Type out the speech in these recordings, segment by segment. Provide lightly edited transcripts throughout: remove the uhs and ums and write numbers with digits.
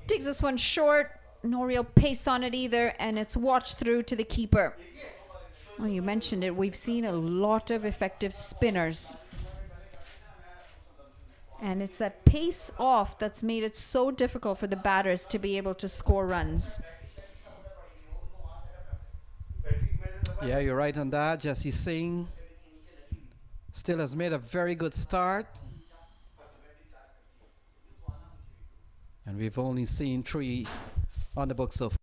Digs this one short. No real pace on it either, and it's watched through to the keeper. Well, you mentioned it. We've seen a lot of effective spinners. And it's that pace off that's made it so difficult for the batters to be able to score runs. Yeah, you're right on that. Jesse Singh still has made a very good start. And we've only seen 3 on the book so far.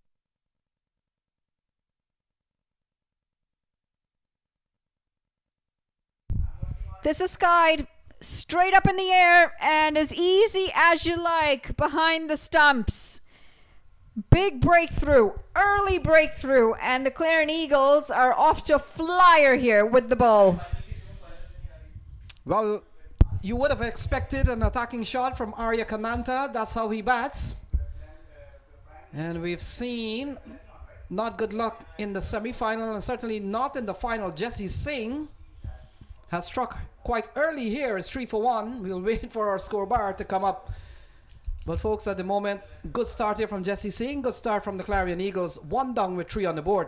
This is skied straight up in the air and as easy as you like behind the stumps. Big breakthrough, early breakthrough, and the Clarion Eagles are off to a flyer here with the ball. Well, you would have expected an attacking shot from Arya Kananta. That's how he bats. And we've seen not good luck in the semi-final and certainly not in the final. Jesse Singh has struck quite early here. It's 3 for 1. We'll wait for our scorebar to come up. But folks, at the moment, good start here from Jesse Singh. Good start from the Clarion Eagles. 1 down with 3 on the board.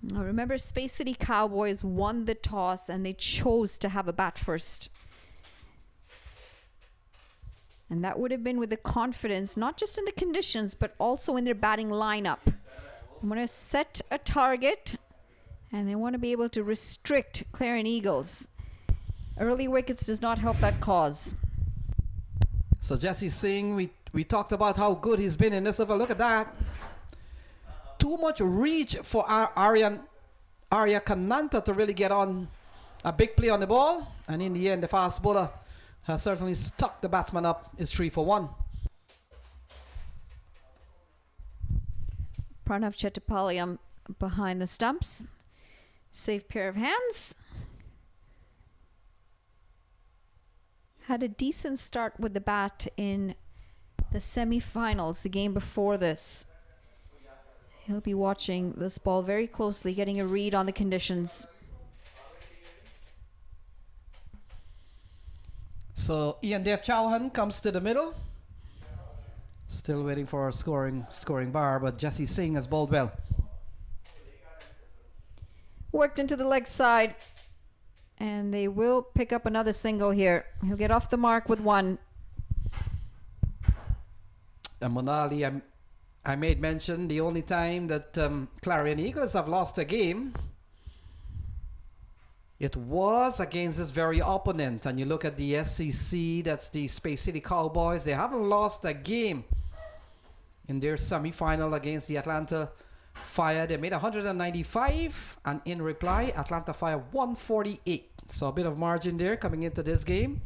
Now remember, Space City Cowboys won the toss and they chose to have a bat first. And that would have been with the confidence, not just in the conditions, but also in their batting lineup. I'm going to set a target, and they want to be able to restrict Clarion Eagles. Early wickets does not help that cause. So Jesse Singh, we talked about how good he's been in this over. Look at that. Too much reach for Arya Kananta to really get on a big play on the ball. And in the end, the fast bowler has certainly stuck the batsman up. It's 3 for 1. Pranav Chettipalayam behind the stumps. Safe pair of hands. Had a decent start with the bat in the semi-finals, the game before this. He'll be watching this ball very closely, getting a read on the conditions. So Ian Dev Chauhan comes to the middle. Still waiting for a scoring bar, but Jesse Singh has bowled well. Worked into the leg side, and they will pick up another single here. He'll get off the mark with 1. And Monali, I made mention the only time that Clarion Eagles have lost a game, it was against this very opponent. And you look at the SCC, that's the Space City Cowboys. They haven't lost a game in their semi-final against the Atlanta Fire. They made 195, and in reply, Atlanta Fire 148. So a bit of margin there coming into this game.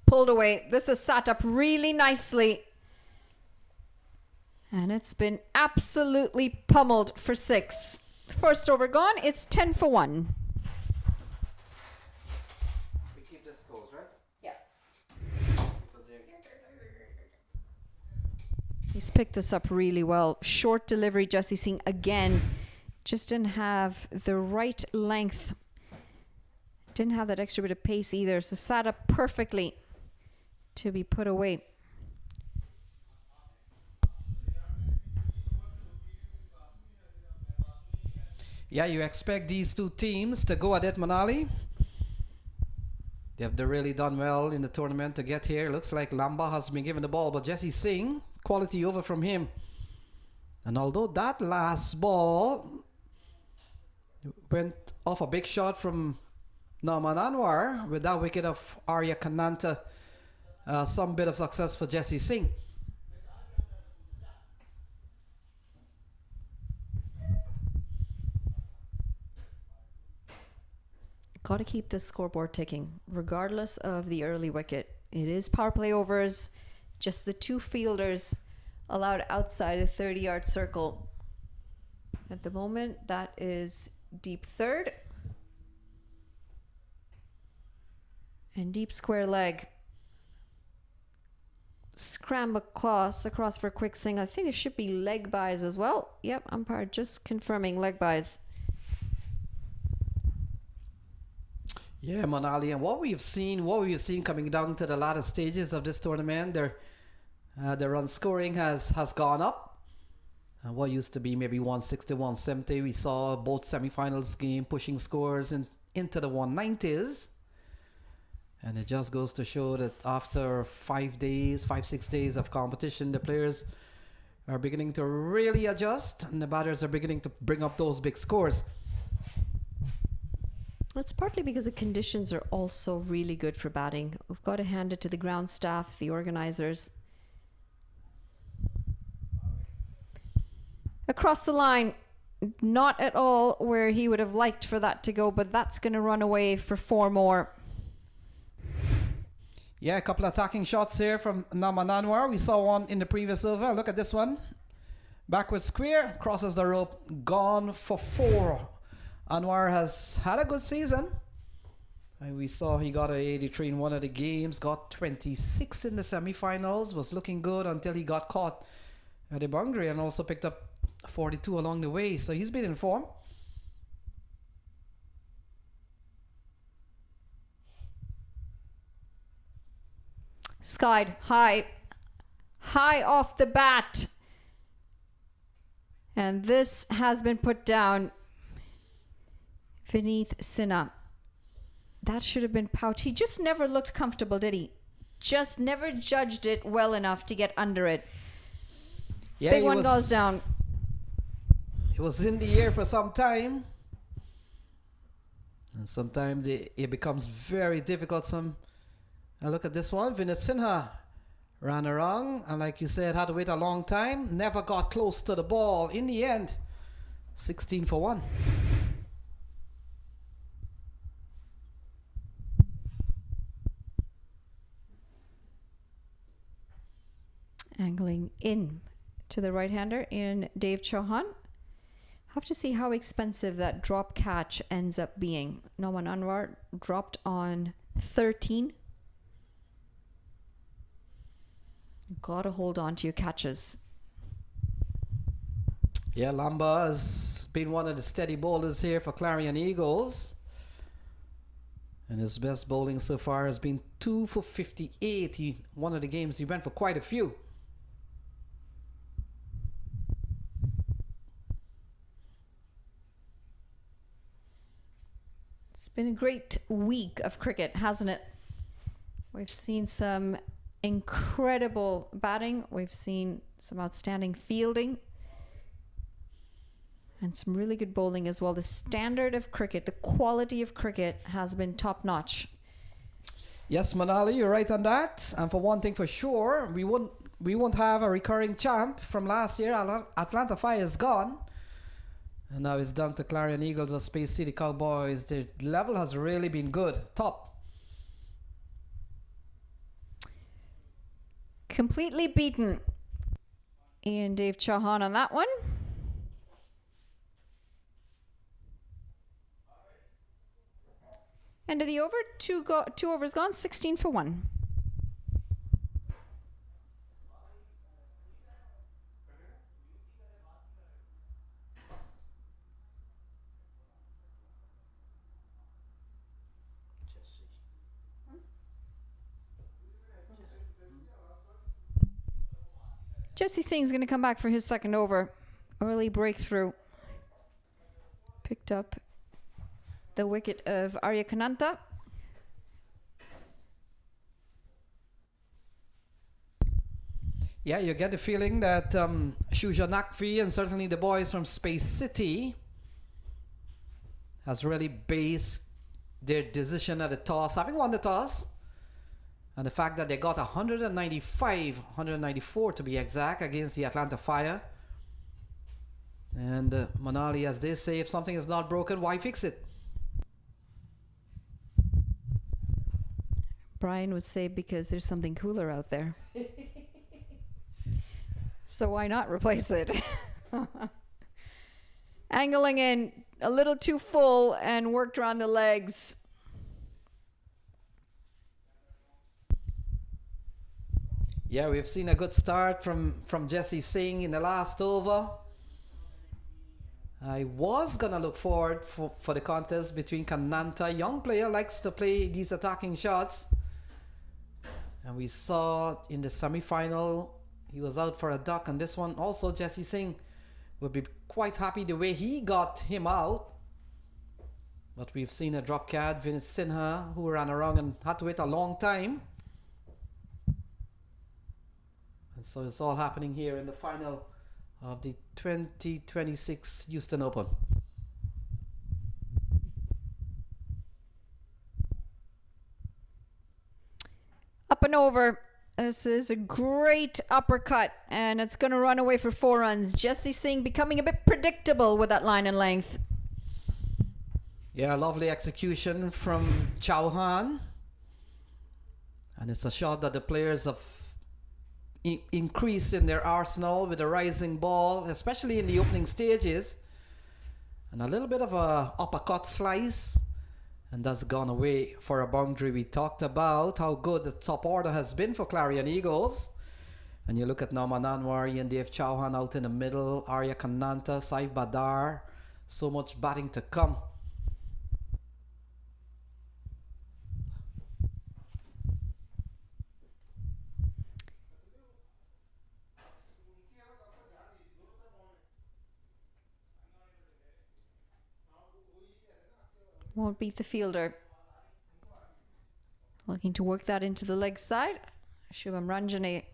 Pulled away. This is sat up really nicely. And it's been absolutely pummeled for 6. First over gone. It's 10 for 1. We keep this close, right? Yeah. He's picked this up really well. Short delivery, Jesse Singh again. Just didn't have the right length. Didn't have that extra bit of pace either. So sat up perfectly to be put away. Yeah, you expect these two teams to go at it, Manali. They've really done well in the tournament to get here. Looks like Lamba has been given the ball, but Jesse Singh, quality over from him. And although that last ball went off a big shot from Norman Anwar, with that wicket of Arya Kananta, some bit of success for Jesse Singh. Got to keep this scoreboard ticking, regardless of the early wicket. It is power play overs. Just the 2 fielders allowed outside the 30-yard circle. At the moment, that is deep third. And deep square leg. Scramble across for a quick swing. I think it should be leg buys as well. Yep, umpire just confirming leg buys. Yeah, Manali, and what we've seen coming down to the latter stages of this tournament, their run scoring has gone up. What used to be maybe 160, 170, we saw both semifinals game pushing scores into the 190s. And it just goes to show that after 5, 6 days of competition, the players are beginning to really adjust, and the batters are beginning to bring up those big scores. It's partly because the conditions are also really good for batting. We've got to hand it to the ground staff, the organizers. Across the line, not at all where he would have liked for that to go, but that's going to run away for 4 more. Yeah, a couple of attacking shots here from Naman Anwar. We saw one in the previous over. Look at this one. Backward square, crosses the rope, gone for 4. Anwar has had a good season. And we saw he got an 83 in one of the games, got 26 in the semifinals, was looking good until he got caught at the boundary and also picked up 42 along the way. So he's been in form. Skied high off the bat. And this has been put down. Vineeth Sinha. That should have been pouch. He just never looked comfortable, did he? Just never judged it well enough to get under it. Yeah, Big one goes down. It was in the air for some time. And sometimes it becomes very difficult. Look at this one. Vineeth Sinha ran around, and like you said, had to wait a long time. Never got close to the ball. In the end, 16 for 1. Angling in to the right-hander in Dave Chauhan. Have to see how expensive that drop catch ends up being. Naman Anwar dropped on 13. Gotta hold on to your catches. Yeah, Lamba has been one of the steady bowlers here for Clarion Eagles. And his best bowling so far has been 2 for 58. One of the games he went for quite a few. It's been a great week of cricket, hasn't it? We've seen some incredible batting. We've seen some outstanding fielding. And some really good bowling as well. The standard of cricket, the quality of cricket has been top notch. Yes, Manali, you're right on that. And for one thing for sure, we won't have a recurring champ from last year. Atlanta Fire is gone. And now it's down to Clarion Eagles or Space City Cowboys. The level has really been good. Top. Completely beaten. Ian Dave Chauhan on that one. End of the over. Two overs gone. 16 for 1. Jesse Singh's going to come back for his second over. Early breakthrough. Picked up the wicket of Arya Kananta. Yeah, you get the feeling that Shuja Nakvi and certainly the boys from Space City has really based their decision at the toss, having won the toss, and the fact that they got 194 to be exact against the Atlanta Fire. And Manali, as they say, if something is not broken, why fix it? Brian would say because there's something cooler out there. So why not replace it? Angling in a little too full and worked around the legs. Yeah, we've seen a good start from Jesse Singh in the last over. I was gonna look forward for the contest between Kananta. Young player, likes to play these attacking shots. And we saw in the semi-final, he was out for a duck. And this one also, Jesse Singh would be quite happy the way he got him out. But we've seen a drop cat, Vince Sinha, who ran around and had to wait a long time. And so it's all happening here in the final of the 2026 Houston Open. Up and over. This is a great uppercut, and it's going to run away for 4 runs. Jesse Singh becoming a bit predictable with that line and length. Yeah, lovely execution from Chauhan. And it's a shot that the players have increased in their arsenal with a rising ball, especially in the opening stages. And a little bit of a uppercut slice. And that's gone away for a boundary. We talked about how good the top order has been for Clarion Eagles. And you look at Nauman Anwar, Ian Dave Chauhan out in the middle, Arya Kananta, Saif Badar. So much batting to come. Won't beat the fielder. Looking to work that into the leg side. Shubham Ranjane,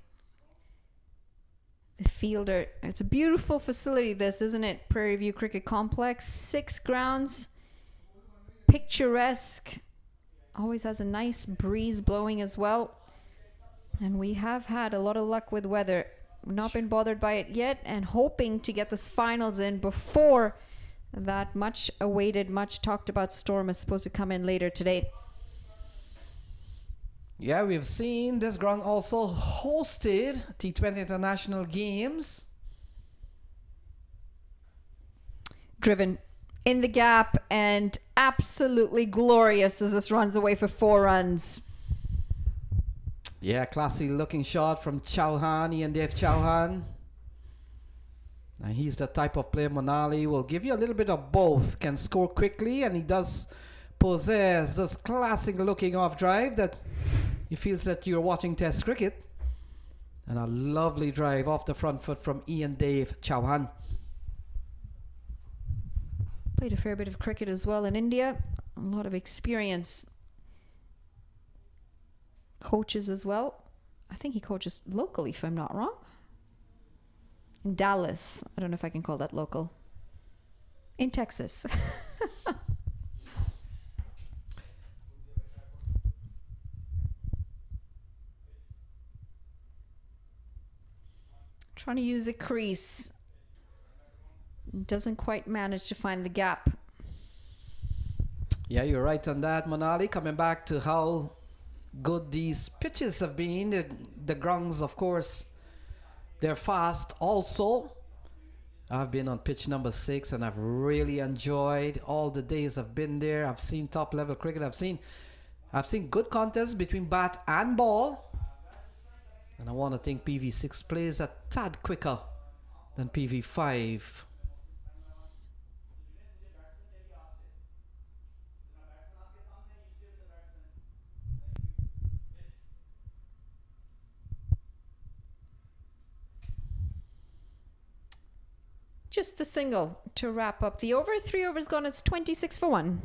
the fielder. It's a beautiful facility, this, isn't it? Prairie View Cricket Complex. 6 grounds. Picturesque. Always has a nice breeze blowing as well. And we have had a lot of luck with weather. Not been bothered by it yet, and hoping to get this finals in before that much awaited, much talked about storm is supposed to come in later today. Yeah, we've seen this ground also hosted T20 International Games. Driven in the gap and absolutely glorious as this runs away for 4 runs. Yeah, classy looking shot from Chauhan, Ian Dave Chauhan. And he's the type of player, Monali will give you a little bit of both. Can score quickly, and he does possess this classic looking off drive that he feels that you're watching Test cricket. And a lovely drive off the front foot from Ian Dave Chauhan. Played a fair bit of cricket as well in India. A lot of experience. Coaches as well. I think he coaches locally, if I'm not wrong. In Dallas. I don't know if I can call that local. In Texas. Trying to use the crease. Doesn't quite manage to find the gap. Yeah, you're right on that, Monali. Coming back to how good these pitches have been. The grounds, of course, they're fast also. I've been on pitch number 6 and I've really enjoyed all the days I've been there. I've seen top level cricket. I've seen good contests between bat and ball. And I want to think Pv6 plays a tad quicker than Pv5. Just the single to wrap up the over. 3 overs gone. It's 26 for 1.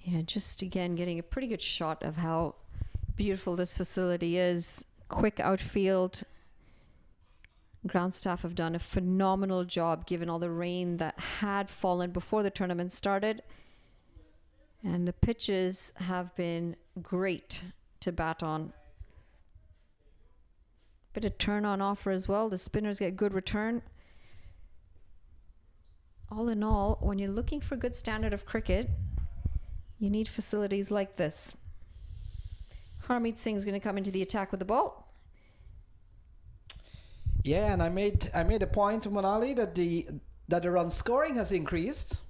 Yeah, just again getting a pretty good shot of how beautiful this facility is. Quick outfield. Ground staff have done a phenomenal job given all the rain that had fallen before the tournament started. And the pitches have been great to bat on. Bit of turn on offer as well. The spinners get good return. All in all, when you're looking for good standard of cricket, You need facilities like this. Harmeet Singh's going to come into the attack with the ball. Yeah, and I made a point to Manali that the run scoring has increased.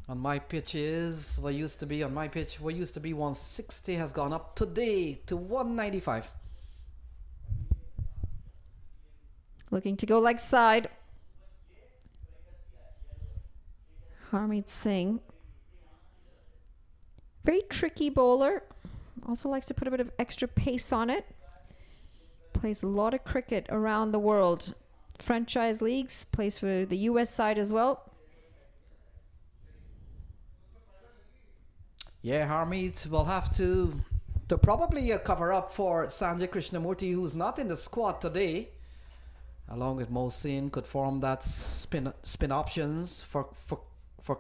On my pitches, what used to be 160 has gone up today to 195. Looking to go leg side. Harmeet Singh. Very tricky bowler. Also likes to put a bit of extra pace on it. Plays a lot of cricket around the world. Franchise leagues. Plays for the US side as well. Yeah, Harmeet will have to probably cover up for Sanjay Krishnamurti, who's not in the squad today. Along with Mohsin, could form that spin options for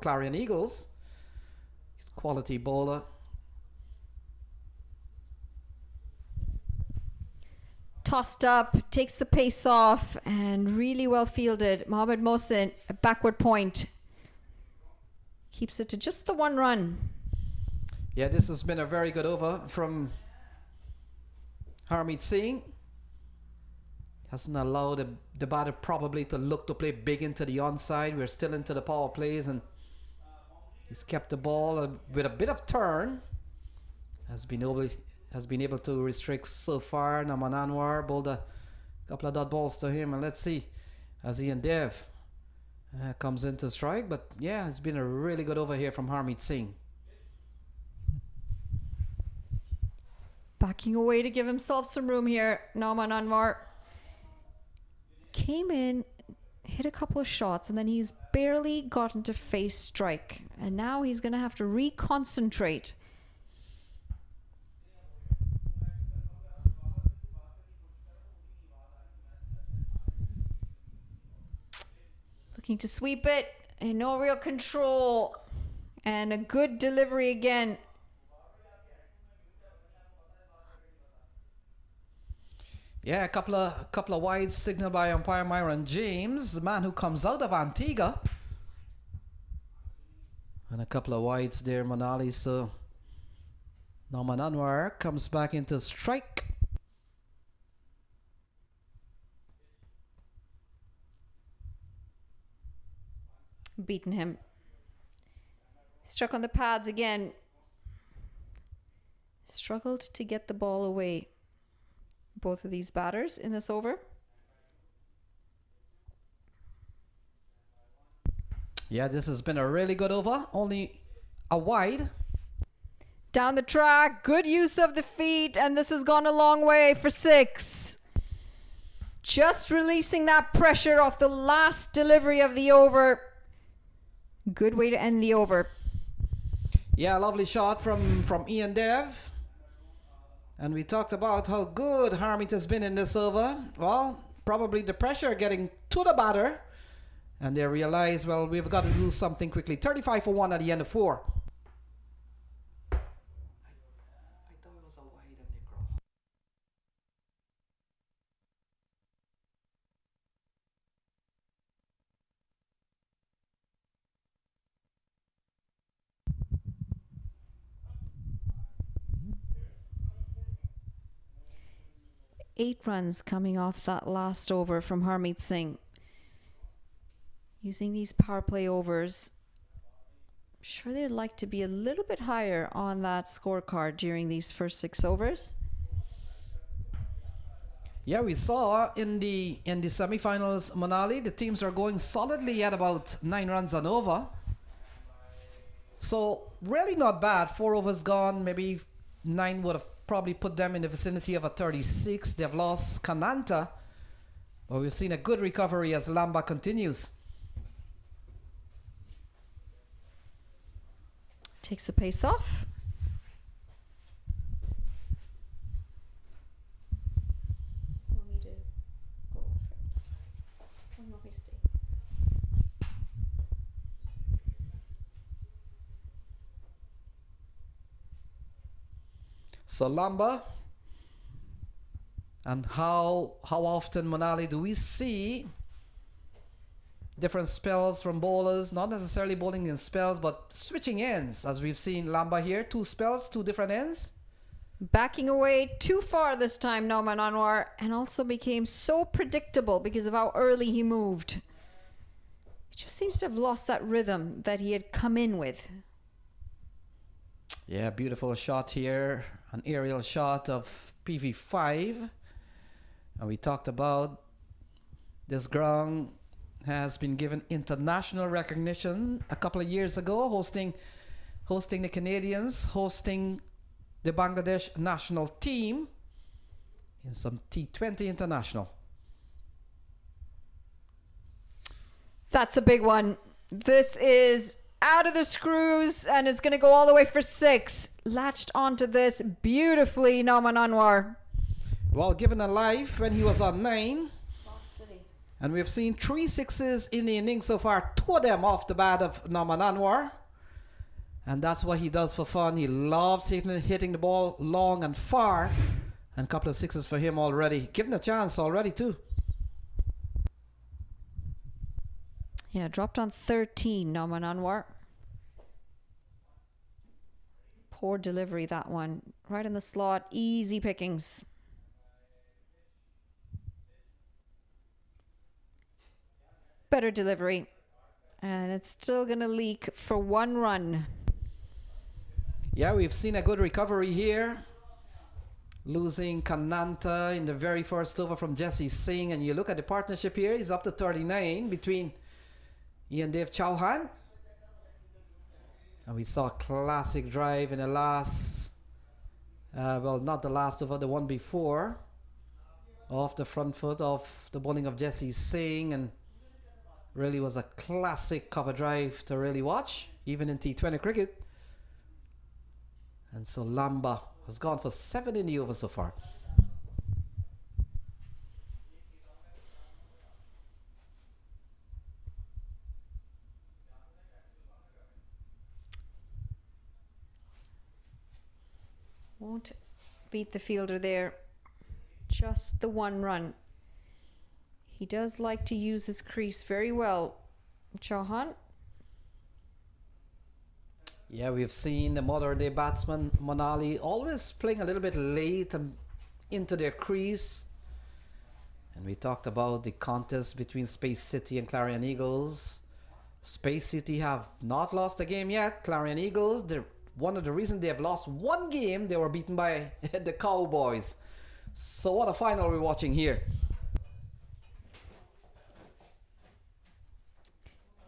Clarion Eagles. He's a quality bowler. Tossed up, takes the pace off, and really well fielded. Mohammad Mohsin, a backward point. Keeps it to just the 1 run. Yeah, this has been a very good over from Harmeet Singh. Hasn't allowed the batter probably to look to play big into the onside. We're still into the power plays, and he's kept the ball with a bit of turn. Has been able to restrict so far. Naman Anwar bowled a couple of dot balls to him, and let's see as Ian Dev comes into strike. But yeah, it's been a really good over here from Harmeet Singh. Backing away to give himself some room here. Naman Anwar came in, hit a couple of shots, and then he's barely gotten to face strike. And now he's going to have to reconcentrate. Looking to sweep it, and no real control. And a good delivery again. Yeah, a couple of wides signaled by umpire Myron James, the man who comes out of Antigua. And a couple of wides there, Manali. So Naman Anwar comes back into strike. Beaten him. Struck on the pads again. Struggled to get the ball away. Both of these batters in this over. Yeah, this has been a really good over. Only a wide. Down the track. Good use of the feet. And this has gone a long way for 6. Just releasing that pressure off the last delivery of the over. Good way to end the over. Yeah, lovely shot from Ian Dev. And we talked about how good Harmeet has been in this over. Well, probably the pressure getting to the batter. And they realize, well, we've got to do something quickly. 35 for 1 at the end of 4. I thought it was a wide and they crossed. Eight runs coming off that last over from Harmeet Singh. Using these power play overs, I'm sure they'd like to be a little bit higher on that scorecard during these first 6 overs. Yeah, we saw in the semifinals, Manali, the teams are going solidly at about 9 runs and over. So really not bad. 4 overs gone, maybe 9 would have probably put them in the vicinity of a 36. They've lost Kananta, but we've seen a good recovery as Lamba continues. Takes the pace off. Want me to go off it? Or you want me to stay? So Lamba, and how often, Manali, do we see different spells from bowlers, not necessarily bowling in spells, but switching ends, as we've seen Lamba here, 2 spells, 2 different ends. Backing away too far this time, Nauman Anwar, and also became so predictable because of how early he moved. He just seems to have lost that rhythm that he had come in with. Yeah, beautiful shot here, an aerial shot of Pv5. And we talked about this ground has been given international recognition a couple of years ago, hosting the Canadians, hosting the Bangladesh national team in some T20 international. That's a big one. This is out of the screws and it's going to go all the way for 6. Latched onto this beautifully, Nauman Anwar. Well, given a life when he was on 9. And we've seen 3 6s in the innings so far, 2 of them off the bat of Nauman Anwar. And that's what he does for fun. He loves hitting the ball long and far. And a couple of 6s for him already. Given a chance already too. Yeah, dropped on 13, Nauman Anwar. Poor delivery, that one. Right in the slot, easy pickings. Better delivery. And it's still going to leak for 1 run. Yeah, we've seen a good recovery here. Losing Kananta in the very first over from Jesse Singh. And you look at the partnership here, he's up to 39 between Ian Dave Chauhan. And we saw a classic drive in the last, well, not the last over, the one before. Off the front foot of the bowling of Jesse Singh. And really was a classic cover drive to really watch, even in T20 cricket. And so Lamba has gone for 7 in the over so far. Won't beat the fielder there. Just the 1 run. He does like to use his crease very well. Chauhan. Yeah, we've seen the modern day batsman Monali always playing a little bit late and into their crease. And we talked about the contest between Space City and Clarion Eagles. Space City have not lost a game yet. Clarion Eagles, one of the reasons they have lost 1 game, they were beaten by the Cowboys. So what a final we're watching here.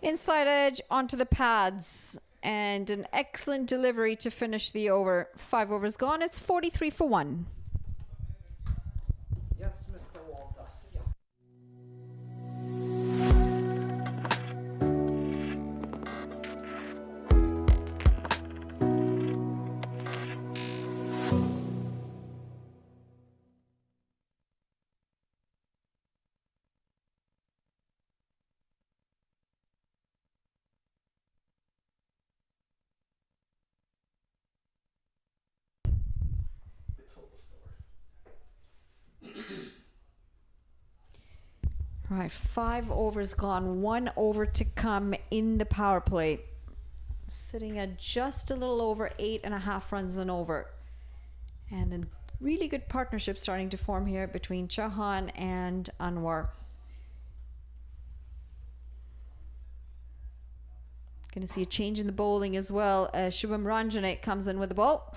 Inside edge onto the pads. And an excellent delivery to finish the over. 5 overs gone. It's 43 for 1. Yes, Mr. Walters. Yeah. Right, 5 overs gone, 1 over to come in the power play. Sitting at just a little over 8.5 runs and over. And a really good partnership starting to form here between Chauhan and Anwar. Going to see a change in the bowling as well. Shubham Ranjane comes in with the ball.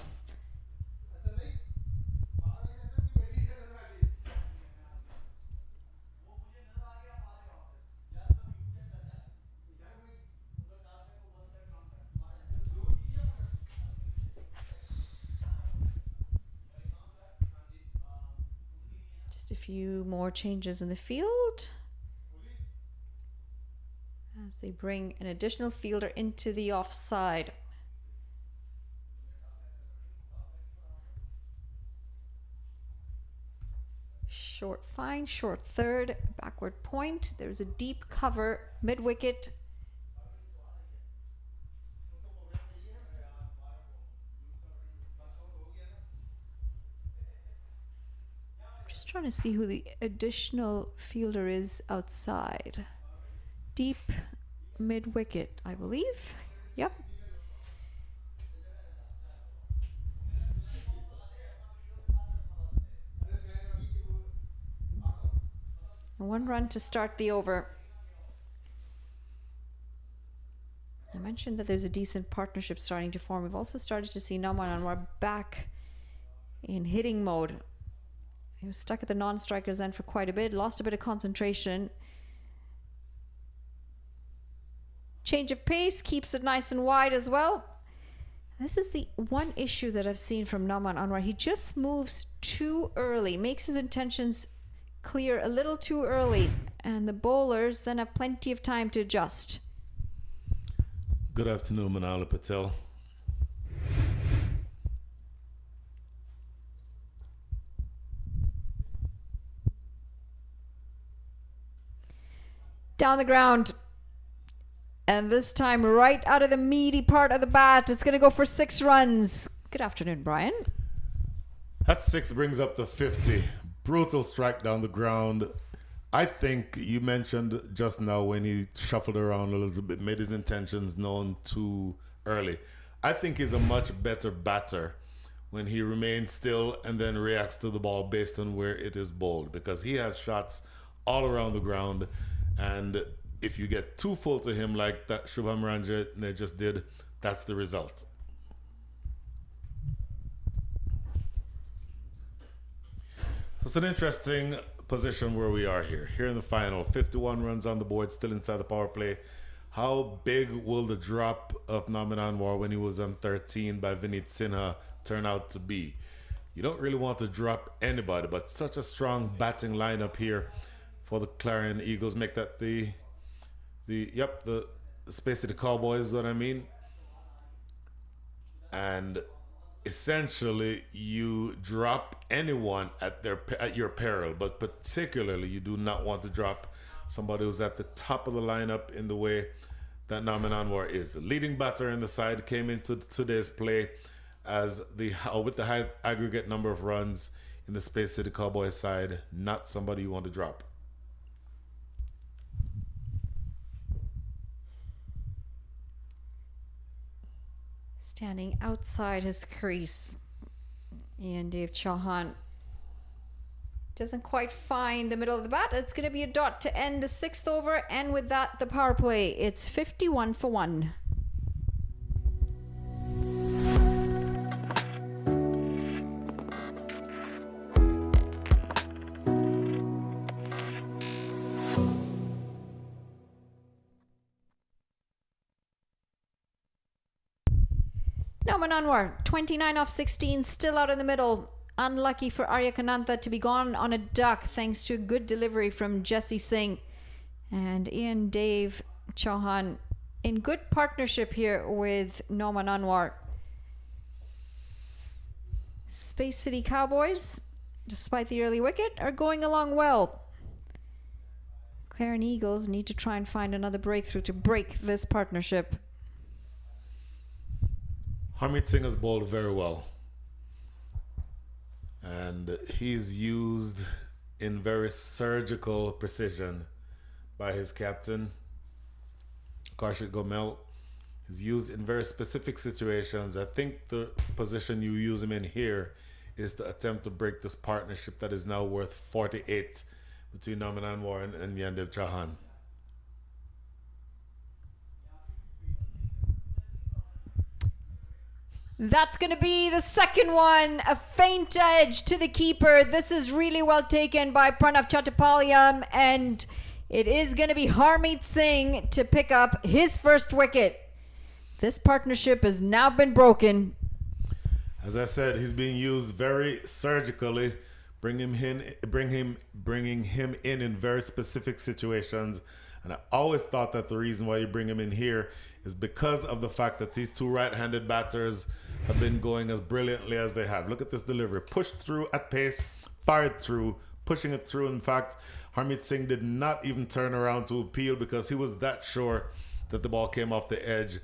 Just a few more changes in the field as they bring an additional fielder into the offside. Short fine, short third, backward point. There's a deep cover, mid-wicket. Just trying to see who the additional fielder is outside. deep mid wicket, I believe. Yep. One run to start the over. I mentioned that there's a decent partnership starting to form. We've also started to see Naman Anwar back in hitting mode. He was stuck at the non-strikers end for quite a bit, lost a bit of concentration. Change of pace, keeps it nice and wide as well. This is the one issue that I've seen from Naman Anwar. He just moves too early, makes his intentions clear a little too early, and the bowlers then have plenty of time to adjust. Good afternoon, Manali Patel. Down the ground. And this time right out of the meaty part of the bat. It's going to go for 6 runs. Good afternoon, Brian. That 6 brings up the 50. Brutal strike down the ground. I think you mentioned just now when he shuffled around a little bit, made his intentions known too early. I think he's a much better batter when he remains still and then reacts to the ball based on where it is bowled, because he has shots all around the ground, and if you get too full to him like that Shubham Ranjit just did, that's the result. It's an interesting position where we are here in the final. 51 runs on the board, still inside the power play. How big will the drop of Naman Anwar when he was on 13 by Vineet Sinha turn out to be? You don't really want to drop anybody, but such a strong batting lineup here for the Clarion Eagles. Make that the space of the Cowboys is what I mean. And essentially you drop anyone at your peril, but particularly you do not want to drop somebody who's at the top of the lineup in the way that Naman Anwar is. The leading batter in the side came into today's play as with the high aggregate number of runs in the Space City Cowboys side, not somebody you want to drop. Standing outside his crease, and Dave Chauhan doesn't quite find the middle of the bat. It's going to be a dot to end the 6th over, and with that, the power play. It's 51 for 1. Naman Anwar, 29 off 16, still out in the middle. Unlucky for Arya Kanantha to be gone on a duck thanks to a good delivery from Jesse Singh. And Dave Chauhan in good partnership here with Naman Anwar. Space City Cowboys, despite the early wicket, are going along well. Clarion Eagles need to try and find another breakthrough to break this partnership. Harmeet Singh has bowled very well, and he's used in very surgical precision by his captain, Karshik Gomel. He's used in very specific situations. I think the position you use him in here is to attempt to break this partnership that is now worth 48 between Naman Anwar and Yandev Chauhan. That's going to be the second one. A faint edge to the keeper. This is really well taken by Pranav Chattopadhyay, and it is going to be Harmeet Singh to pick up his first wicket. This partnership has now been broken. As I said, he's being used very surgically, bringing him in very specific situations. And I always thought that the reason why you bring him in here is because of the fact that these two right-handed batters have been going as brilliantly as they have. Look at this delivery. Pushed through at pace, fired through, pushing it through. In fact, Harmeet Singh did not even turn around to appeal because he was that sure that the ball came off the edge.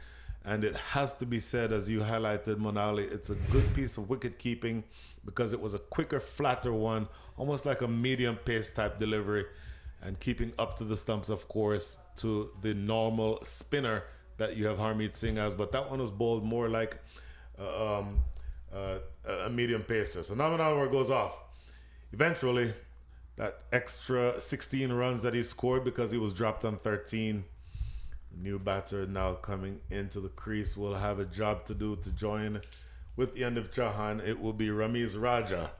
And it has to be said, as you highlighted, Monali, it's a good piece of wicket keeping because it was a quicker, flatter one, almost like a medium pace type delivery. and keeping up to the stumps, of course, to the normal spinner that you have Harmeet Singh as. But that one was bowled more like a medium pacer. So now Mananwar goes off. Eventually, that extra 16 runs that he scored because he was dropped on 13. New batter now coming into the crease will have a job to do to join with Yandip Chauhan. It will be Ramiz Raja,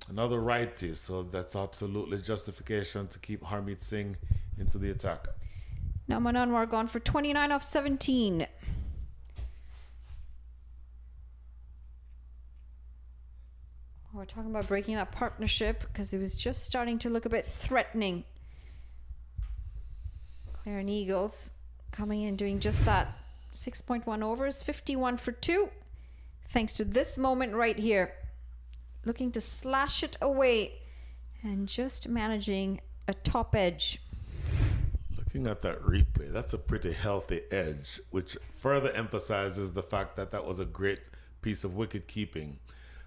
another righty. So that's absolutely justification to keep Harmeet Singh into the attack. Now Mananwar gone for 29 off 17. We're talking about breaking that partnership because it was just starting to look a bit threatening. Clarion Eagles coming in doing just that. 6.1 overs, 51 for 2. Thanks to this moment right here. Looking to slash it away and just managing a top edge. Looking at that replay, that's a pretty healthy edge, which further emphasizes the fact that that was a great piece of wicket keeping.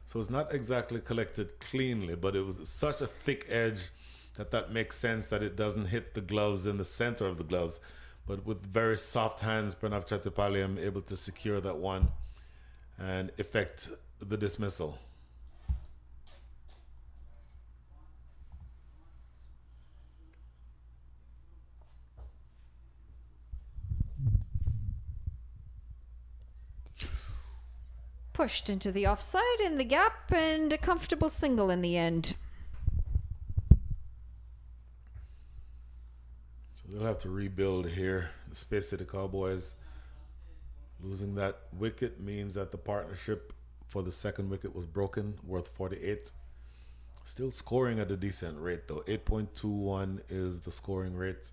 So it's not exactly collected cleanly, but it was such a thick edge that makes sense that it doesn't hit the gloves in the center of the gloves. But with very soft hands, Pranav Chattopadhyay able to secure that one and effect the dismissal. Pushed into the offside in the gap and a comfortable single in the end. So they'll have to rebuild here. The Space City Cowboys losing that wicket means that the partnership for the second wicket was broken, worth 48. Still scoring at a decent rate though. 8.21 is the scoring rate.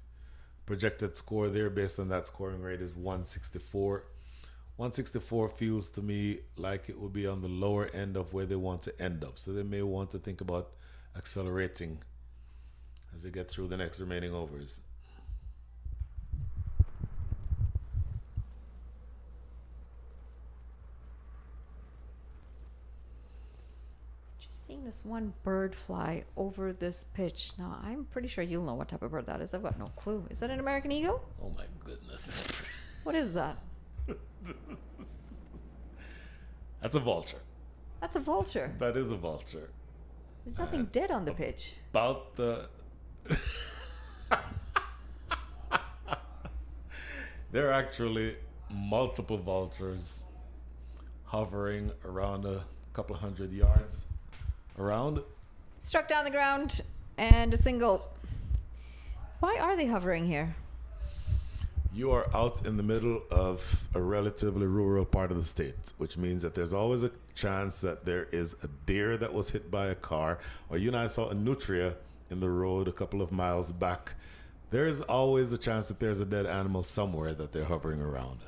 Projected score there based on that scoring rate is 164. 164 feels to me like it will be on the lower end of where they want to end up. So they may want to think about accelerating as they get through the next remaining overs. Just seeing this one bird fly over this pitch. Now, I'm pretty sure you'll know what type of bird that is. I've got no clue. Is that an American eagle? Oh my goodness. What is that? That's a vulture. That's a vulture. That is a vulture. There's nothing dead on the pitch. About the... There are actually multiple vultures hovering around a couple of 100 yards around. Struck down the ground and a single. Why are they hovering here? You are out in the middle of a relatively rural part of the state, which means that there's always a chance that there is a deer that was hit by a car, or you and I saw a nutria in the road a couple of miles back. There is always a chance that there's a dead animal somewhere that they're hovering around.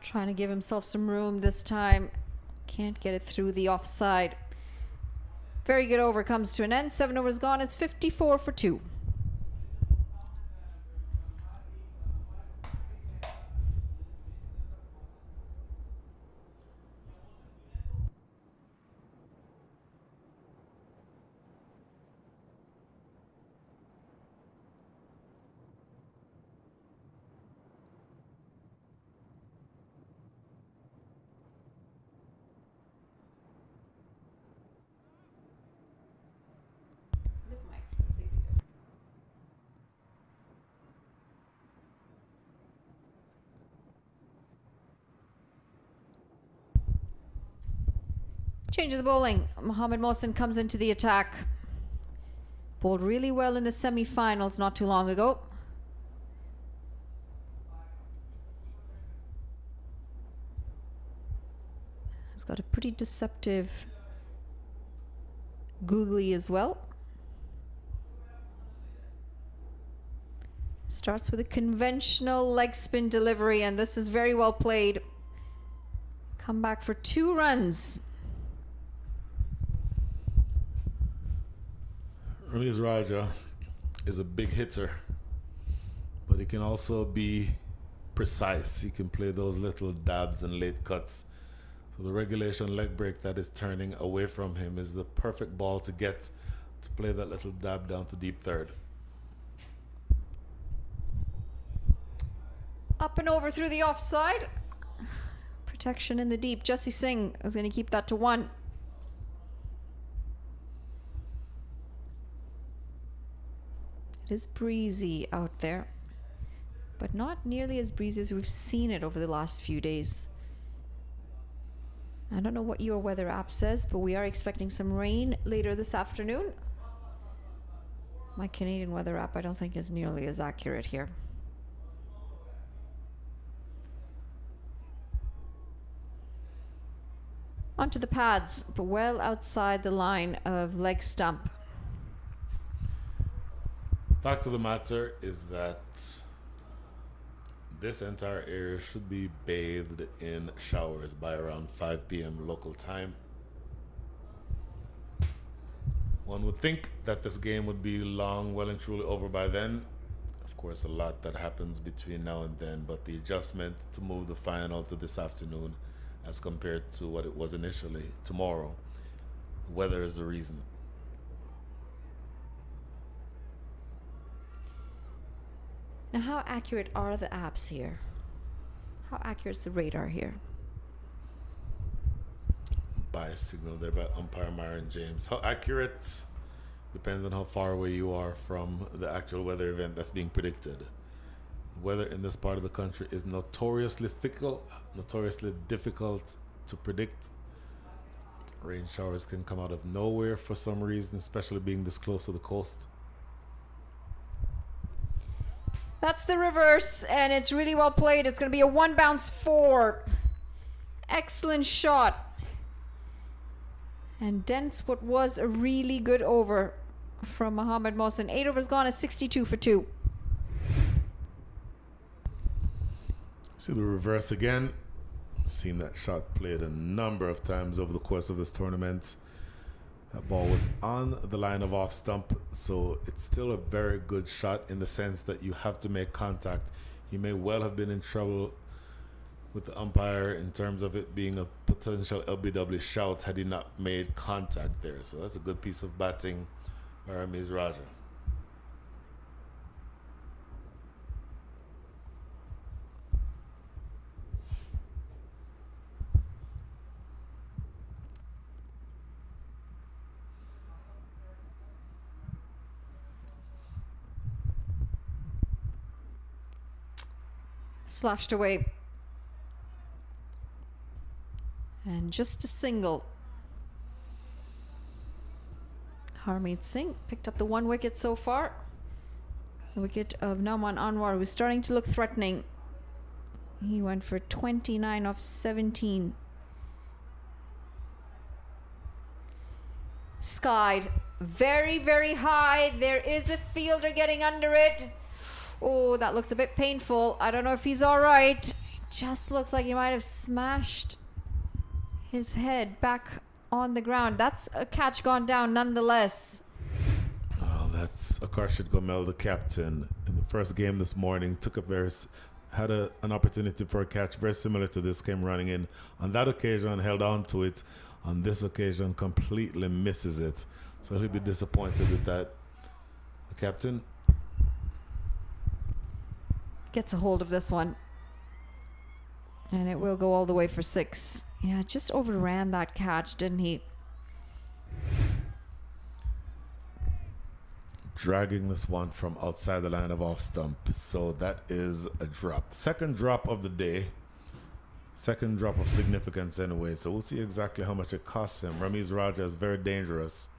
Trying to give himself some room this time. Can't get it through the offside. Very good over comes to an end. 7 overs gone. It's 54 for 2. Change of the bowling. Mohammed Mohsin comes into the attack. Bowled really well in the semi-finals not too long ago. He's got a pretty deceptive googly as well. Starts with a conventional leg spin delivery, and this is very well played. Come back for 2 runs. Ramiz Raja is a big hitter, but he can also be precise. He can play those little dabs and late cuts. So the regulation leg break that is turning away from him is the perfect ball to get to play that little dab down to deep third. Up and over through the offside. Protection in the deep. Jesse Singh is going to keep that to 1. It is breezy out there, but not nearly as breezy as we've seen it over the last few days. I don't know what your weather app says, but we are expecting some rain later this afternoon. My Canadian weather app, I don't think, is nearly as accurate here. Onto the pads, but well outside the line of leg stump. Fact of the matter is that this entire area should be bathed in showers by around 5 p.m. local time. One would think that this game would be long, well and truly over by then. Of course, a lot that happens between now and then, but the adjustment to move the final to this afternoon as compared to what it was initially tomorrow, the weather is the reason. Now, how accurate are the apps here? How accurate is the radar here? Bias signal there by umpire Myron James. How accurate depends on how far away you are from the actual weather event that's being predicted. Weather in this part of the country is notoriously fickle, notoriously difficult to predict. Rain showers can come out of nowhere for some reason, especially being this close to the coast. That's the reverse, and it's really well played. It's going to be a 1 bounce 4. Excellent shot. And dents what was a really good over from Mohammed Mohsen. 8 overs gone at 62 for 2. See the reverse again. Seen that shot played a number of times over the course of this tournament. That ball was on the line of off stump, so it's still a very good shot in the sense that you have to make contact. He may well have been in trouble with the umpire in terms of it being a potential LBW shout had he not made contact there. So that's a good piece of batting by Ramiz Raja. Slashed away. And just a single. Harmeet Singh picked up the 1 wicket so far. The wicket of Nauman Anwar was starting to look threatening. He went for 29 off 17. Skied very, very high. There is a fielder getting under it. Oh, that looks a bit painful. I don't know if he's all right. It just looks like he might have smashed his head back on the ground. That's a catch gone down nonetheless. Oh, that's Akarshid Gomel, the captain. In the first game this morning, had an opportunity for a catch very similar to this, came running in. On that occasion, held on to it. On this occasion, completely misses it. So he'll be disappointed with that. The captain gets a hold of this one. And it will go all the way for 6. Yeah, just overran that catch, didn't he? dragging this one from outside the line of off stump. So that is a drop. Second drop of the day. Second drop of significance anyway. So we'll see exactly how much it costs him. Ramiz Raja is very dangerous.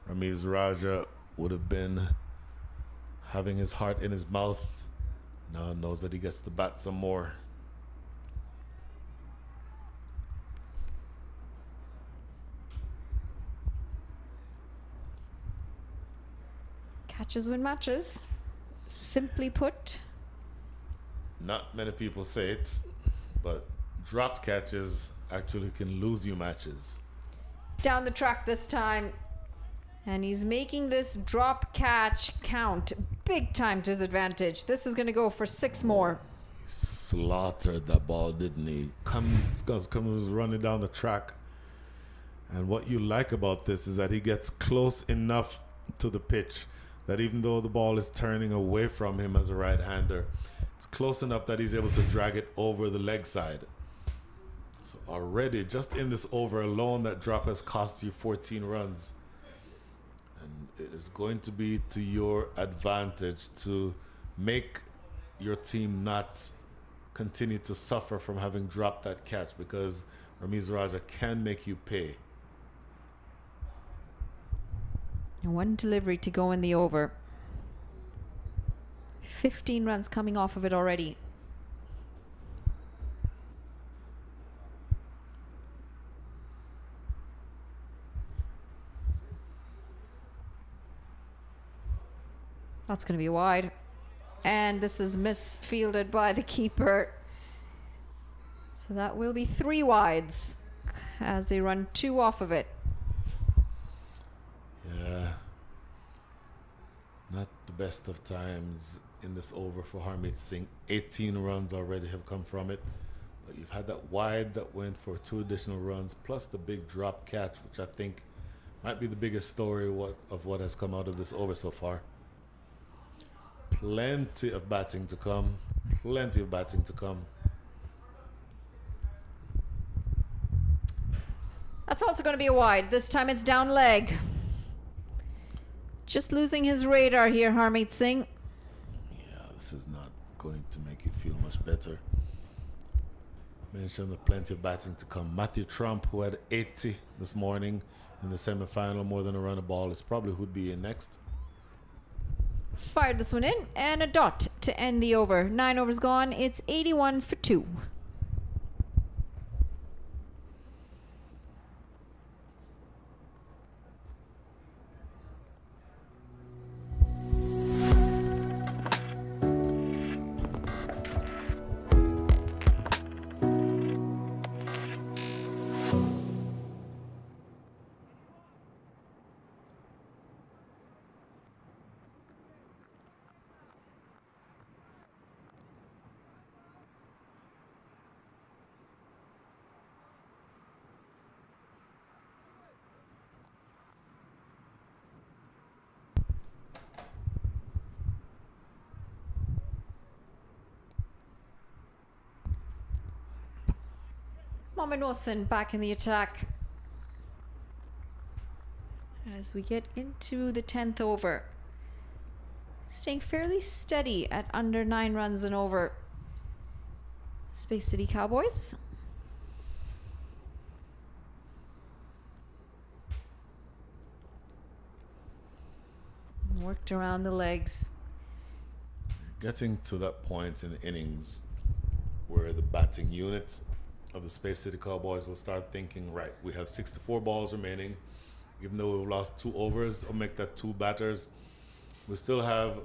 Ramiz Raja would have been having his heart in his mouth. Now knows that he gets to bat some more. Catches win matches. Simply put. Not many people say it, but drop catches actually can lose you matches. Down the track this time. And he's making this drop catch count big time to his advantage. This is going to go for 6 more. He slaughtered that ball, didn't he? Comes running down the track And what you like about this is that he gets close enough to the pitch that even though the ball is turning away from him as a right-hander, it's close enough that he's able to drag it over the leg side. So already, just in this over alone, that drop has cost you 14 runs. And it's going to be to your advantage to make your team not continue to suffer from having dropped that catch, because Ramiz Raja can make you pay. One delivery to go in the over. 15 runs coming off of it already. That's going to be wide. And this is misfielded by the keeper. So that will be 3 wides as they run 2 off of it. Yeah. Not the best of times in this over for Harmeet Singh. 18 runs already have come from it. But you've had that wide that went for 2 additional runs, plus the big drop catch, which I think might be the biggest story of what has come out of this over so far. Plenty of batting to come. Plenty of batting to come. That's also going to be a wide. This time it's down leg. Just losing his radar here, Harmeet Singh. Yeah, this is not going to make you feel much better. Mentioned the plenty of batting to come. Matthew Trump, who had 80 this morning in the semi-final, more than a run a ball, is probably who'd be in next. Fired this one in, and a dot to end the over. 9 overs gone. It's 81 for 2. Mohamed Wilson back in the attack as we get into the 10th over. Staying fairly steady at under 9 runs and over. Space City Cowboys. Worked around the legs. Getting to that point in the innings where the batting unit of the Space City Cowboys will start thinking, right, we have 64 balls remaining. Even though we've lost 2 overs, or make that 2 batters, we still have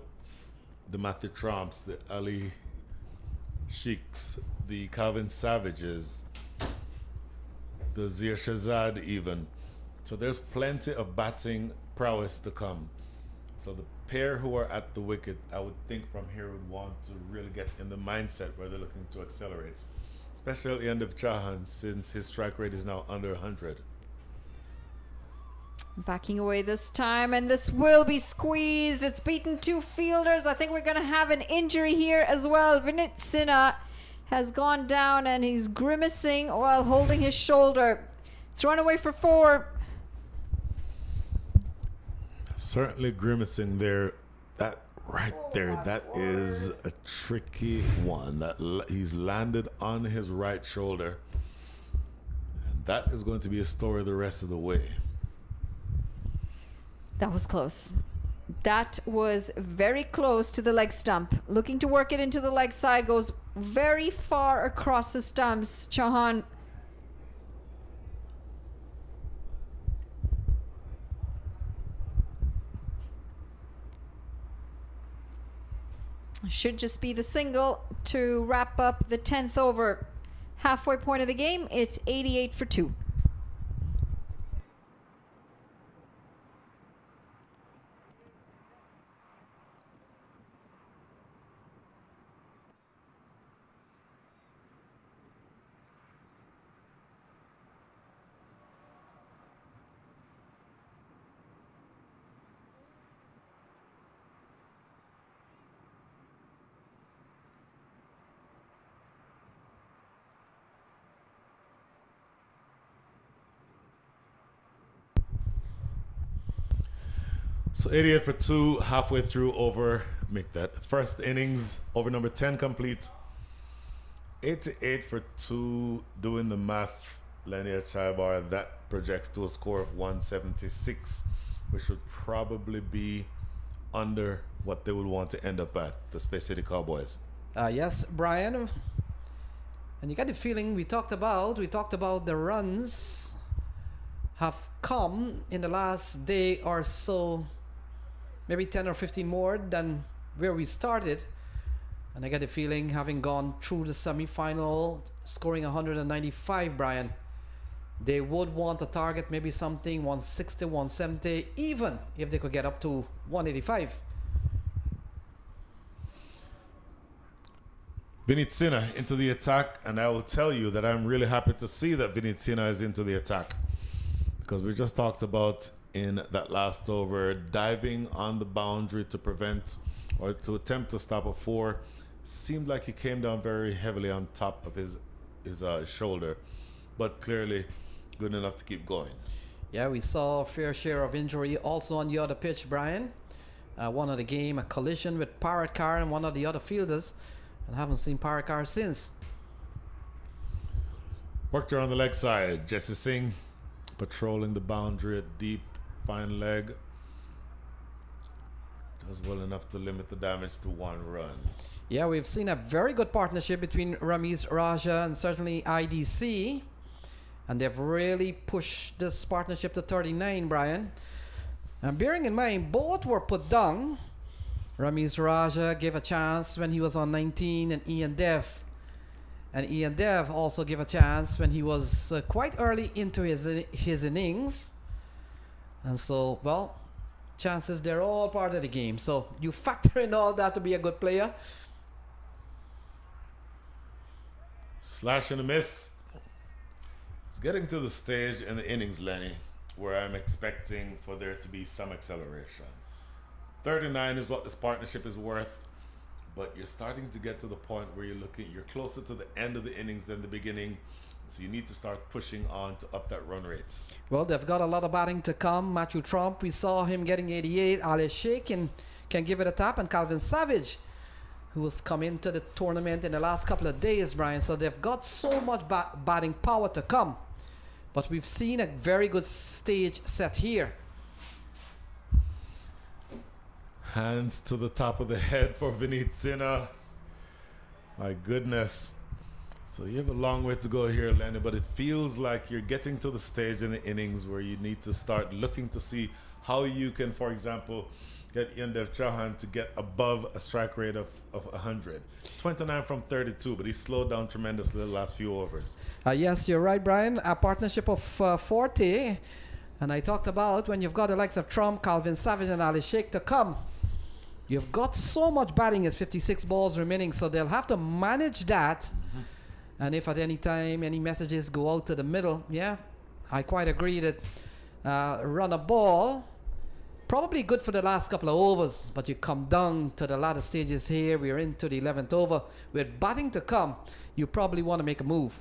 the Matthew Trumps, the Ali Sheiks, the Calvin Savages, the Zia Shazad even. So there's plenty of batting prowess to come. So the pair who are at the wicket, I would think from here would want to really get in the mindset where they're looking to accelerate. Especially Yandev Chauhan, since his strike rate is now under 100. Backing away this time, and this will be squeezed. It's beaten 2 fielders. I think we're going to have an injury here as well. Vinit Sinha has gone down, and he's grimacing while holding his shoulder. It's run away for 4. Certainly grimacing there. That right there, that is a tricky one. He's landed on his right shoulder, and that is going to be a story the rest of the way. That was close. That was very close to the leg stump. Looking to work it into the leg side, goes very far across the stumps. Chauhan. Should just be the single to wrap up the 10th over. Halfway point of the game, it's 88 for 2. So 88 for 2, halfway through over, make that first innings, over number 10 complete. 88 for 2, doing the math, Linear Chaibar, that projects to a score of 176, which would probably be under what they would want to end up at, the Space City Cowboys. Yes, Brian. And you got the feeling we talked about the runs have come in the last day or so, maybe 10 or 15 more than where we started. And I got the feeling, having gone through the semi-final, scoring 195, Brian, they would want to target maybe something 160, 170, even if they could get up to 185. Vinit Sinha into the attack, and I will tell you that I'm really happy to see that Vinit Sinha is into the attack, because we just talked about in that last over diving on the boundary to prevent or to attempt to stop a 4. Seemed like he came down very heavily on top of his shoulder, but clearly good enough to keep going. Yeah, we saw a fair share of injury also on the other pitch, Brian. One of the game, a collision with Parakar and one of the other fielders, and haven't seen Parakar since. Worked her on the leg side. Jesse Singh patrolling the boundary at deep, fine leg. Does well enough to limit the damage to 1 run. Yeah, we've seen a very good partnership between Ramiz Raja and certainly IDC. And they've really pushed this partnership to 39, Brian. And bearing in mind, both were put down. Ramiz Raja gave a chance when he was on 19, and Ian Dev. And Ian Dev also gave a chance when he was quite early into his innings. And so, well, chances, they're all part of the game. So you factor in all that to be a good player. Slash and a miss. It's getting to the stage in the innings, Lenny, where I'm expecting for there to be some acceleration. 39 is what this partnership is worth, but you're starting to get to the point where you're closer to the end of the innings than the beginning, so you need to start pushing on to up that run rate. Well, they've got a lot of batting to come. Matthew Trump, we saw him getting 88. Ali Sheikh can give it a tap, and Calvin Savage, who has come into the tournament in the last couple of days, Brian. So they've got so much batting power to come. But we've seen a very good stage set here. Hands to the top of the head for Vinit Sinha. My goodness. So you have a long way to go here, Lenny, but it feels like you're getting to the stage in the innings where you need to start looking to see how you can, for example, get Yandev Chauhan to get above a strike rate of 100. 29 from 32, but he slowed down tremendously the last few overs. Yes, you're right, Brian. A partnership of 40. And I talked about when you've got the likes of Trump, Calvin Savage, and Ali Sheikh to come. You've got so much batting as 56 balls remaining, so they'll have to manage that. Mm-hmm. And if at any time any messages go out to the middle, yeah, I quite agree that run a ball, probably good for the last couple of overs, but you come down to the latter stages here. We're into the 11th over. With batting to come, you probably want to make a move.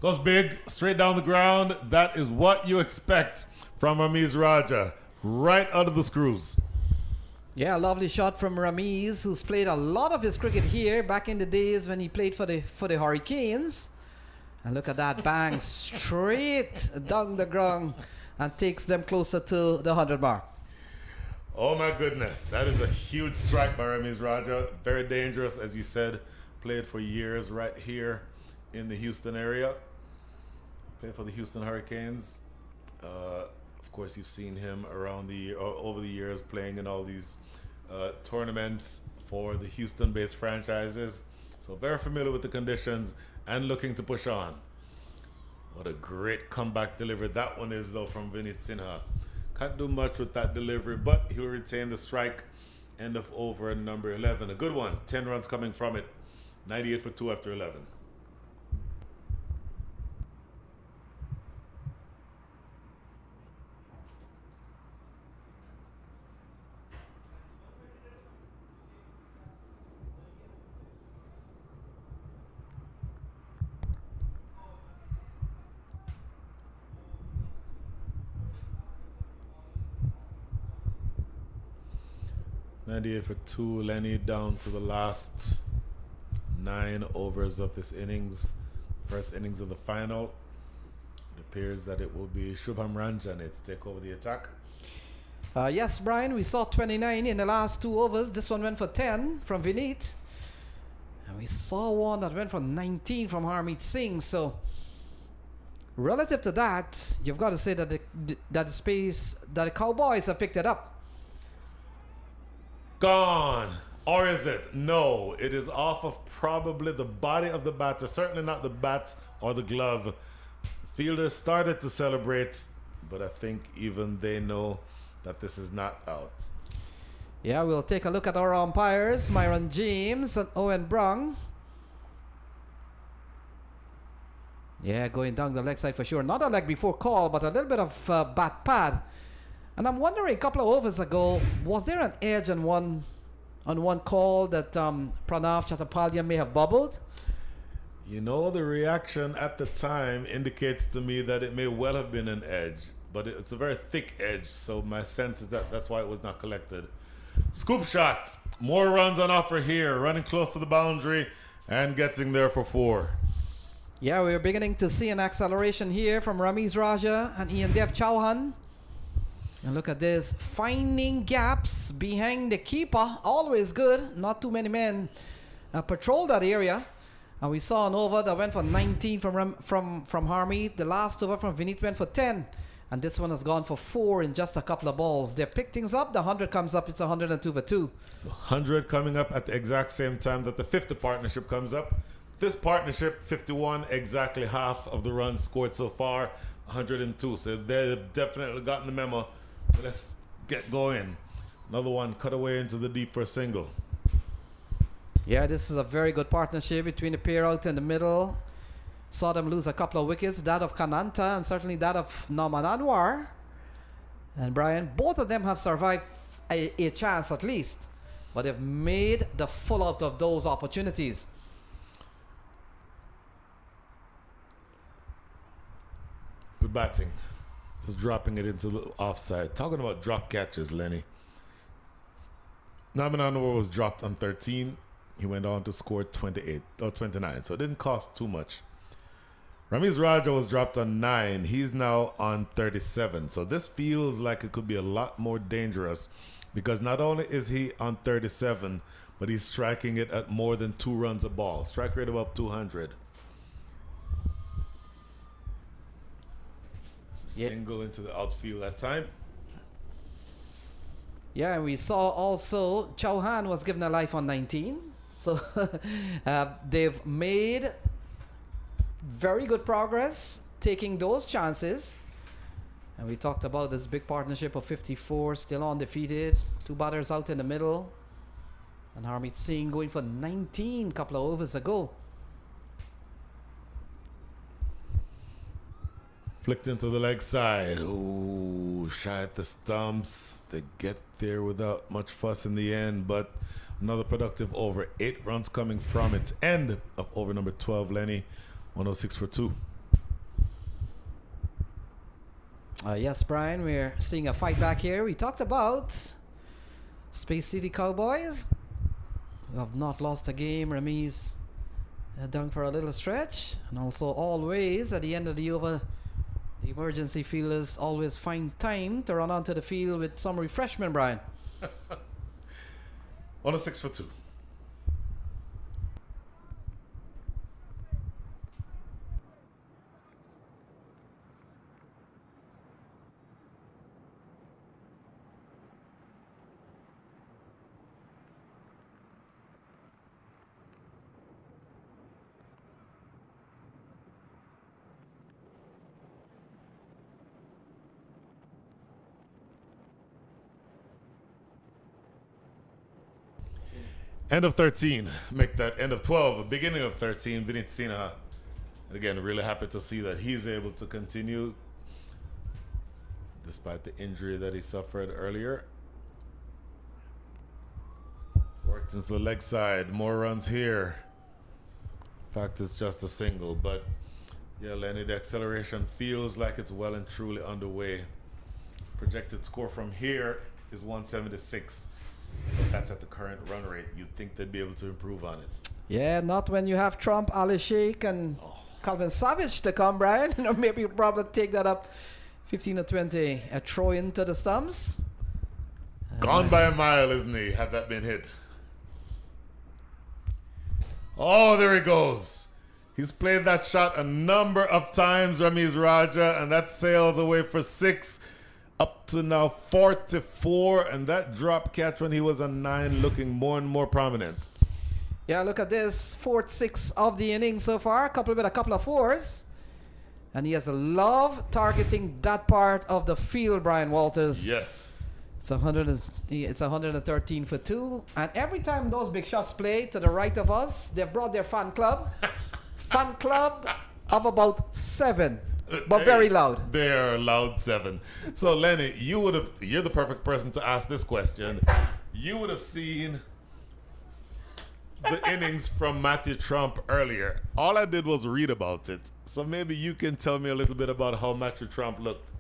Goes big, straight down the ground. That is what you expect from Ramiz Raja. Right out of the screws. Yeah, a lovely shot from Ramiz, who's played a lot of his cricket here back in the days when he played for the Hurricanes. And look at that, bang, straight down the ground, and takes them closer to the 100 mark. Oh my goodness, that is a huge strike by Ramiz Raja. Very dangerous, as you said. Played for years right here in the Houston area. Played for the Houston Hurricanes. Of course, you've seen him around over the years playing in all these tournaments for the Houston-based franchises. So very familiar with the conditions and looking to push on. What a great comeback delivery that one is, though, from Vinit Sinha. Can't do much with that delivery, but he'll retain the strike. End of over number 11. A good one. 10 runs coming from it. 98 for 2 after 11. 98 for 2. Lenny down to the last 9 overs of this innings. First innings of the final. It appears that it will be Shubham Ranjan to take over the attack. Yes, Brian, we saw 29 in the last 2 overs. This one went for 10 from Vineet. And we saw one that went for 19 from Harmeet Singh. So, relative to that, you've got to say that the space that the Cowboys have picked it up. Gone. Or is it? No. It is off of probably the body of the batter. Certainly not the bat or the glove. Fielders started to celebrate, but I think even they know that this is not out. Yeah, we'll take a look at our umpires, Myron James and Owen Brung. Yeah, going down the leg side for sure. Not a leg before call, but a little bit of bat pad. And I'm wondering, a couple of overs ago, was there an edge on one call that Pranav Chattopadhyay may have bubbled? You know, the reaction at the time indicates to me that it may well have been an edge, but it's a very thick edge, so my sense is that that's why it was not collected. Scoop shot. More runs on offer here, running close to the boundary and getting there for 4. Yeah, we're beginning to see an acceleration here from Ramiz Raja and Ian Dev Chauhan. And look at this, finding gaps behind the keeper, always good. Not too many men patrol that area. And we saw an over that went for 19 from Harmeet. The last over from Vineet went for 10. And this one has gone for 4 in just a couple of balls. They picked things up. The 100 comes up. It's 102 for 2. So 100 coming up at the exact same time that the 50 partnership comes up. This partnership, 51, exactly half of the runs scored so far, 102. So they've definitely gotten the memo. Let's get going. Another one cut away into the deep for a single. Yeah, this is a very good partnership between the pair out in the middle. Saw them lose a couple of wickets, that of Kananta and certainly that of Norman Anwar. And Brian, both of them have survived a chance at least, but they've made the full out of those opportunities. Good batting. Just dropping it into the offside. Talking about drop catches, Lenny. Norman Anwar was dropped on 13. He went on to score 28 or 29, so it didn't cost too much. Ramiz Raja was dropped on 9. He's now on 37. So this feels like it could be a lot more dangerous because not only is he on 37, but he's striking it at more than 2 runs a ball. Strike rate above 200. Single into the outfield that time. Yeah, and we saw also Chauhan was given a life on 19. So they've made very good progress taking those chances. And we talked about this big partnership of 54 still undefeated. 2 batters out in the middle. And Harmeet Singh going for 19 couple of overs ago. Flicked into the leg side. Ooh, shy at the stumps. They get there without much fuss in the end, but another productive over. 8 runs coming from it. End of over number 12, Lenny. 106 for 2. Yes, Brian, we're seeing a fight back here. We talked about Space City Cowboys, who have not lost a game. Ramiz down for a little stretch. And also always at the end of the over, the emergency fielders always find time to run onto the field with some refreshment, Brian. 106 for 2. End of 13. Make that end of 12. Beginning of 13. Vineet Sinha. And again, really happy to see that he's able to continue despite the injury that he suffered earlier. Worked into the leg side. More runs here. In fact, it's just a single. But yeah, Lenny, the acceleration feels like it's well and truly underway. Projected score from here is 176. But that's at the current run rate. You'd think they'd be able to improve on it. Yeah, not when you have Trump, Ali Sheikh, and Calvin Savage to come, Brian. Maybe you'll probably take that up 15 or 20. A throw into the stumps. Gone by a mile, isn't he? Had that been hit. Oh, there he goes. He's played that shot a number of times, Ramiz Raja, and that sails away for 6. Up to now 44, and that drop catch when he was a 9 looking more and more prominent. Yeah, look at this. 4th 6 of the inning so far. A couple of 4s. And he has a love targeting that part of the field, Brian Walters. Yes. It's 113 for 2. And every time those big shots play to the right of us, they brought their fan club. Fan club of about 7. But very loud. They're loud 7. So Lenny, you're the perfect person to ask this question. You would have seen the innings from Matthew Trump earlier. All I did was read about it. So maybe you can tell me a little bit about how Matthew Trump looked.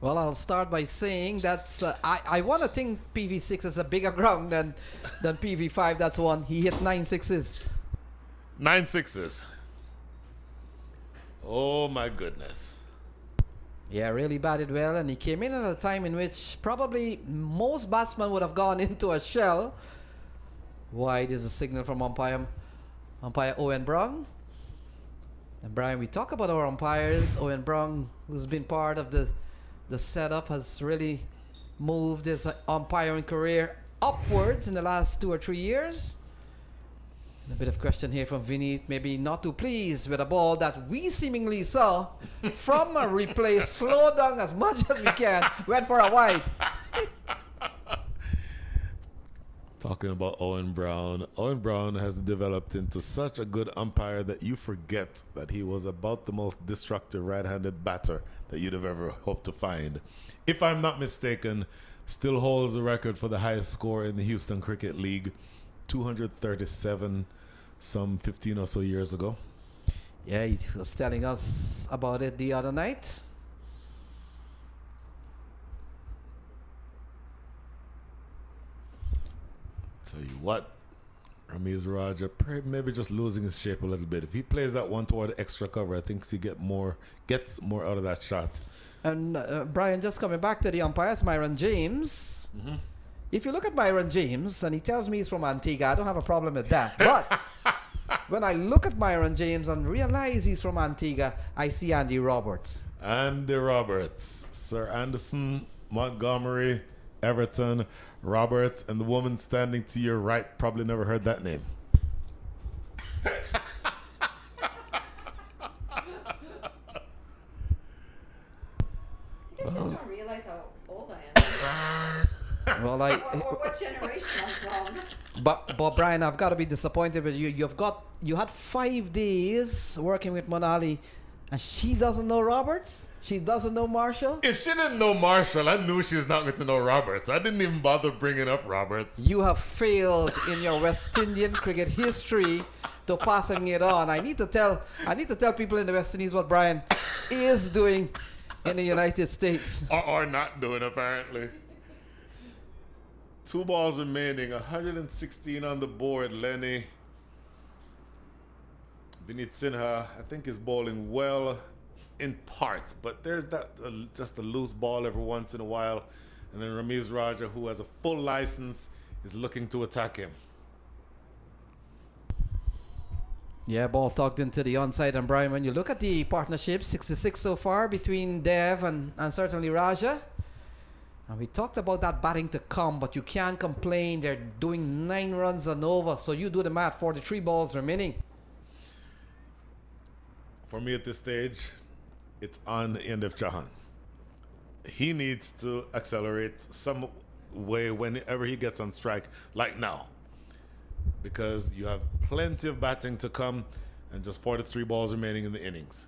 Well, I'll start by saying that's I want to think Pv6 is a bigger ground than Pv5. That's one. He hit 9 6s. 9 6s. Oh my goodness. Yeah, really batted well, and he came in at a time in which probably most batsmen would have gone into a shell. Wide is a signal from umpire Owen Brown. And Brian, we talk about our umpires. Owen Brown, who's been part of the setup, has really moved his umpiring career upwards in the last 2 or 3 years. And a bit of question here from Vinny, maybe not too pleased with a ball that we seemingly saw from a replay, slow down as much as we can, went for a wide. Talking about Owen Brown has developed into such a good umpire that you forget that he was about the most destructive right-handed batter that you'd have ever hoped to find. If I'm not mistaken, still holds the record for the highest score in the Houston Cricket League, 237 some 15 or so years ago. Yeah, he was telling us about it the other night. Tell you what, Ramiz Raja maybe just losing his shape a little bit. If he plays that one toward extra cover, I think he gets more out of that shot. And Brian, just coming back to the umpires, Myron James. Mm-hmm. If you look at Myron James, and he tells me he's from Antigua, I don't have a problem with that. But when I look at Myron James and realize he's from Antigua, I see Andy Roberts. Andy Roberts, Sir Anderson, Montgomery, Everton, Roberts, and the woman standing to your right probably never heard that name. You guys just don't realize how old I am. Well, or what generation I'm from. But Brian, I've got to be disappointed with you. You had 5 days working with Monali, and she doesn't know Roberts? She doesn't know Marshall? If she didn't know Marshall, I knew she was not going to know Roberts. I didn't even bother bringing up Roberts. You have failed in your West Indian cricket history to passing it on. I need to tell people in the West Indies what Brian is doing in the United States. Or not doing, apparently. 2 balls remaining, 116 on the board, Lenny. Vinit Sinha, I think, is bowling well in parts, but there's that just a loose ball every once in a while. And then Ramiz Raja, who has a full license, is looking to attack him. Yeah, ball tugged into the onside. And Brian, when you look at the partnership, 66 so far between Dev and certainly Raja. And we talked about that batting to come, but you can't complain. They're doing 9 runs and over. So you do the math, 43 balls remaining. For me at this stage, it's on the end of Chauhan. He needs to accelerate some way whenever he gets on strike, like now. Because you have plenty of batting to come and just 43 balls remaining in the innings.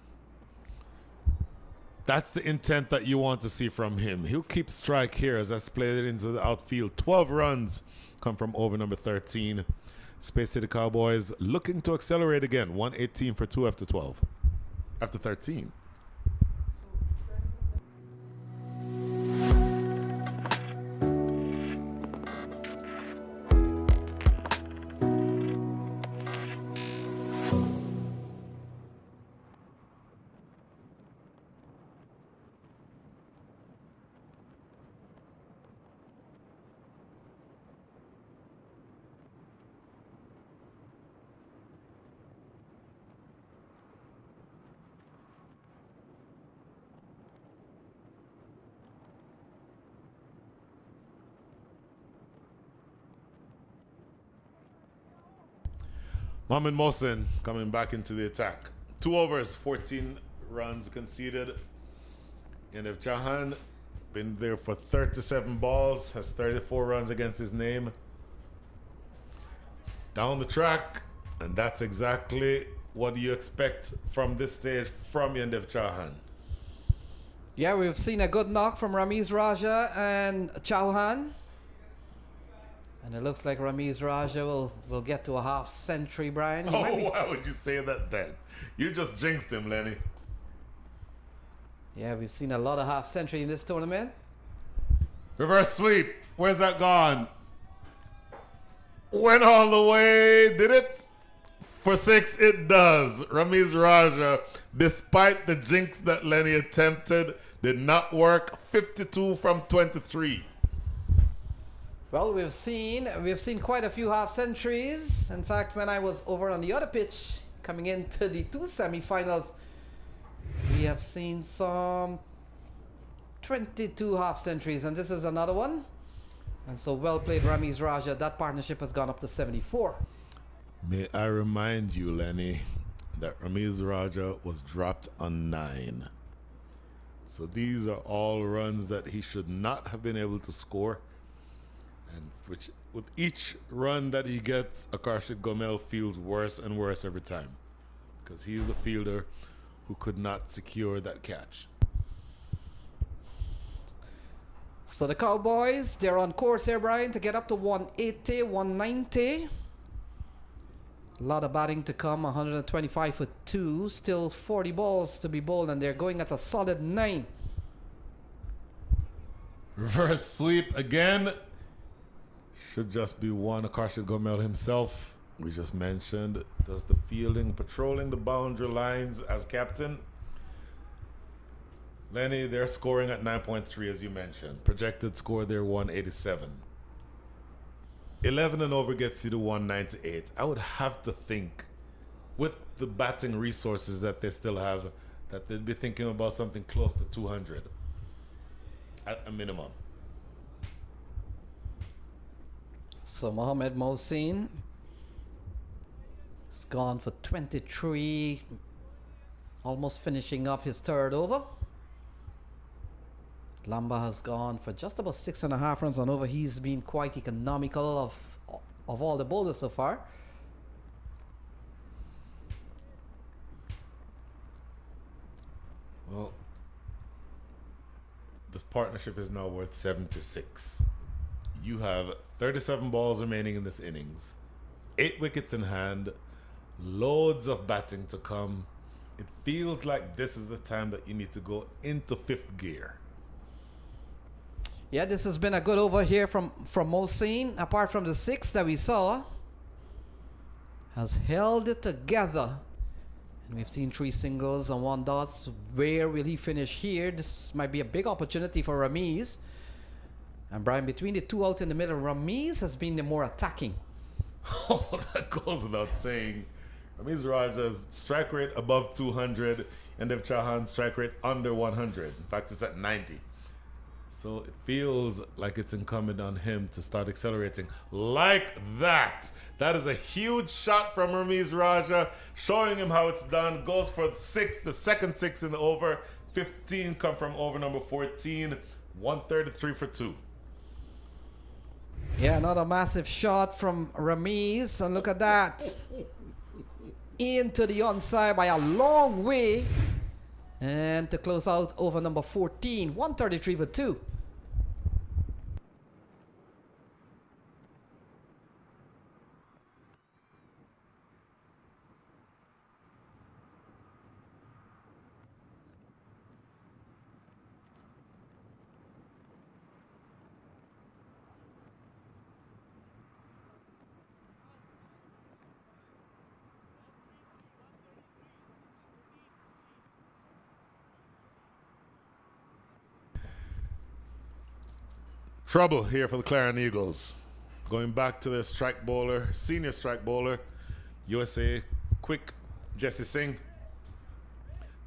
That's the intent that you want to see from him. He'll keep strike here as I split it into the outfield. 12 runs come from over number 13. Space City Cowboys looking to accelerate again. 118 for 2 after 12. After 13. Mohamed Mohsen coming back into the attack. 2 overs, 14 runs conceded. And if Jahan been there for 37 balls, has 34 runs against his name. Down the track, and that's exactly what you expect from this stage from Yendev Chauhan. Yeah, we've seen a good knock from Ramiz Raja and Chauhan. And it looks like Ramiz Raja will get to a half century, Brian. Why would you say that then? You just jinxed him, Lenny. Yeah, we've seen a lot of half century in this tournament. Reverse sweep. Where's that gone? Went all the way. Did it? For 6, it does. Ramiz Raja, despite the jinx that Lenny attempted, did not work. 52 from 23. Well, we've seen quite a few half centuries. In fact, when I was over on the other pitch, coming into the 2 semifinals, we have seen some 22 half centuries, and this is another one. And so well played, Ramiz Raja. That partnership has gone up to 74. May I remind you, Lenny, that Ramiz Raja was dropped on 9. So these are all runs that he should not have been able to score. And which, with each run that he gets, Akarshit Gomel feels worse and worse every time. Because he's the fielder who could not secure that catch. So the Cowboys, they're on course here, Brian, to get up to 180, 190. A lot of batting to come, 125 for 2. Still 40 balls to be bowled, and they're going at a solid 9. Reverse sweep again. Should just be one. Akarshit Gomel himself, we just mentioned, does the fielding, patrolling the boundary lines as captain. Lenny, they're scoring at 9.3, as you mentioned. Projected score, they're 187. 11 and over gets you to 198. I would have to think, with the batting resources that they still have, that they'd be thinking about something close to 200 at a minimum. So Mohamed Mohsin has gone for 23, almost finishing up his 3rd over. Lamba has gone for just about 6.5 runs on over. He's been quite economical of all the bowlers so far. Well, this partnership is now worth 76. You have 37 balls remaining in this innings, 8 wickets in hand, loads of batting to come. It feels like this is the time that you need to go into 5th gear. Yeah, this has been a good over here from Mohsin. Apart from the 6 that we saw, has held it together. And we've seen 3 singles and 1 dots. Where will he finish here? This might be a big opportunity for Ramiz. And Brian, between the 2 out in the middle, Ramiz has been the more attacking. Oh, that goes without saying. Ramiz Raja's strike rate above 200, and Dev Chauhan's strike rate under 100. In fact, it's at 90. So it feels like it's incumbent on him to start accelerating like that. That is a huge shot from Ramiz Raja, showing him how it's done. Goes for 6, the second 6 in the over. 15 come from over number 14. 133 for 2. Yeah, another massive shot from Ramiz. And look at that. Into the onside by a long way. And to close out over number 14. 133 for 2. Trouble here for the Clarion Eagles. Going back to their strike bowler, senior strike bowler, USA quick Jesse Singh.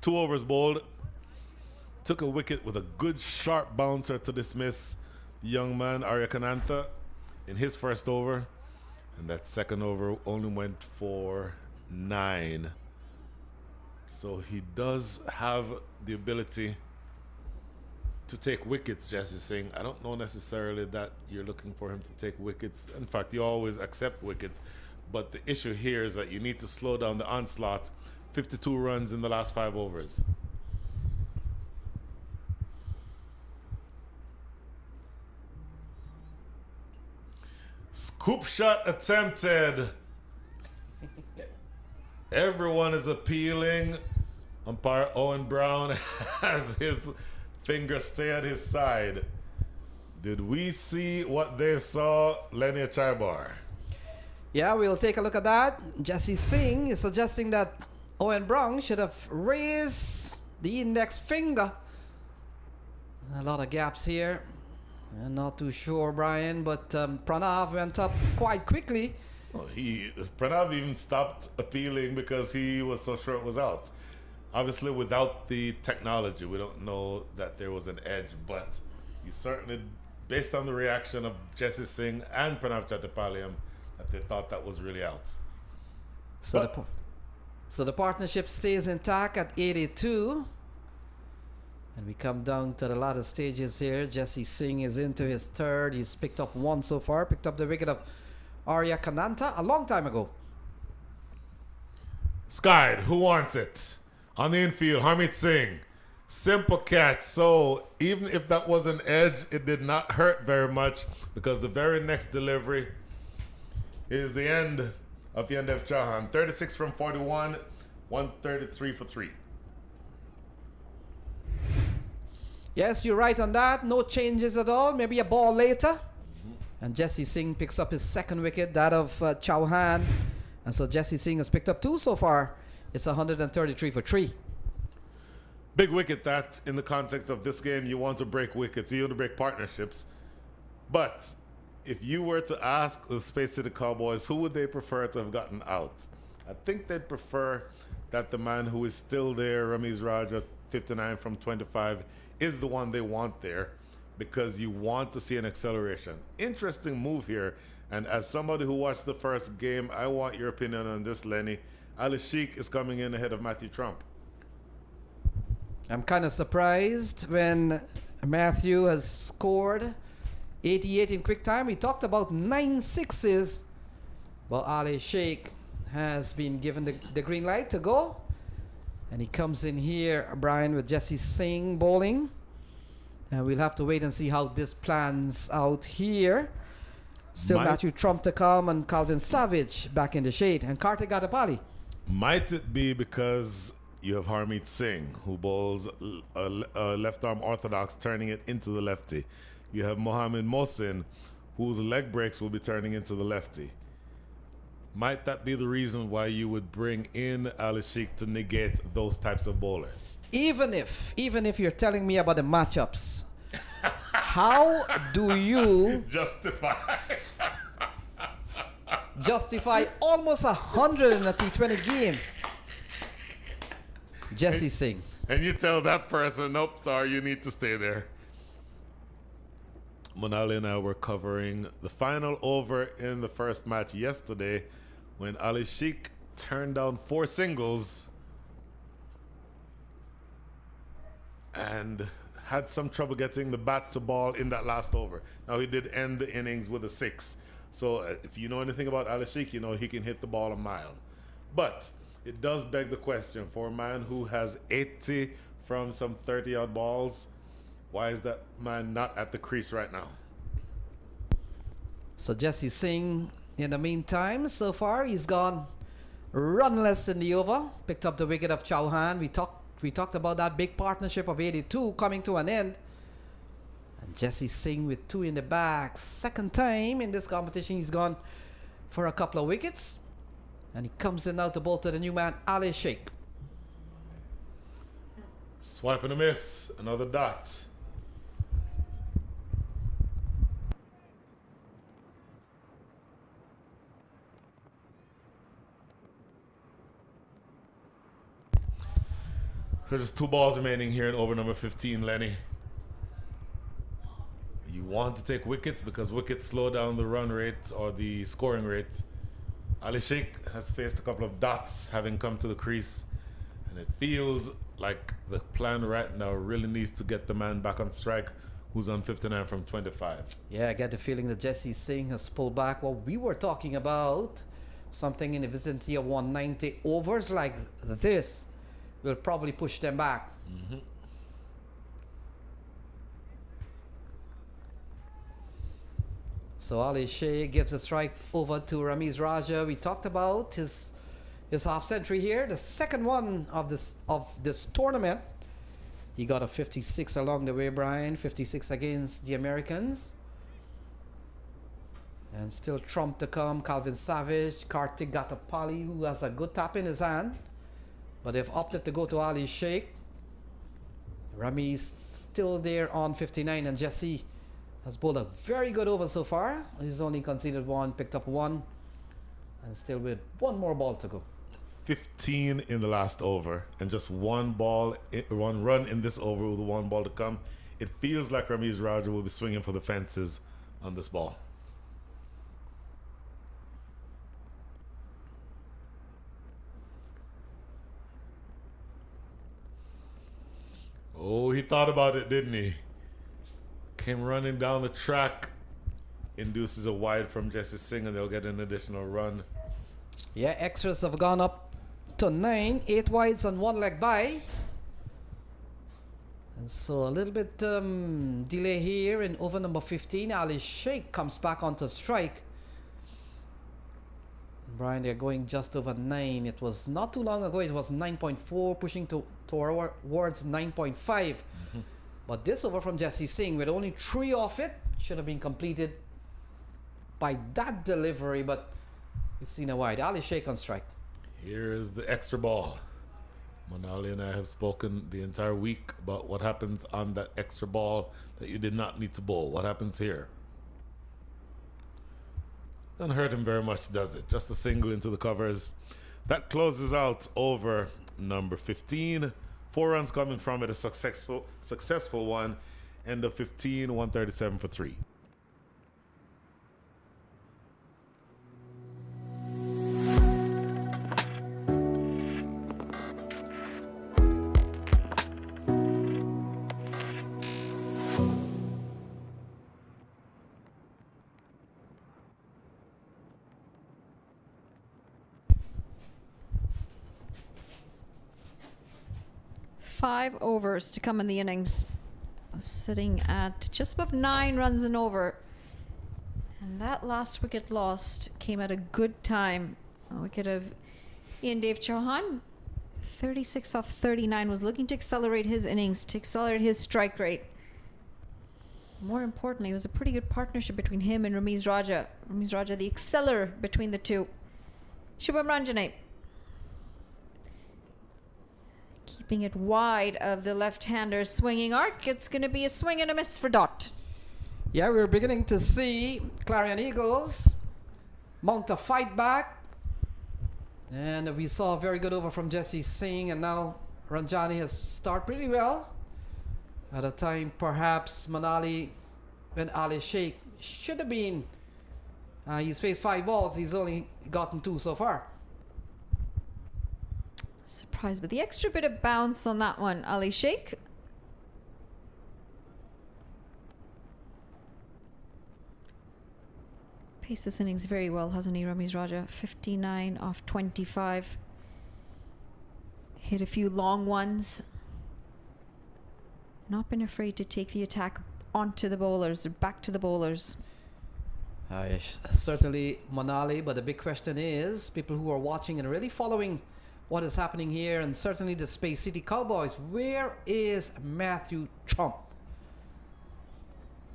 2 overs bowled. Took a wicket with a good sharp bouncer to dismiss the young man Arya Kananta in his first over. And that second over only went for 9. So he does have the ability to take wickets, Jesse Singh. I don't know necessarily that you're looking for him to take wickets. In fact, you always accept wickets. But the issue here is that you need to slow down the onslaught. 52 runs in the last 5 overs. Scoop shot attempted. Everyone is appealing. Umpire Owen Brown has his finger stay at his side. Did we see what they saw, Lenny Chaibar? Yeah, we'll take a look at that. Jesse Singh is suggesting that Owen Brown should have raised the index finger. A lot of gaps here. I'm not too sure, Brian, but Pranav went up quite quickly. Well, Pranav even stopped appealing because he was so sure it was out. Obviously, without the technology, we don't know that there was an edge, but you certainly, based on the reaction of Jesse Singh and Pranav Chattopadhyay, that they thought that was really out. So the partnership stays intact at 82. And we come down to the latter stages here. Jesse Singh is into his third. He's picked up 1 so far. Picked up the wicket of Arya Kananta a long time ago. Skied, who wants it? On the infield, Harmeet Singh. Simple catch. So even if that was an edge, it did not hurt very much because the very next delivery is the end of the Yandev Chauhan. 36 from 41, 133 for 3. Yes, you're right on that. No changes at all. Maybe a ball later. And Jesse Singh picks up his second wicket, that of Chauhan. And so Jesse Singh has picked up 2 so far. It's 133 for 3. Big wicket that, in the context of this game, you want to break wickets. You want to break partnerships. But if you were to ask the Space City Cowboys, who would they prefer to have gotten out? I think they'd prefer that the man who is still there, Ramiz Raja, 59 from 25, is the one they want there because you want to see an acceleration. Interesting move here. And as somebody who watched the first game, I want your opinion on this, Lenny. Ali Sheikh is coming in ahead of Matthew Trump. I'm kind of surprised when Matthew has scored 88 in quick time. We talked about 9 sixes. Well, Ali Sheikh has been given the green light to go. And he comes in here, Brian, with Jesse Singh bowling. And we'll have to wait and see how this plans out here. Still Matthew Trump to come and Calvin Savage back in the shade. And Kartik Gatapali. Might it be because you have Harmeet Singh, who bowls a left-arm orthodox, turning it into the lefty. You have Mohamed Mohsin, whose leg breaks will be turning into the lefty. Might that be the reason why you would bring in Ali Sheikh to negate those types of bowlers? Even if you're telling me about the matchups, how do you justify almost 100 in a T20 game? Jesse Singh. And you tell that person, nope, sorry, you need to stay there. Manali and I were covering the final over in the first match yesterday when Ali Sheikh turned down 4 singles and had some trouble getting the bat to ball in that last over. Now, he did end the innings with a 6. So if you know anything about Ali Sheikh, you know he can hit the ball a mile. But it does beg the question, for a man who has 80 from some 30-odd balls, why is that man not at the crease right now? So Jesse Singh, in the meantime, so far he's gone runless in the over. Picked up the wicket of Chauhan. We talked about that big partnership of 82 coming to an end. And Jesse Singh with 2 in the back. Second time in this competition he's gone for a couple of wickets. And he comes in now to bowl to the new man, Ali Sheikh. Swipe and a miss. Another dot. There's just 2 balls remaining here in over number 15, Lenny. You want to take wickets because wickets slow down the run rate or the scoring rate. Ali Sheikh has faced a couple of dots having come to the crease, and it feels like the plan right now really needs to get the man back on strike who's on 59 from 25. Yeah, I get the feeling that Jesse Singh has pulled back what we were talking about. Something in the vicinity of 190. Overs like this will probably push them back. Mm-hmm. So Ali Sheikh gives a strike over to Ramiz Raja. We talked about his half century here, the second one of this tournament. He got a 56 along the way, Brian. 56 against the Americans. And still Trump to come. Calvin Savage, Kartik Gatapali, who has a good tap in his hand. But they've opted to go to Ali Sheikh. Rami's still there on 59, and Jesse has bowled a very good over so far. He's only conceded one, picked up one, and still with one more ball to go. 15 in the last over, and just one run in this over with one ball to come. It feels like Ramiz Raja will be swinging for the fences on this ball. Oh, he thought about it, didn't he? Came running down the track, induces a wide from Jesse Singh, and they'll get an additional run. Yeah, extras have gone up to 9, 8 wides on 1 leg by. And so a little bit delay here in over number 15. Ali Sheikh comes back onto strike. Brian, they're going just over 9. It was not too long ago, it was 9.4, pushing towards 9.5. But this over from Jesse Singh, with only 3 off it, should have been completed by that delivery, but we've seen a wide. Ali Sheikh on strike. Here is the extra ball. Manali and I have spoken the entire week about what happens on that extra ball that you did not need to bowl. What happens here? Doesn't hurt him very much, does it? Just a single into the covers. That closes out over number 15. 4 runs coming from it, a successful one. End of 15, 137 for 3. Five overs to come in the innings. Sitting at just above 9 runs and over. And that last wicket lost came at a good time. A wicket of Ian Dave Chauhan. 36 off 39, was looking to accelerate his innings, to accelerate his strike rate. More importantly, it was a pretty good partnership between him and Ramiz Raja. Ramiz Raja, the acceler between the two. Shubham Ranjanay. Keeping it wide of the left-hander swinging arc. It's going to be a swing and a miss for Dot. Yeah, we're beginning to see Clarion Eagles mount a fight back. And we saw a very good over from Jesse Singh, and now Ranjani has started pretty well. At a time, perhaps Manali and Ali Sheikh should have been. He's faced 5 balls. He's only gotten 2 so far. Surprised, but the extra bit of bounce on that one, Ali Sheikh. Paced this innings very well, hasn't he, Ramiz Raja? 59 off 25. Hit a few long ones. Not been afraid to take the attack onto the bowlers, or back to the bowlers. Certainly Manali, but the big question is, people who are watching and really following what is happening here, and certainly the Space City Cowboys, where is Matthew Trump?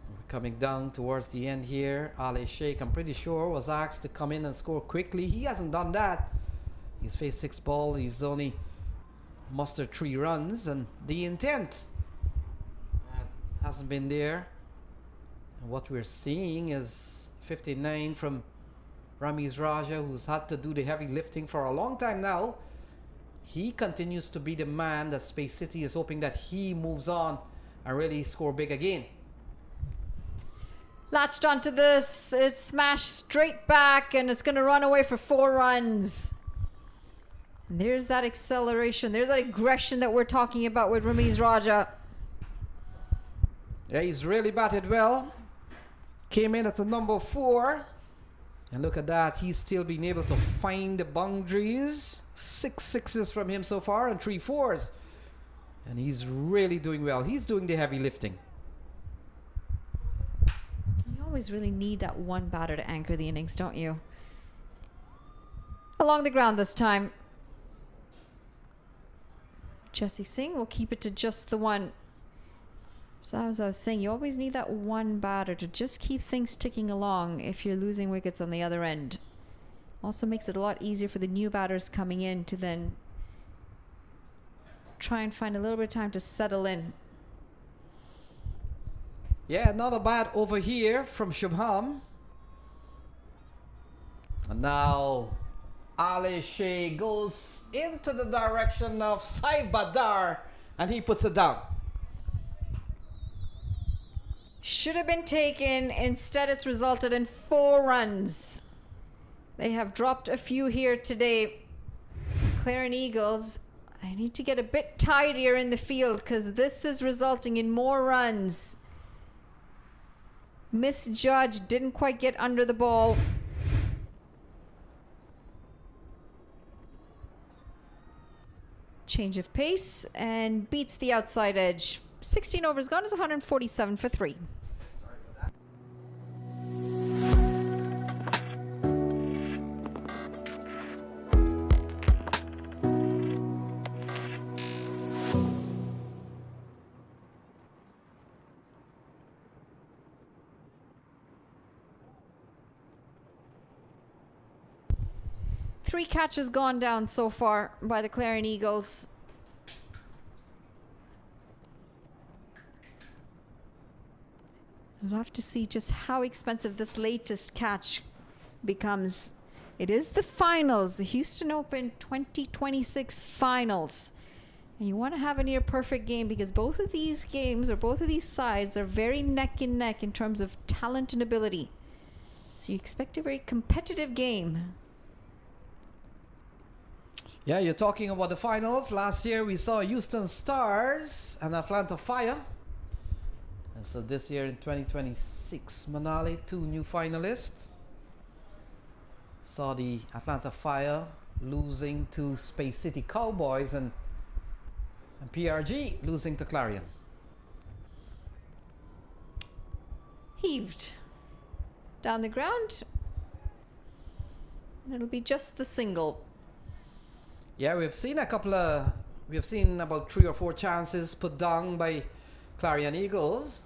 We're coming down towards the end here. Ali Sheikh, I'm pretty sure, was asked to come in and score quickly. He hasn't done that. He's faced 6 balls. He's only mustered 3 runs, and the intent hasn't been there. And what we're seeing is 59 from Ramiz Raja, who's had to do the heavy lifting for a long time now. He continues to be the man that Space City is hoping that he moves on and really score big again. latched onto this. It's smashed straight back, and it's going to run away for 4 runs. And there's that acceleration. There's that aggression that we're talking about with Ramiz Raja. Yeah, he's really batted well. Came in at the number 4. And look at that. He's still been able to find the boundaries. 6 sixes from him so far and 3 fours. And he's really doing well. He's doing the heavy lifting. You always really need that one batter to anchor the innings, don't you? Along the ground this time. Jesse Singh will keep it to just the one. So as I was saying, you always need that one batter to just keep things ticking along if you're losing wickets on the other end. Also makes it a lot easier for the new batters coming in to then try and find a little bit of time to settle in. Yeah, not a bad over here from Shubham. And now Ali Shea goes into the direction of Saif Badar and he puts it down. Should have been taken. Instead, it's resulted in 4 runs. They have dropped a few here today. Clarion Eagles, they need to get a bit tidier in the field because this is resulting in more runs. Misjudged, didn't quite get under the ball. Change of pace and beats the outside edge. 16 overs gone is 147 for 3. Three catches gone down so far by the Clarion Eagles. I'd love to see just how expensive this latest catch becomes. It is the finals, the Houston Open 2026 finals. And you want to have a near perfect game because both of these games or both of these sides are very neck and neck in terms of talent and ability. So you expect a very competitive game. Yeah, you're talking about the finals. Last year we saw Houston Stars and Atlanta Fire. And so this year in 2026, Manali, 2 new finalists. Saw the Atlanta Fire losing to Space City Cowboys and PRG losing to Clarion. Heaved down the ground. And it'll be just the single. Yeah, we've seen about 3 or 4 chances put down by Clarion Eagles.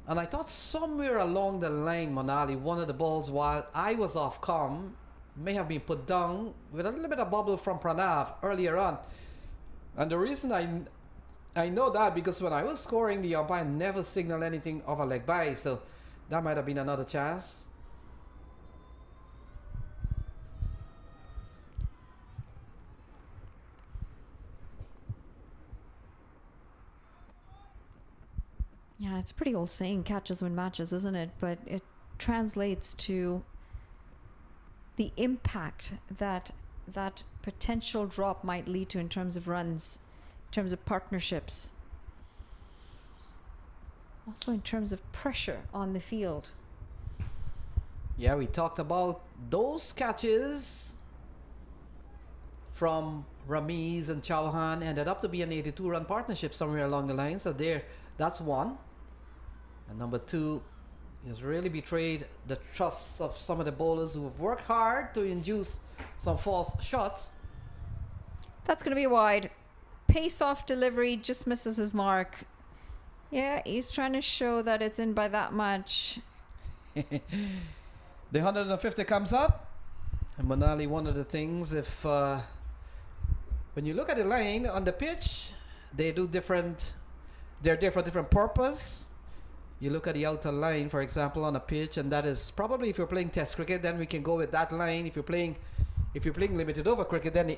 And I thought somewhere along the line, Manali, one of the balls while I was off calm may have been put down with a little bit of bubble from Pranav earlier on. And the reason I know that because when I was scoring, the umpire never signaled anything of a leg by. So that might have been another chance. Yeah, it's a pretty old saying, catches win matches, isn't it? But it translates to the impact that that potential drop might lead to in terms of runs, in terms of partnerships. Also in terms of pressure on the field. Yeah, we talked about those catches from Ramiz and Chauhan ended up to be an 82-run partnership somewhere along the line. So that's one. And number 2 has really betrayed the trust of some of the bowlers who have worked hard to induce some false shots. That's going to be wide. Pace off delivery just misses his mark. Yeah, he's trying to show that it's in by that much. The 150 comes up. And Manali, one of the things, if when you look at the line on the pitch, they're there for different purpose. You look at the outer line, for example, on a pitch, and that is probably if you're playing Test cricket, then we can go with that line. If you're playing limited over cricket, then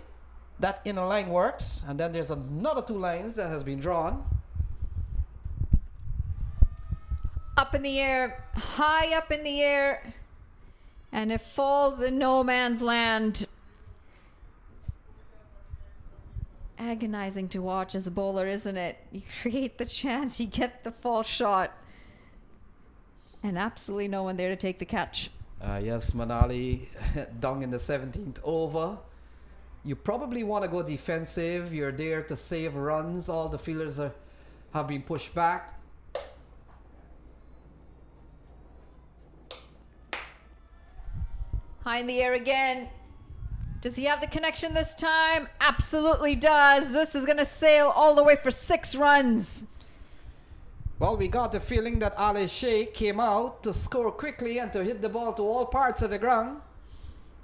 that inner line works. And then there's another 2 lines that has been drawn. up in the air, high up in the air, and it falls in no man's land. Agonizing to watch as a bowler, isn't it? You create the chance, you get the false shot, and absolutely no one there to take the catch. Yes, Manali down in the 17th over. You probably want to go defensive. You're there to save runs. All the fielders have been pushed back. High in the air again. Does he have the connection this time? Absolutely does. This is going to sail all the way for 6 runs. Well, we got the feeling that Ali Sheikh came out to score quickly and to hit the ball to all parts of the ground.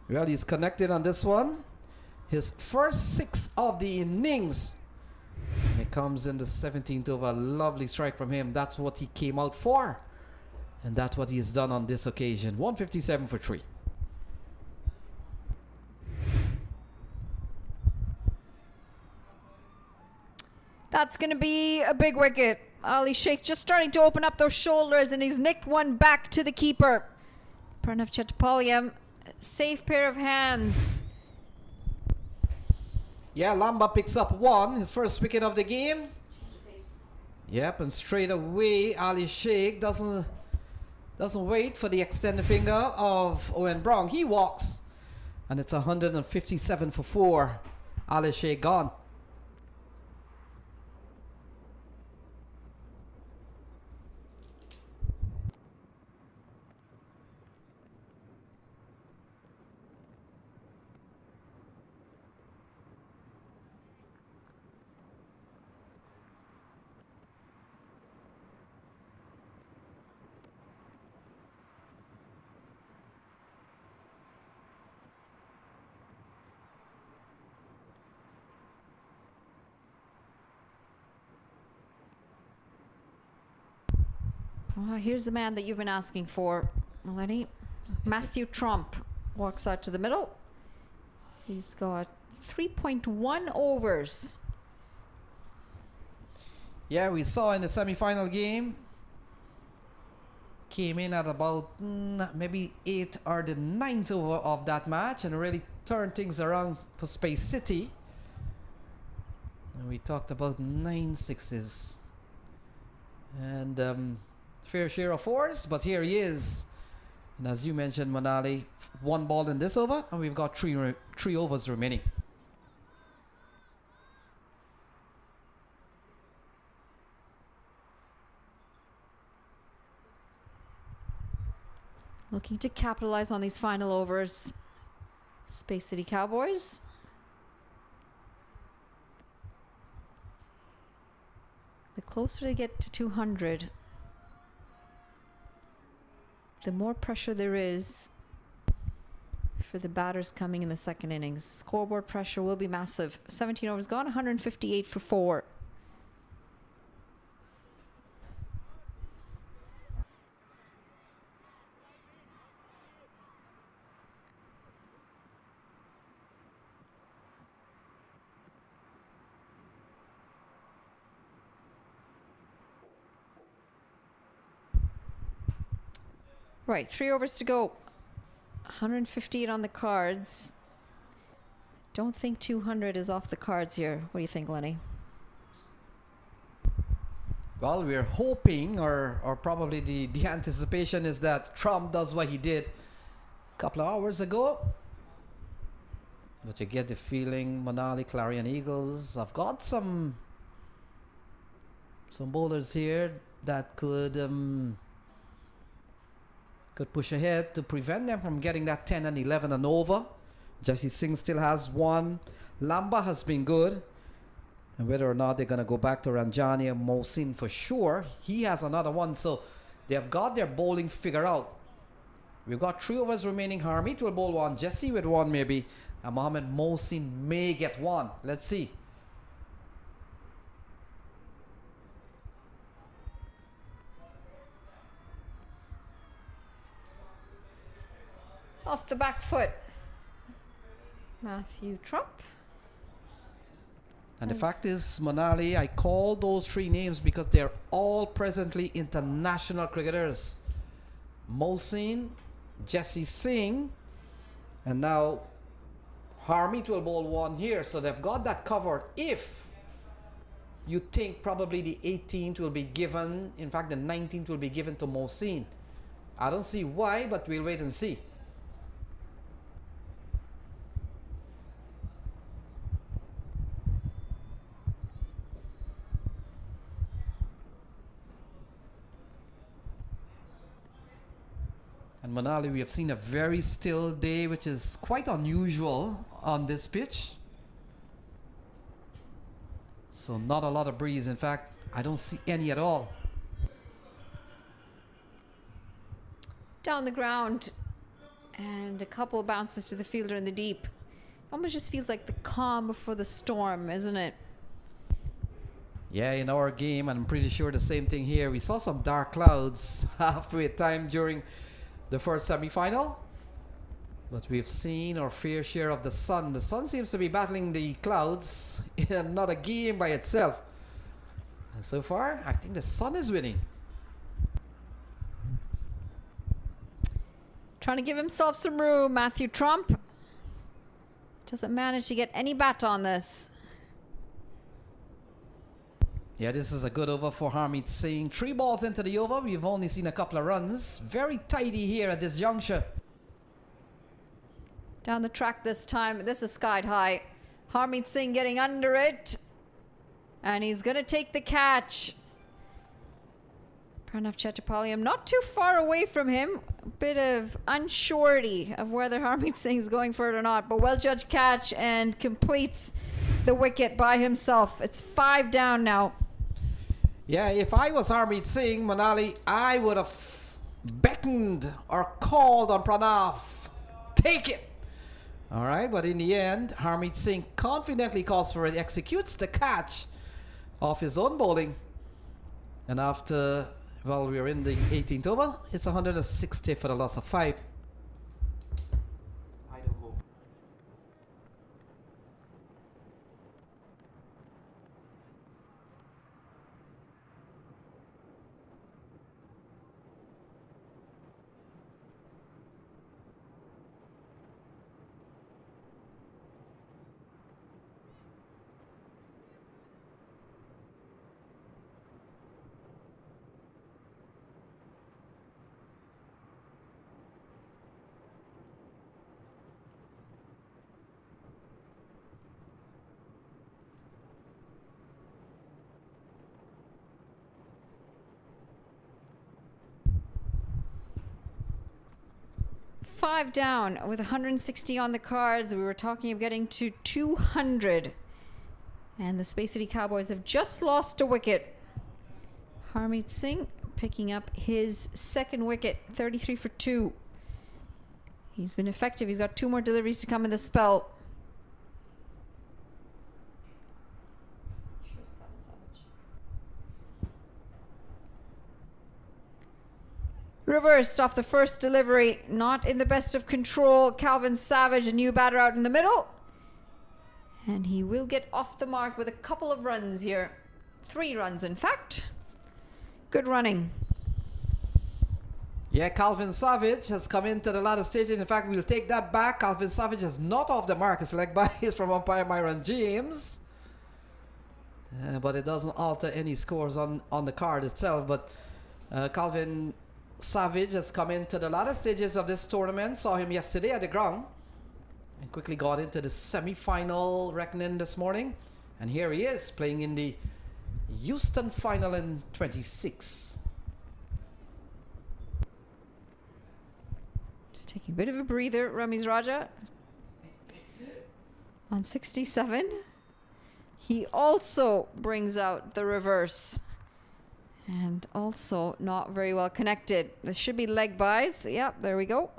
Well, he's connected on this one. His first 6 of the innings. And it comes in the 17th over. Lovely strike from him. That's what he came out for. And that's what he has done on this occasion. 157 for 3. That's going to be a big wicket. Ali Sheikh just starting to open up those shoulders, and he's nicked one back to the keeper. Pranav Chattopadhyay, safe pair of hands. Yeah, Lamba picks up 1, his first wicket of the game. Yep, and straight away Ali Sheikh doesn't wait for the extended finger of Owen Brown. He walks, and it's 157 for 4. Ali Sheikh gone. Well, here's the man that you've been asking for, Lenny. Matthew Trump walks out to the middle. He's got 3.1 overs. Yeah, we saw in the semi-final game. Came in at about maybe 8th or the 9th over of that match and really turned things around for Space City. And we talked about 9 sixes. And fair share of 4s, but here he is. And as you mentioned, Manali, 1 ball in this over, and we've got 3 overs remaining. Looking to capitalize on these final overs. Space City Cowboys. The closer they get to 200, the more pressure there is for the batters coming in the second innings. Scoreboard pressure will be massive. 17 overs gone, 158 for 4. Right, 3 overs to go. 158 on the cards. Don't think 200 is off the cards here. What do you think, Lenny? Well, we're hoping, or probably the anticipation is that Trump does what he did a couple of hours ago. But you get the feeling Manali, Clarion Eagles have got some bowlers here that could push ahead to prevent them from getting that 10 and 11 and over. Jesse Singh still has 1. Lamba has been good. And whether or not they're going to go back to Ranjani and Mohsin for sure, he has another 1. So they have got their bowling figured out. We've got 3 overs remaining. Harmeet will bowl 1. Jesse with 1 maybe. And Mohamed Mohsin may get 1. Let's see. Off the back foot. Matthew Trump. And the fact is, Manali, I call those three names because they're all presently international cricketers. Mohsin, Jesse Singh, and now Harmeet will bowl one here. So they've got that covered. If you think probably the 18th will be given, in fact the 19th will be given to Mohsin. I don't see why, but we'll wait and see. And Manali, we have seen a very still day, which is quite unusual on this pitch. So not a lot of breeze. In fact, I don't see any at all. Down the ground. And a couple of bounces to the fielder in the deep. Almost just feels like the calm before the storm, isn't it? Yeah, in our game, and I'm pretty sure the same thing here. We saw some dark clouds halfway time during the first semi-final, but we've seen our fair share of the sun. The sun seems to be battling the clouds in another game by itself. And so far, I think the sun is winning. Trying to give himself some room, Matthew Trump. Doesn't manage to get any bat on this. Yeah, this is a good over for Harmeet Singh. 3 balls into the over. We've only seen a couple of runs. Very tidy here at this juncture. Down the track this time. This is skied high. Harmeet Singh getting under it. And he's going to take the catch. Pranav Chattopadhyay not too far away from him. A bit of unsurety of whether Harmeet Singh is going for it or not. But well-judged catch and completes the wicket by himself. It's 5 down now. Yeah, if I was Harmeet Singh, Manali, I would have beckoned or called on Pranav. Take it! Alright, but in the end, Harmeet Singh confidently calls for it, executes the catch off his own bowling. And after, well, we're in the 18th over, it's 160 for the loss of 5. Five down with 160 on the cards. We were talking of getting to 200. And the Space City Cowboys have just lost a wicket. Harmeet Singh picking up his second wicket, 33 for 2. He's been effective. He's got 2 more deliveries to come in the spell. Reversed off the first delivery. Not in the best of control. Calvin Savage, a new batter out in the middle. And he will get off the mark with a couple of runs here. 3 runs, in fact. Good running. Yeah, Calvin Savage has come into the latter stage. In fact, we'll take that back. Calvin Savage is not off the mark. His leg by is from umpire Myron James. But it doesn't alter any scores on the card itself. But Calvin Savage has come into the latter stages of this tournament. Saw him yesterday at the ground. And quickly got into the semi-final reckoning this morning. And here he is playing in the Houston final in 26. Just taking a bit of a breather, Ramiz Raja. On 67. He also brings out the reverse. And also not very well connected. This should be leg buys. Yep, there we go.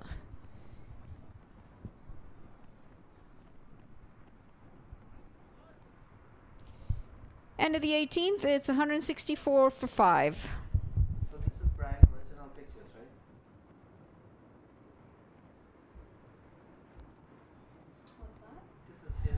End of the 18th, it's 164 for 5. So this is Brian original pictures, right? What's that? This is his.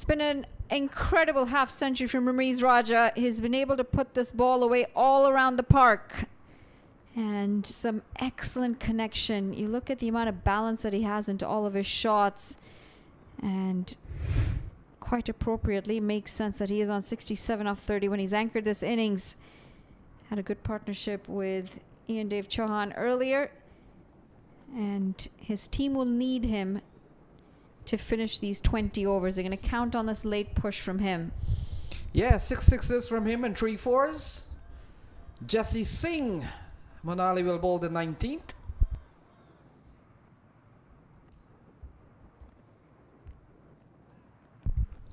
It's been an incredible half century from Ramiz Raja. He's been able to put this ball away all around the park. And some excellent connection. You look at the amount of balance that he has into all of his shots. And quite appropriately, makes sense that he is on 67 off 30 when he's anchored this innings. Had a good partnership with Ian Dave Chauhan earlier. And his team will need him to finish these 20 overs. They're going to count on this late push from him. Yeah, 6 sixes from him and 3 fours. Jesse Singh. Manali will bowl the 19th.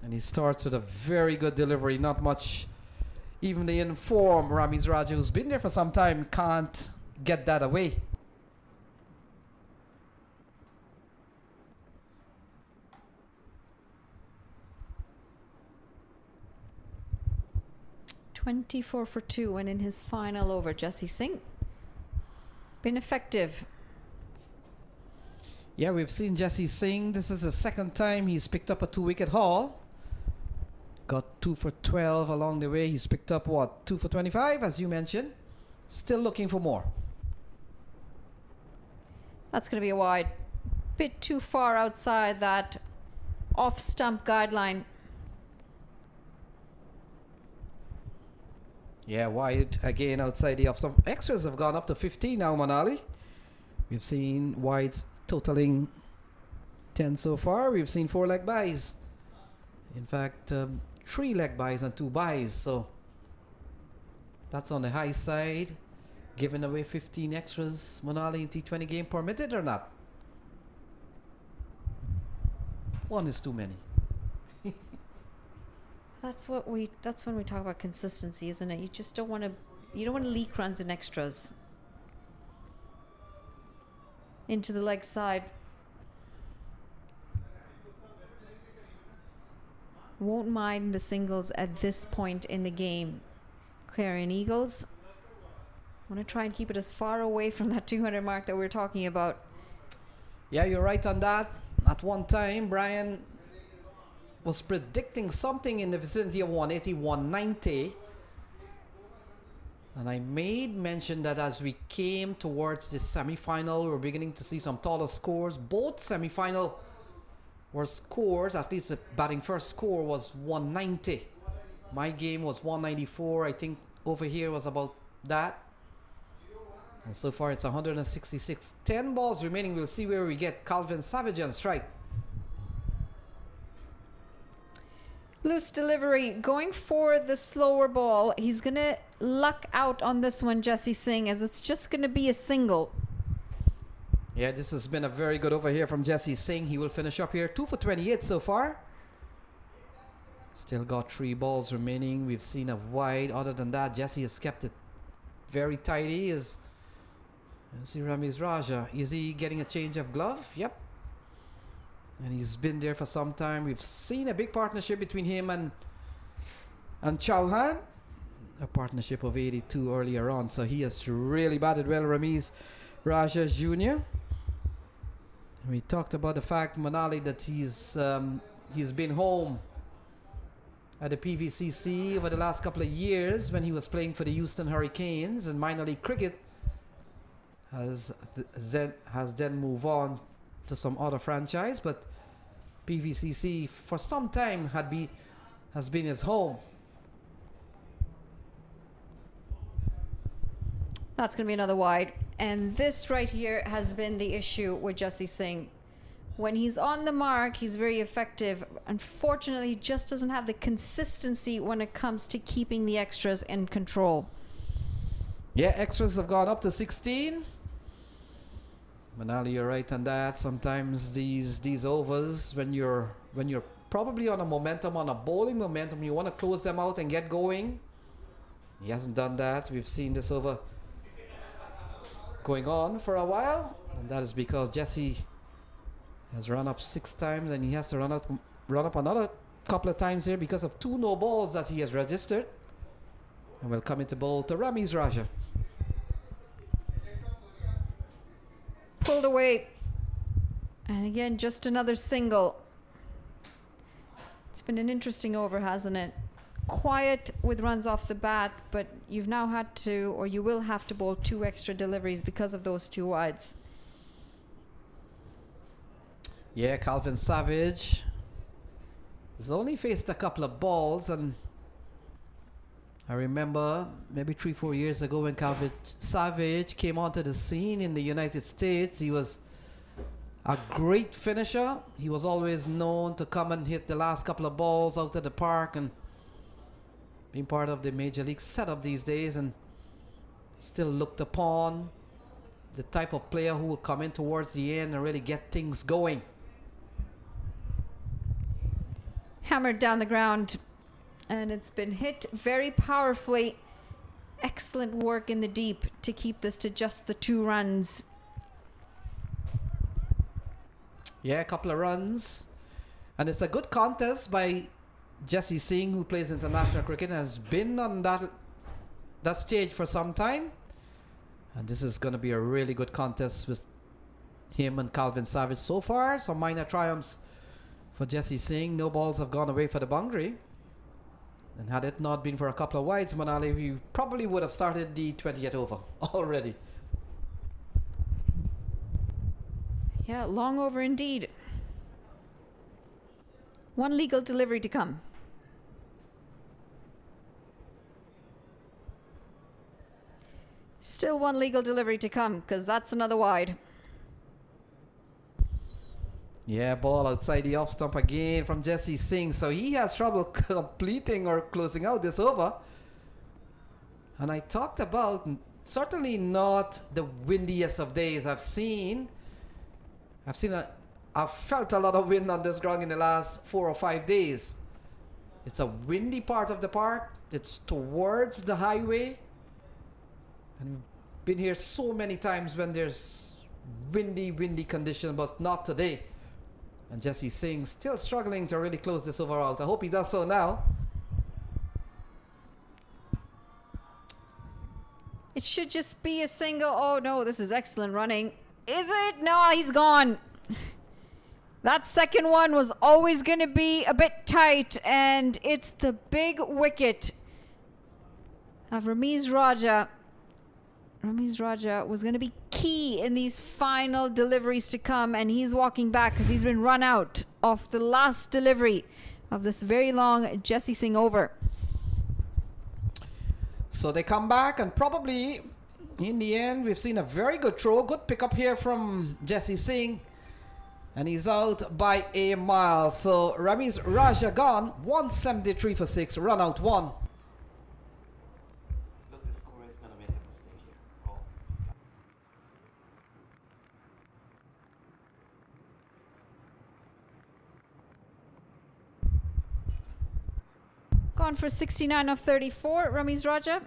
And he starts with a very good delivery. Not much evenly informed. Ramiz Raja, who's been there for some time, can't get that away. .24 for 2 and in his final over. Jesse Singh been effective. Yeah, we've seen Jesse Singh. This is the second time he's picked up a 2-wicket haul. Got 2 for 12 along the way. He's picked up what? 2 for 25, as you mentioned. Still looking for more. That's going to be a wide. Bit too far outside that off-stump guideline. Yeah, wide again outside the off-stump. Extras have gone up to 15 now, Manali. We've seen wides totaling 10 so far. We've seen 4 leg buys. In fact, 3 leg buys and 2 buys. So that's on the high side. Giving away 15 extras, Manali, in T20 game, permitted or not? 1 is too many. That's when we talk about consistency, isn't it? You just don't want to leak runs in extras into the leg side. Won't mind the singles at this point in the game. Clarion Eagles want to try and keep it as far away from that 200 mark that we were talking about. Yeah, you're right on that. At one time, Brian was predicting something in the vicinity of 180, 190. And I made mention that as we came towards the semi-final, we were beginning to see some taller scores. Both semi-final were scores, at least the batting first score was 190. My game was 194. I think over here was about that. And so far it's 166. 10 balls remaining. We'll see where we get Calvin Savage on strike. Loose delivery, going for the slower ball. He's going to luck out on this one, Jesse Singh, as it's just going to be a single. Yeah, this has been a very good over here from Jesse Singh. He will finish up here 2 for 28 so far. Still got 3 balls remaining. We've seen a wide. Other than that, Jesse has kept it very tidy. Let's see Ramiz Raja. Is he getting a change of glove? Yep. And he's been there for some time. We've seen a big partnership between him and Chauhan. A partnership of 82 earlier on. So he has really batted well, Ramiz Raja Jr. We talked about the fact, Manali, that he's been home at the PVCC over the last couple of years when he was playing for the Houston Hurricanes, and minor league cricket has then moved on to some other franchise, but PVCC for some time has been his home. That's going to be another wide. And this right here has been the issue with Jesse Singh. When he's on the mark, he's very effective. Unfortunately, he just doesn't have the consistency when it comes to keeping the extras in control. Yeah, extras have gone up to 16. Manali, you're right on that. Sometimes these overs, when you're probably on a momentum, on a bowling momentum, you want to close them out and get going. He hasn't done that. We've seen this over going on for a while, and that is because Jesse has run up 6 times, and he has to run up another couple of times here because of 2 no balls that he has registered. And we'll come into bowl to Ramiz Raja. Pulled away. And again, just another single. It's been an interesting over, hasn't it? Quiet with runs off the bat, but you've now had to, or you will have to bowl 2 extra deliveries because of those 2 wides. Yeah, Calvin Savage has only faced a couple of balls, and I remember maybe 3-4 years ago when Calvin Savage came onto the scene in the United States. He was a great finisher. He was always known to come and hit the last couple of balls out of the park, and being part of the Major League setup these days, and still looked upon the type of player who will come in towards the end and really get things going. Hammered down the ground, and it's been hit very powerfully. Excellent work in the deep to keep this to just the 2 runs. Yeah, a couple of runs, and it's a good contest by Jesse Singh, who plays international cricket and has been on that stage for some time. And this is going to be a really good contest with him and Calvin Savage. So far, some minor triumphs for Jesse Singh. No balls have gone away for the boundary. And had it not been for a couple of wides, Manali, we probably would have started the 20th over already. Yeah, long over indeed. 1 legal delivery to come. Still 1 legal delivery to come, because that's another wide. Yeah, ball outside the off stump again from Jesse Singh. So he has trouble completing or closing out this over. And I talked about certainly not the windiest of days I've felt a lot of wind on this ground in the last 4 or 5 days. It's a windy part of the park. It's towards the highway. And we've been here so many times when there's windy conditions, but not today. And Jesse Singh still struggling to really close this over out. I hope he does so now. It should just be a single. Oh no, this is excellent running. Is it? No, he's gone. That second one was always going to be a bit tight, and it's the big wicket of Ramiz Raja. Ramiz Raja was going to be key in these final deliveries to come, and he's walking back because he's been run out off the last delivery of this very long Jesse Singh over. So they come back, and probably in the end we've seen a very good throw, good pickup here from Jesse Singh, and he's out by a mile. So Ramiz Raja gone, 173 for 6, run out 1. Gone for 69 of 34, Ramiz Raja,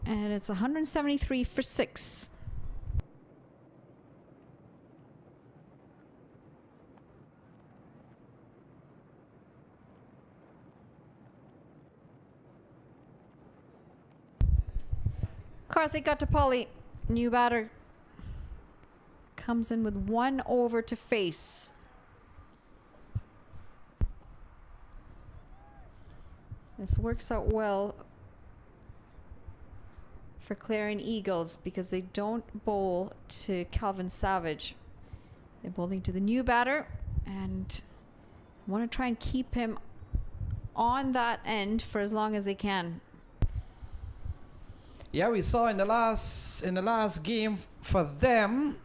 and it's 173 for 6. Karthik Attapalli, new batter, comes in with 1 over to face. This works out well for Clarion Eagles because they don't bowl to Calvin Savage. They're bowling to the new batter and want to try and keep him on that end for as long as they can. Yeah, we saw in the last game for them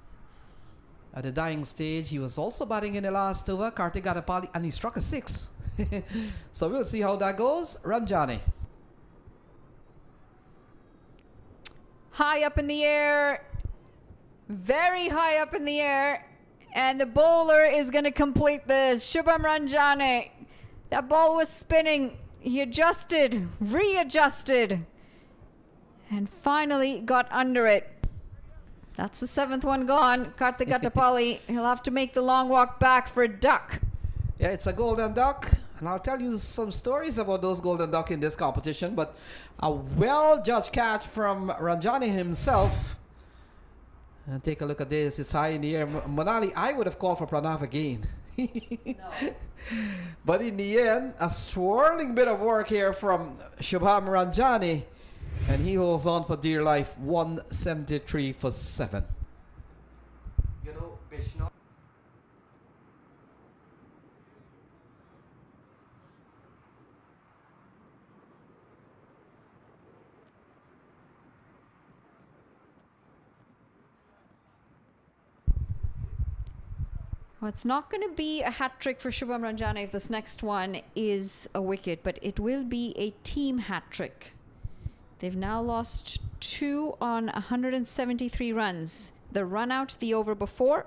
at the dying stage, he was also batting in the last over, Karthik Attapalli, and he struck a 6. So we'll see how that goes. Ramjani. High up in the air, very high up in the air, and the bowler is going to complete this. Shubham Ranjane. That ball was spinning. He adjusted, readjusted, and finally got under it. That's the 7th one gone. Karthik Attapalli, he'll have to make the long walk back for a duck. Yeah, it's a golden duck, and I'll tell you some stories about those golden duck in this competition, but a well-judged catch from Ranjani himself. And take a look at this. It's high in the air. Manali, I would have called for Pranav again. No. But in the end, a swirling bit of work here from Shubham Ranjani. And he holds on for dear life, 173 for 7. You know, Vishnu. Well, it's not going to be a hat trick for Shubham Ranjani if this next one is a wicket, but it will be a team hat trick. They've now lost 2 on 173 runs. The run out the over before.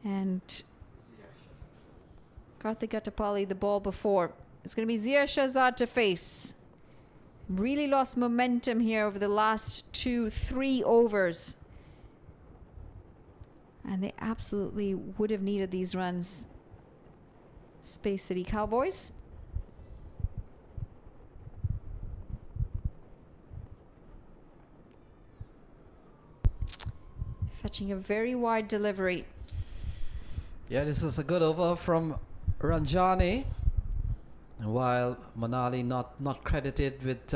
And Karthik Attapalli the ball before. It's going to be Zia Shahzad to face. Really lost momentum here over the last 2-3 overs. And they absolutely would have needed these runs. Space City Cowboys. Fetching a very wide delivery. Yeah, this is a good over from Ranjani. While Manali not credited with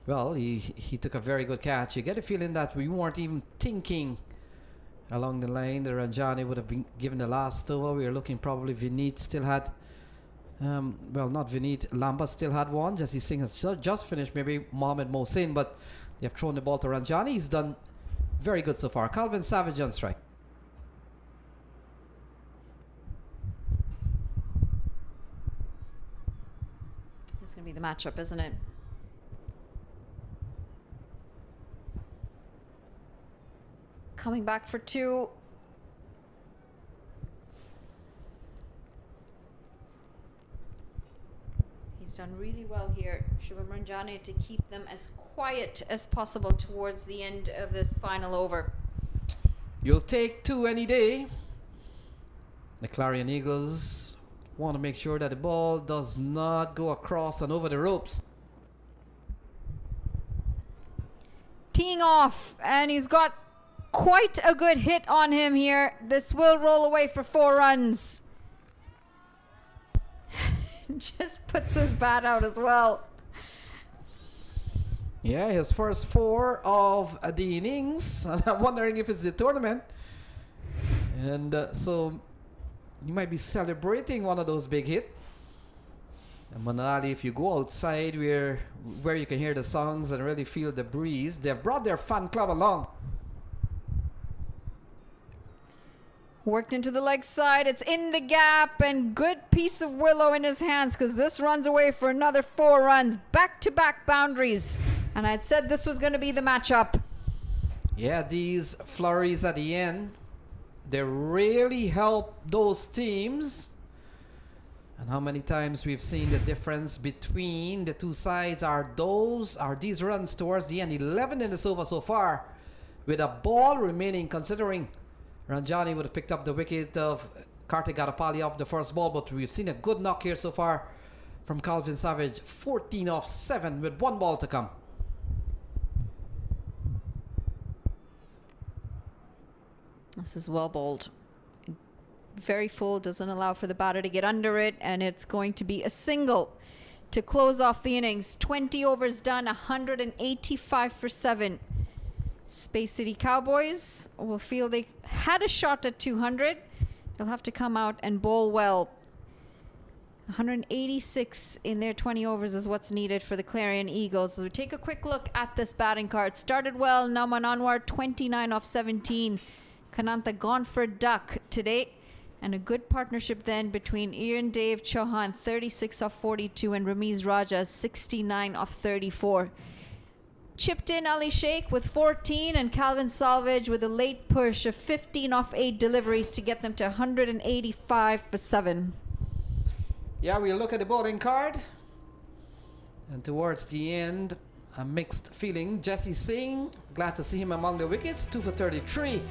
well, he took a very good catch. You get a feeling that we weren't even thinking along the line that Ranjani would have been given the last over. We were looking probably Vineet still had well, not Vineet, Lamba still had one. Jesse Singh has just finished, maybe Mohamed Mohsin, but they have thrown the ball to Ranjani. He's done very good so far. Calvin Savage on strike. This is going to be the matchup, isn't it? Coming back for 2. He's done really well here, Shubham Ranjani, to keep them as quiet as possible towards the end of this final over. You'll take 2 any day. The Clarion Eagles want to make sure that the ball does not go across and over the ropes. Teeing off, and he's got quite a good hit on him here. This will roll away for 4 runs. Just puts his bat out as well. Yeah, his first 4 of the innings. And I'm wondering if it's the tournament. And so you might be celebrating one of those big hits. And Manali, if you go outside where you can hear the songs and really feel the breeze, they've brought their fan club along. Worked into the leg side. It's in the gap, and good piece of willow in his hands, because this runs away for another 4 runs. Back-to-back boundaries. And I'd said this was going to be the matchup. Yeah, these flurries at the end, they really help those teams. And how many times we've seen the difference between the two sides are these runs towards the end. 11 in this over so far, with a ball remaining, considering Ranjani would have picked up the wicket of Karthik Attapalli off the first ball, but we've seen a good knock here so far from Calvin Savage. 14 off 7 with 1 ball to come. This is well bowled. Very full, doesn't allow for the batter to get under it, and it's going to be a single to close off the innings. 20 overs done, 185 for 7. Space City Cowboys will feel they had a shot at 200. They'll have to come out and bowl well. 186 in their 20 overs is what's needed for the Clarion Eagles. So we take a quick look at this batting card. Started well, Naman Anwar 29 off 17. Kananta gone for a duck today. And a good partnership then between Ian Dave Chauhan 36 off 42 and Ramiz Raja 69 off 34. Chipped in Ali Sheikh with 14 and Calvin Salvage with a late push of 15 off 8 deliveries to get them to 185 for 7. Yeah, we'll look at the bowling card. And towards the end, a mixed feeling. Jesse Singh, glad to see him among the wickets, 2 for 33.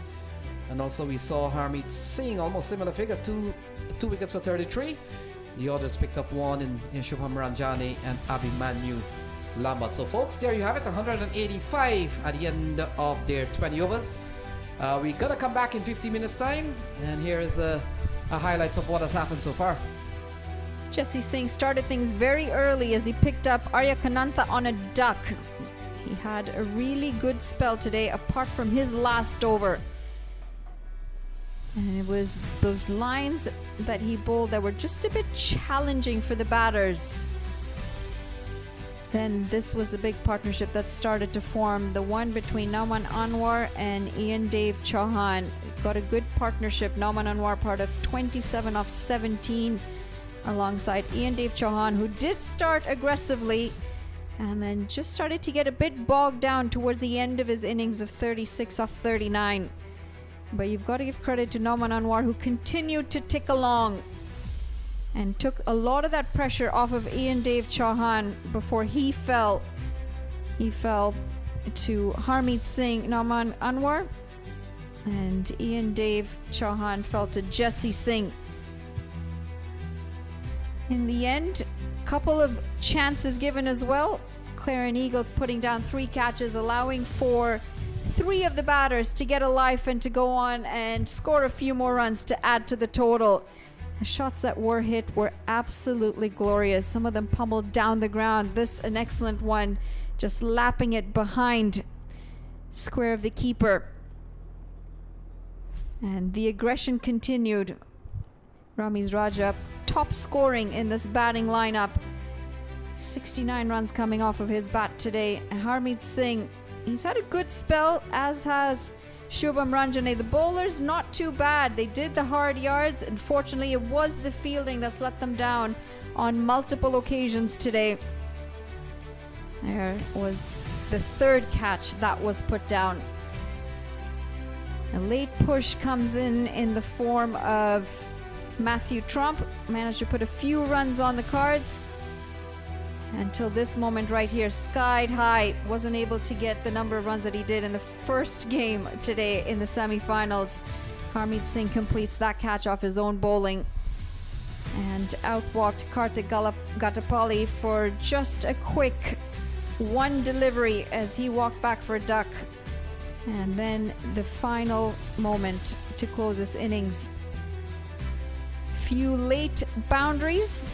And also we saw Harmeet Singh, almost similar figure, two wickets for 33. The others picked up 1 in Shubham Ranjani and Abhimanyu Lamba. So folks, there you have it, 185 at the end of their 20 overs. We gotta come back in 50 minutes time, and here is a highlights of what has happened so far. Jesse Singh started things very early as he picked up Arya Kanantha on a duck. He had a really good spell today apart from his last over. And it was those lines that he bowled that were just a bit challenging for the batters. Then this was the big partnership that started to form, the one between Nauman Anwar and Ian Dave Chauhan. Got a good partnership. Nauman Anwar part of 27 off 17 alongside Ian Dave Chauhan, who did start aggressively and then just started to get a bit bogged down towards the end of his innings of 36 off 39. But you've got to give credit to Nauman Anwar, who continued to tick along and took a lot of that pressure off of Ian Dave Chauhan before he fell. He fell to Harmeet Singh, Nauman Anwar, and Ian Dave Chauhan fell to Jesse Singh. In the end, couple of chances given as well. Clarion Eagles putting down 3 catches, allowing for 3 of the batters to get a life and to go on and score a few more runs to add to the total. The shots that were hit were absolutely glorious. Some of them pummeled down the ground. This an excellent one, just lapping it behind square of the keeper. And the aggression continued. Ramiz Raja top scoring in this batting lineup. 69 runs coming off of his bat today. Harmeet Singh, he's had a good spell, as has Shubham Ranjane. The bowlers not too bad. They did the hard yards. Unfortunately, it was the fielding that's let them down on multiple occasions today. There was the 3rd catch that was put down. A late push comes in the form of Matthew Trump. Managed to put a few runs on the cards. Until this moment right here, skied high, wasn't able to get the number of runs that he did in the first game today in the semi-finals. Harmeet Singh completes that catch off his own bowling. And out walked Kartik Gatapalli for just a quick 1 delivery as he walked back for a duck. And then the final moment to close this innings. Few late boundaries.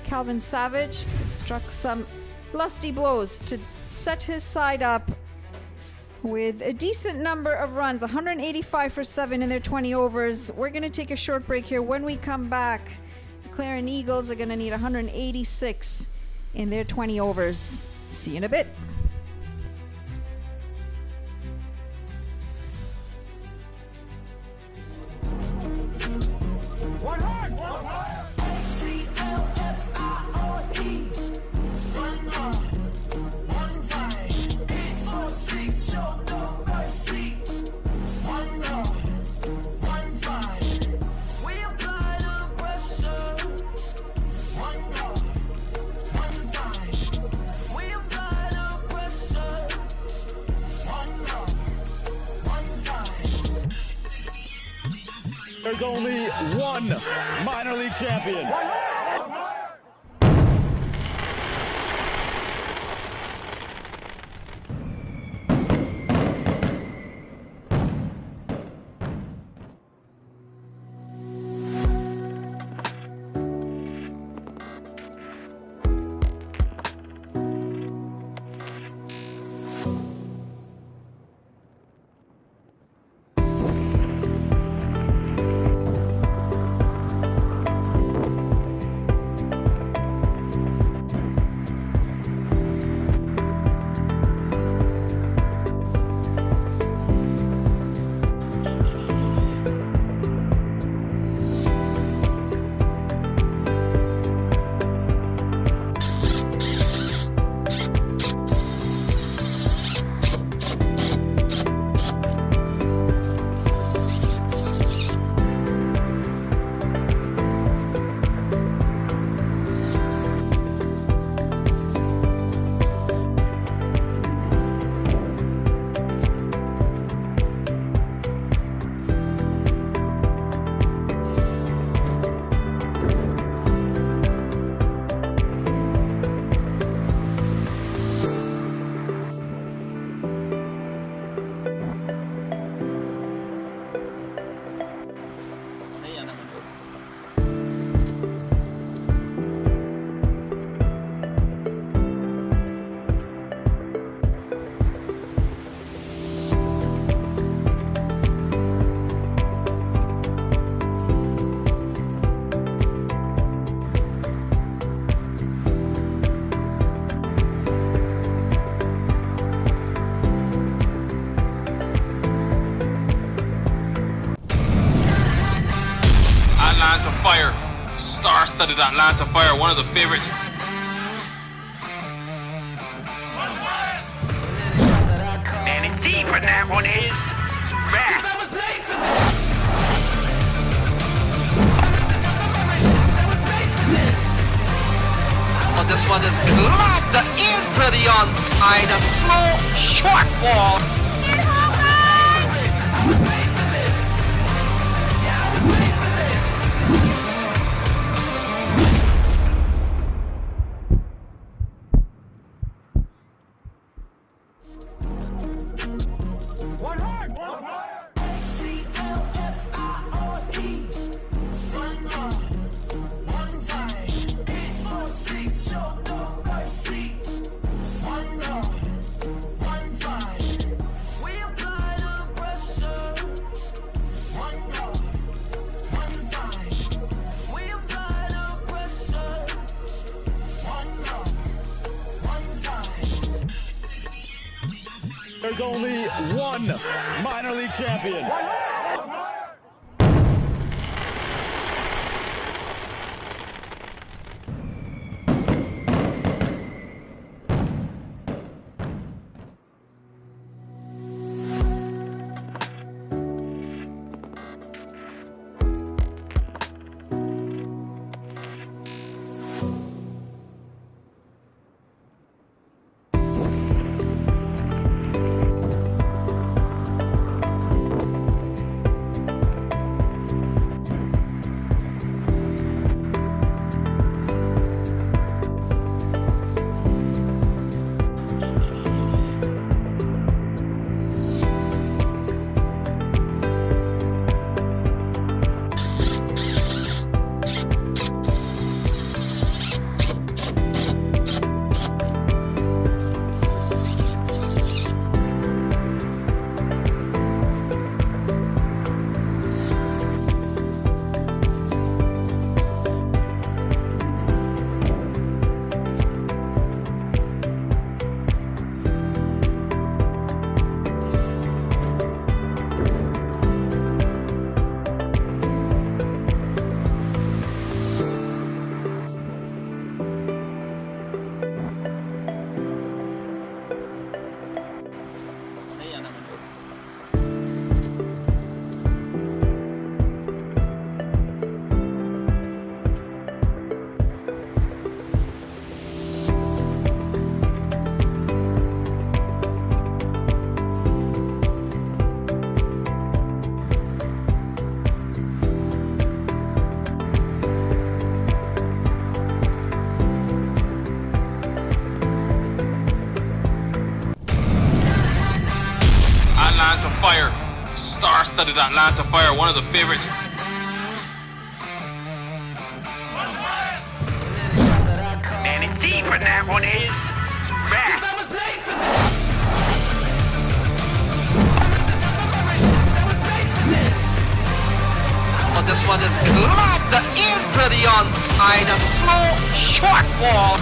Calvin Savage struck some lusty blows to set his side up with a decent number of runs, 185 for 7 in their 20 overs. We're going to take a short break here. When we come back, the Clarion Eagles are going to need 186 in their 20 overs. See you in a bit. There's only one minor league champion. Fire. Star-studded Atlanta Fire, one of the favorites. Man, indeed, but that one is smack. Oh, this one is lobbed into the onside, a slow, short ball. There's only one minor league champion. Atlanta Fire. Star-studded Atlanta Fire, one of the favorites. Man, indeed, but that one is smack. Oh, this one is lobbed into the onside, a slow, short ball.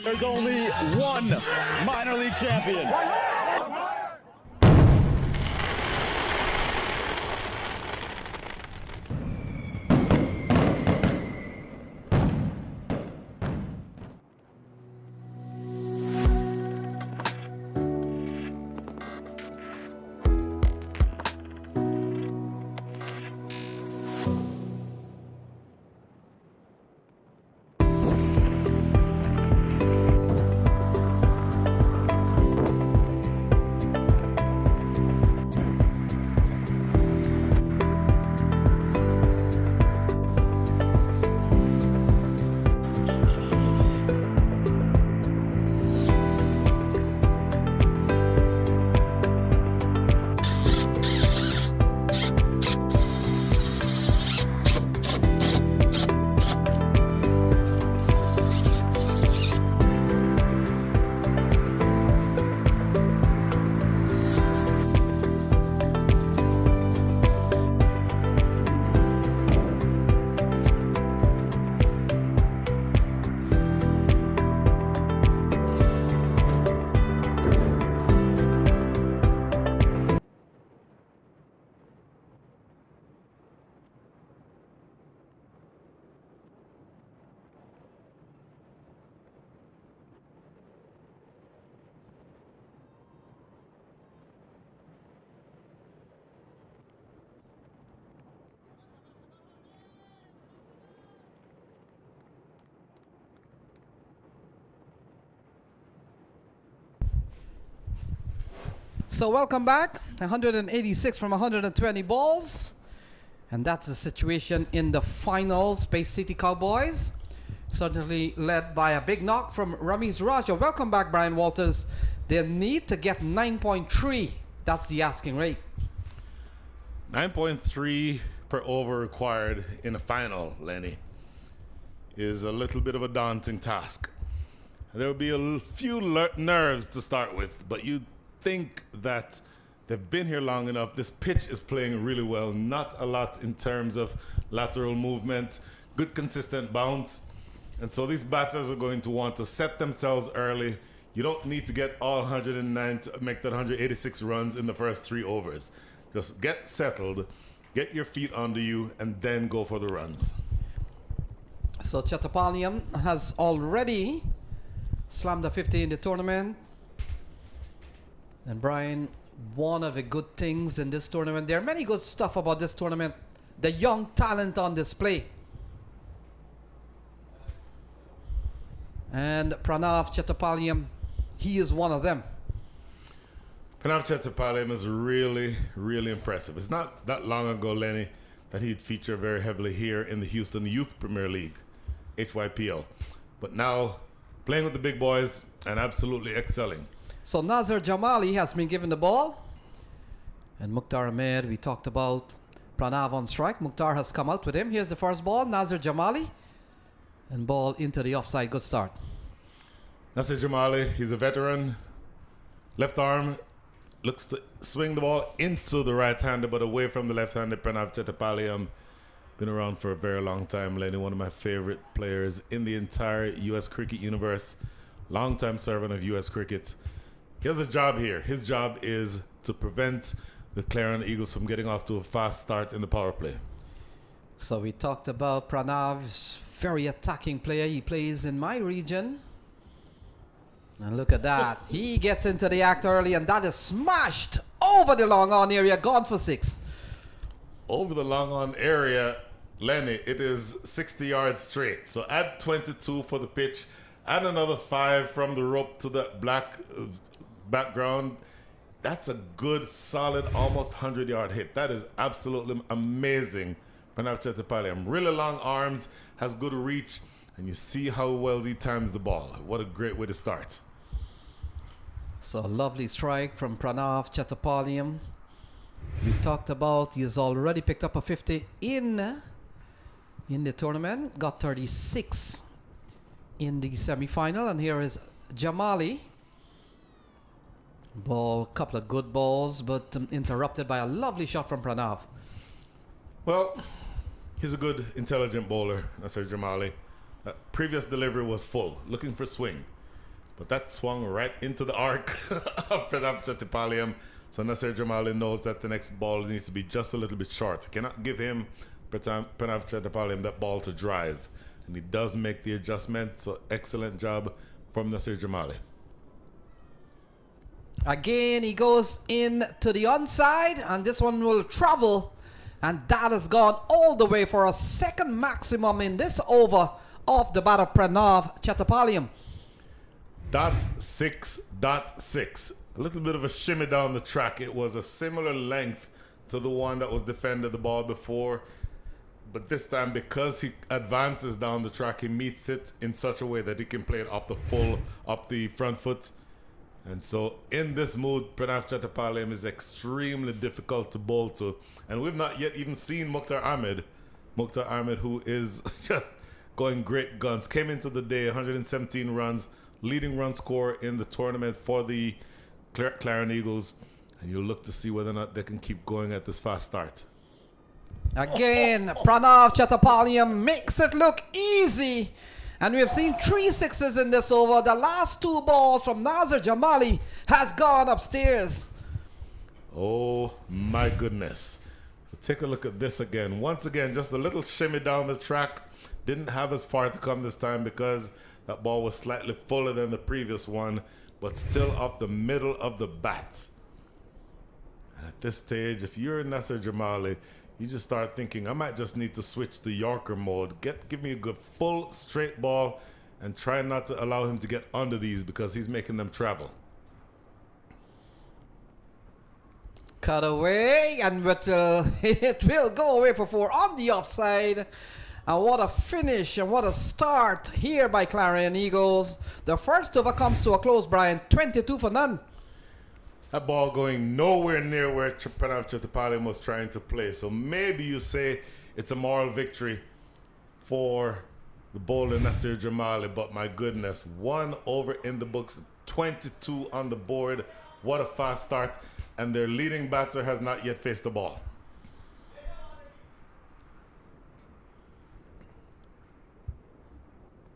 There's only one minor league champion. So welcome back. 186 from 120 balls. And that's the situation in the finals. Bay City Cowboys. Certainly led by a big knock from Ramiz Raja. Welcome back, Brian Walters. They need to get 9.3. That's the asking rate. 9.3 per over required in a final, Lenny, is a little bit of a daunting task. There will be a few nerves to start with, but you think that they've been here long enough. This pitch is playing really well. Not a lot in terms of lateral movement, good consistent bounce. And so these batters are going to want to set themselves early. You don't need to get all 109 to make that 186 runs in the first 3 overs. Just get settled, get your feet under you, and then go for the runs. So Chattapalliam has already slammed a 50 in the tournament. And Brian, one of the good things in this tournament, there are many good stuff about this tournament. The young talent on display. And Pranav Chattapalliam, he is one of them. Pranav Chattapalliam is really, really impressive. It's not that long ago, Lenny, that he'd feature very heavily here in the Houston Youth Premier League, HYPL. But now, playing with the big boys and absolutely excelling. So Nazar Jamali has been given the ball. And Mukhtar Ahmed, we talked about Pranav on strike. Mukhtar has come out with him. Here's the first ball, Nazar Jamali. And ball into the offside, good start. Nasir Jamali, he's a veteran. Left arm, looks to swing the ball into the right-hander, but away from the left-hander. Pranav Chattapalliam, been around for a very long time. Lenny, one of my favorite players in the entire U.S. cricket universe. Long-time servant of U.S. cricket. He has a job here. His job is to prevent the Clarion Eagles from getting off to a fast start in the power play. So we talked about Pranav, very attacking player. He plays in my region. And look at that. He gets into the act early, and that is smashed over the long on area, gone for 6. Over the long on area, Lenny, it is 60 yards straight. So add 22 for the pitch, add another 5 from the rope to the black background. That's a good, solid, almost 100-yard hit. That is absolutely amazing. Pranav Chattapalliam, really long arms, has good reach, and you see how well he times the ball. What a great way to start. So a lovely strike from Pranav Chattapalliam. We talked about he has already picked up a 50 in the tournament. Got 36 in the semi-final. And here is Jamali. Ball, couple of good balls, but interrupted by a lovely shot from Pranav. Well, he's a good, intelligent bowler, Nasir Jamali. Previous delivery was full, looking for swing. But that swung right into the arc of Pranav Chattapalliam. So Nasir Jamali knows that the next ball needs to be just a little bit short. Cannot give him, Pranav Chattapalliam, that ball to drive. And he does make the adjustment. So excellent job from Nasir Jamali. Again, he goes in to the onside, and this one will travel. And that has gone all the way for a second maximum in this over off the bat of Pranav Chattapalliam. .6.6. A little bit of a shimmy down the track. It was a similar length to the one that was defended the ball before. But this time, because he advances down the track, he meets it in such a way that he can play it off the front foot. And so in this mood, Pranav Chattapalliam is extremely difficult to bowl to. And we've not yet even seen Mukhtar Ahmed. Mukhtar Ahmed, who is just going great guns. Came into the day, 117 runs, leading run scorer in the tournament for the Clarion Eagles. And you'll look to see whether or not they can keep going at this fast start. Again, Pranav Chattapalliam makes it look easy. And we have seen 3 sixes in this over. The last 2 balls from Nazar Jamali has gone upstairs. Oh my goodness. Take a look at this again. Once again, just a little shimmy down the track. Didn't have as far to come this time because that ball was slightly fuller than the previous one, but still up the middle of the bat. And at this stage, if you're Nasir Jamali, you just start thinking, I might just need to switch to Yorker mode. Give me a good full straight ball and try not to allow him to get under these because he's making them travel. cut away, and it will go away for 4 on the offside. And what a finish and what a start here by Clarion Eagles. The first over comes to a close, Brian. 22 for none. That ball going nowhere near where Pranav Chattopadhyay was trying to play. So maybe you say it's a moral victory for the bowler Nasir Jamali, but my goodness, 1 over in the books, 22 on the board. What a fast start. And their leading batter has not yet faced the ball.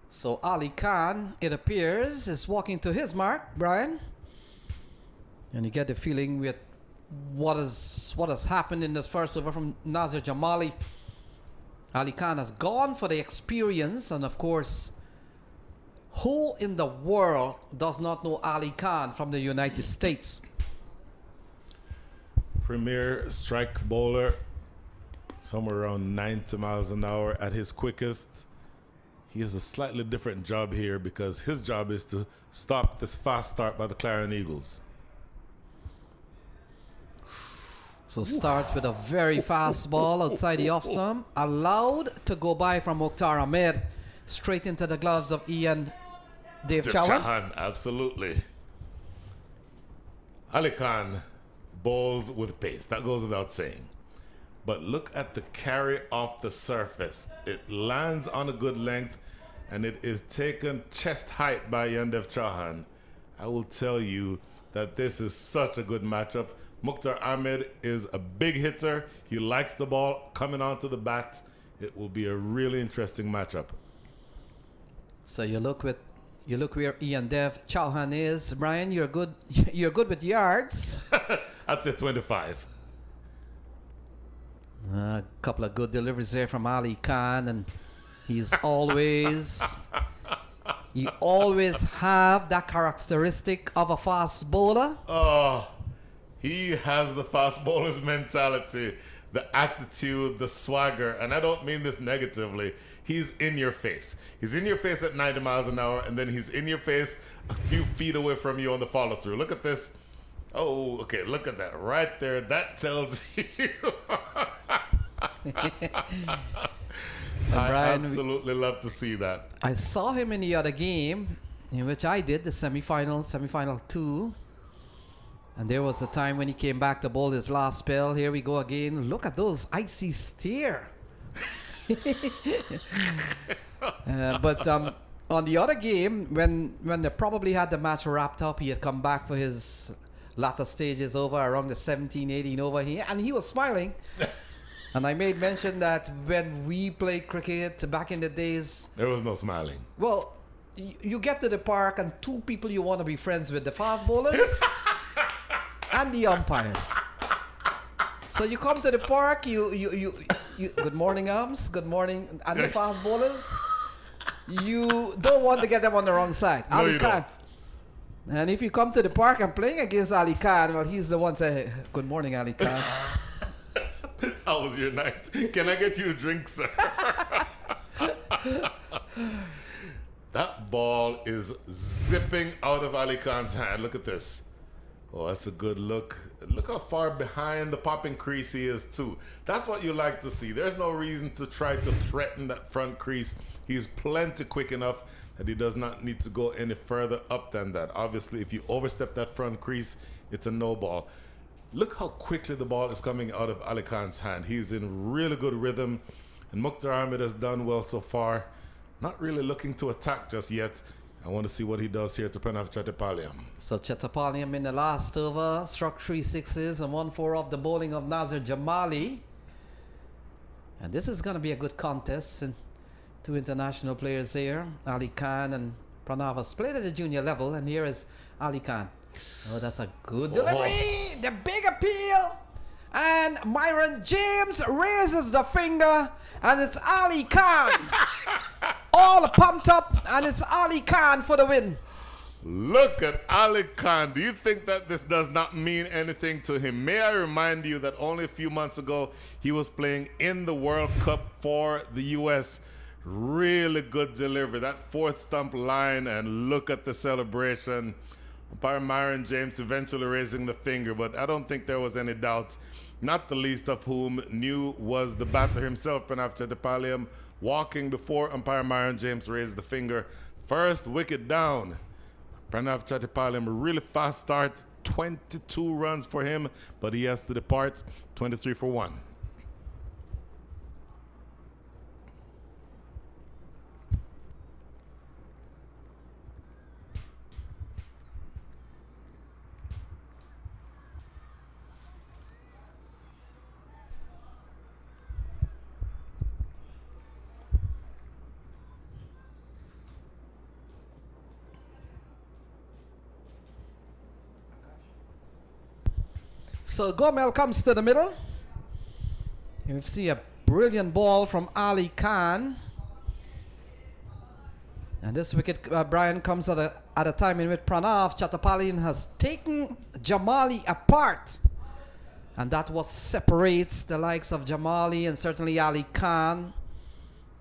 So Ali Khan, it appears, is walking to his mark, Brian. And you get the feeling with what has happened in this first over from Nasir Jamali. Ali Khan has gone for the experience, and of course, who in the world does not know Ali Khan from the United States? Premier strike bowler, somewhere around 90 miles an hour at his quickest. He has a slightly different job here because his job is to stop this fast start by the Clarion Eagles. So start with a very fast ball outside the off stump, allowed to go by from Mukhtar Ahmed, straight into the gloves of Dave Chauhan. Absolutely. Ali Khan bowls with pace. That goes without saying. But look at the carry off the surface. It lands on a good length, and it is taken chest height by Yandev Chauhan. I will tell you that this is such a good matchup. Mukhtar Ahmed is a big hitter. He likes the ball coming onto the bat. It will be a really interesting matchup. So you look where Yandev Chauhan is. Brian, you're good. You're good with yards. I'd say 25. A couple of good deliveries there from Ali Khan, and he's always you always have that characteristic of a fast bowler. Oh, he has the fast bowler's mentality, the attitude, the swagger, and I don't mean this negatively. He's in your face. He's in your face at 90 miles an hour, and then he's in your face a few feet away from you on the follow through. Look at this. Oh, okay, look at that right there. That tells you. I absolutely love to see that. I saw him in the other game, in which I did the semifinal 2. And there was a time when he came back to bowl his last spell. Here we go again. Look at those icy stare. But on the other game, when they probably had the match wrapped up, he had come back for his latter stages over around the 17, 18 over here, and he was smiling. And I made mention that when we played cricket back in the days, there was no smiling. Well, you get to the park and 2 people you want to be friends with, the fast bowlers and the umpires. So you come to the park, you good morning arms, good morning, and the fast bowlers, you don't want to get them on the wrong side. No, Ali you Khan. don't. And if you come to the park and playing against Ali Khan, well, he's the one say, hey, good morning, Ali Khan. How was your night? Can I get you a drink, sir? That ball is zipping out of Ali Khan's hand. Look at this. Oh, that's a good look. Look how far behind the popping crease he is, too. That's what you like to see. There's no reason to try to threaten that front crease. He's plenty quick enough that he does not need to go any further up than that. Obviously, if you overstep that front crease, it's a no ball. Look how quickly the ball is coming out of Ali Khan's hand. He's in really good rhythm, and Mukhtar Ahmed has done well so far. Not really looking to attack just yet. I want to see what he does here to Pranav Chattopadhyay. So Chattopadhyay in the last over struck 3 sixes and 1 4 off the bowling of Nasir Jamali. And this is going to be a good contest. And 2 international players here, Ali Khan and Pranav, has played at the junior level, and here is Ali Khan. Oh, that's a good delivery. Oh. The big appeal. And Myron James raises the finger, and it's Ali Khan. All pumped up, and it's Ali Khan for the win. Look at Ali Khan. Do you think that this does not mean anything to him? May I remind you that only a few months ago, he was playing in the World Cup for the U.S. Really good delivery. That 4th stump line, and look at the celebration. Umpire Myron James eventually raising the finger, but I don't think there was any doubt, not the least of whom knew was the batter himself, Pranav Chattopadhyay, walking before umpire Myron James raised the finger. First wicket down. Pranav Chattopadhyay, a really fast start, 22 runs for him, but he has to depart, 23 for 1. So Gomel comes to the middle. You see a brilliant ball from Ali Khan. And this wicket, Brian, comes at a time in which Pranav Chattopadhyay has taken Jamali apart. And that what separates the likes of Jamali and certainly Ali Khan.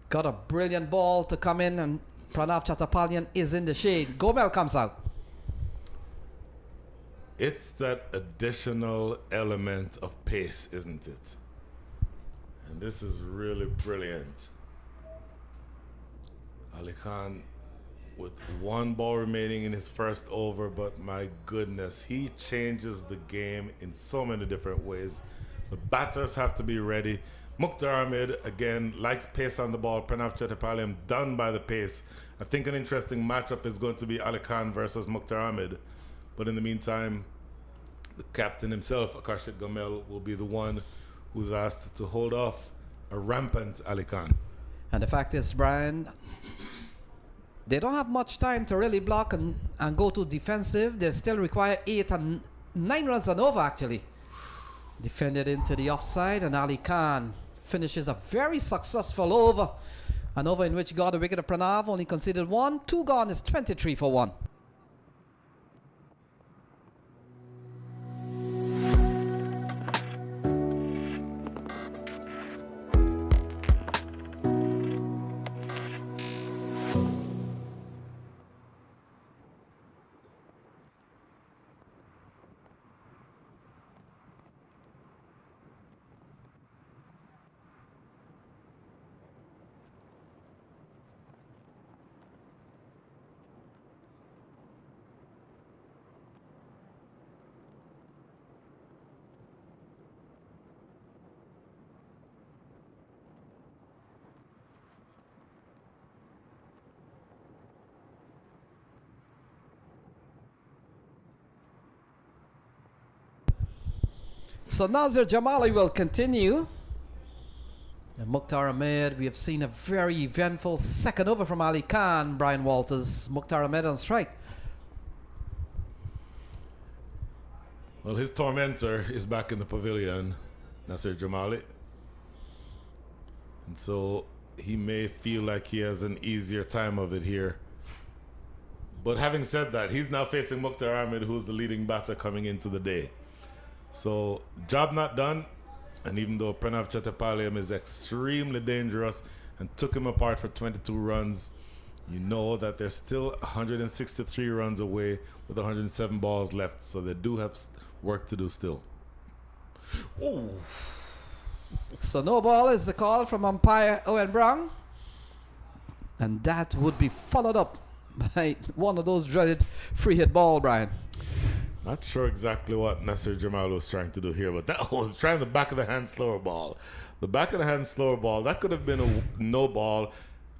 Got a brilliant ball to come in, and Pranav Chattopadhyay is in the shade. Gomel comes out. It's that additional element of pace, isn't it? And this is really brilliant. Ali Khan with one ball remaining in his first over, but my goodness, he changes the game in so many different ways. The batters have to be ready. Mukhtar Ahmed, again, likes pace on the ball. Pranav Chattopadhyay done by the pace. I think an interesting matchup is going to be Ali Khan versus Mukhtar Ahmed. But in the meantime, the captain himself, Akashit Gomel, will be the one who's asked to hold off a rampant Ali Khan. And the fact is, Brian, they don't have much time to really block and go to defensive. They still require 8 and 9 runs and over, actually. Defended into the offside, and Ali Khan finishes a very successful over. An over in which got a wicket of Pranav, only conceded 1. 2 gone is 23 for 1. So Nazir Jamali will continue. And Mukhtar Ahmed, we have seen a very eventful second over from Ali Khan. Brian Walters, Mukhtar Ahmed on strike. Well, his tormentor is back in the pavilion, Nasir Jamali. And so he may feel like he has an easier time of it here. But having said that, he's now facing Mukhtar Ahmed, who's the leading batter coming into the day. So, job not done. And even though Pranav Chattopadhyay is extremely dangerous and took him apart for 22 runs, you know that they're still 163 runs away with 107 balls left. So they do have work to do still. Ooh. So no ball is the call from umpire Owen Brown. And that would be followed up by one of those dreaded free hit ball, Brian. Not sure exactly what Nasir Jamal was trying to do here, but that was trying the back of the hand slower ball. The back of the hand slower ball, that could have been a no ball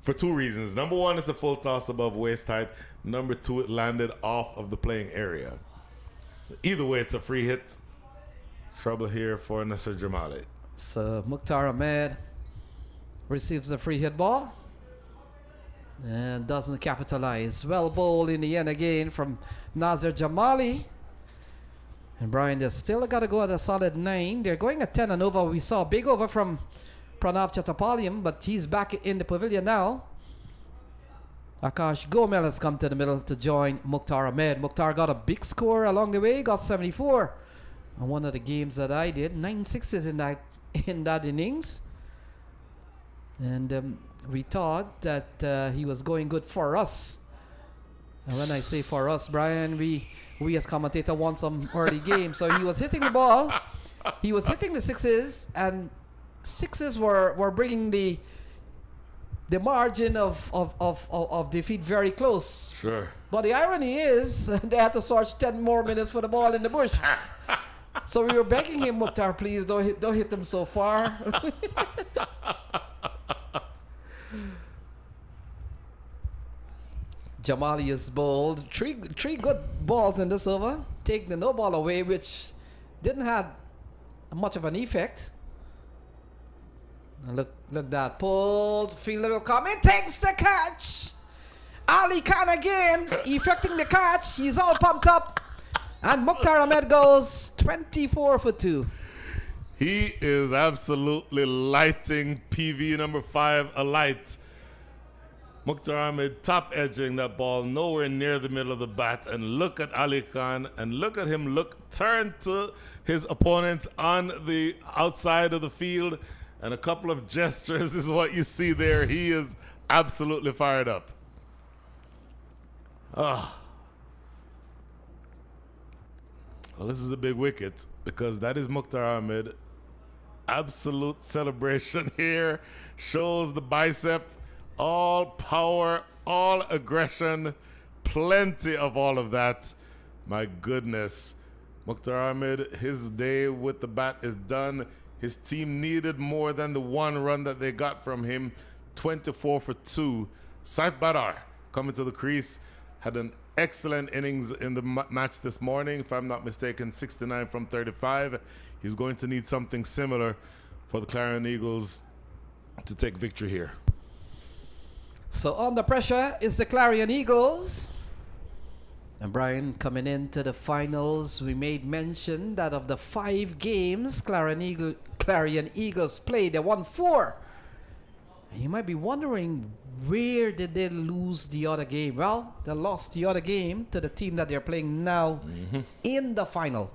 for 2 reasons. Number 1, it's a full toss above waist height. Number 2, it landed off of the playing area. Either way, it's a free hit. Trouble here for Nasir Jamali. So Mukhtar Ahmed receives a free hit ball and doesn't capitalize. Well bowled in the end again from Nazir Jamali. And Brian, they're still got to go at a solid 9. They're going at 10 and over. We saw a big over from Pranav Chattopadhyay, but he's back in the pavilion now. Akash Gomel has come to the middle to join Mukhtar Ahmed. Mukhtar got a big score along the way, got 74. On one of the games that I did, 9 sixes in that innings. And we thought that he was going good for us. And when I say for us, Brian, we we as commentator want some early game. So he was hitting the ball. He was hitting the sixes, and sixes were bringing the margin of defeat very close. Sure. But the irony is they had to search 10 more minutes for the ball in the bush. So we were begging him, Mukhtar, please don't hit them so far. Jamali is bowled. Three good balls in this over. Take the no ball away, which didn't have much of an effect. And look that pulled. Fielder will come in. Takes the catch. Ali Khan again, effecting the catch. He's all pumped up. And Mukhtar Ahmed goes 24 for 2. He is absolutely lighting PV number 5 alight. Mukhtar Ahmed top edging that ball nowhere near the middle of the bat. And look at Ali Khan and look at him turn to his opponent on the outside of the field. And a couple of gestures is what you see there. He is absolutely fired up. Well, this is a big wicket because that is Mukhtar Ahmed. Absolute celebration here. Shows the bicep. All power, all aggression. Plenty of all of that. My goodness. Mukhtar Ahmed, his day with the bat is done. His team needed more than the 1 run that they got from him. 24 for 2. Saif Badar coming to the crease. Had an excellent innings in the match this morning. If I'm not mistaken, 69 from 35. He's going to need something similar for the Clarion Eagles to take victory here. So under pressure is the Clarion Eagles. And Brian, coming into the finals, we made mention that of the 5 games Clarion Eagles played, they won 4. And you might be wondering, where did they lose the other game? Well, they lost the other game to the team that they're playing now in the final.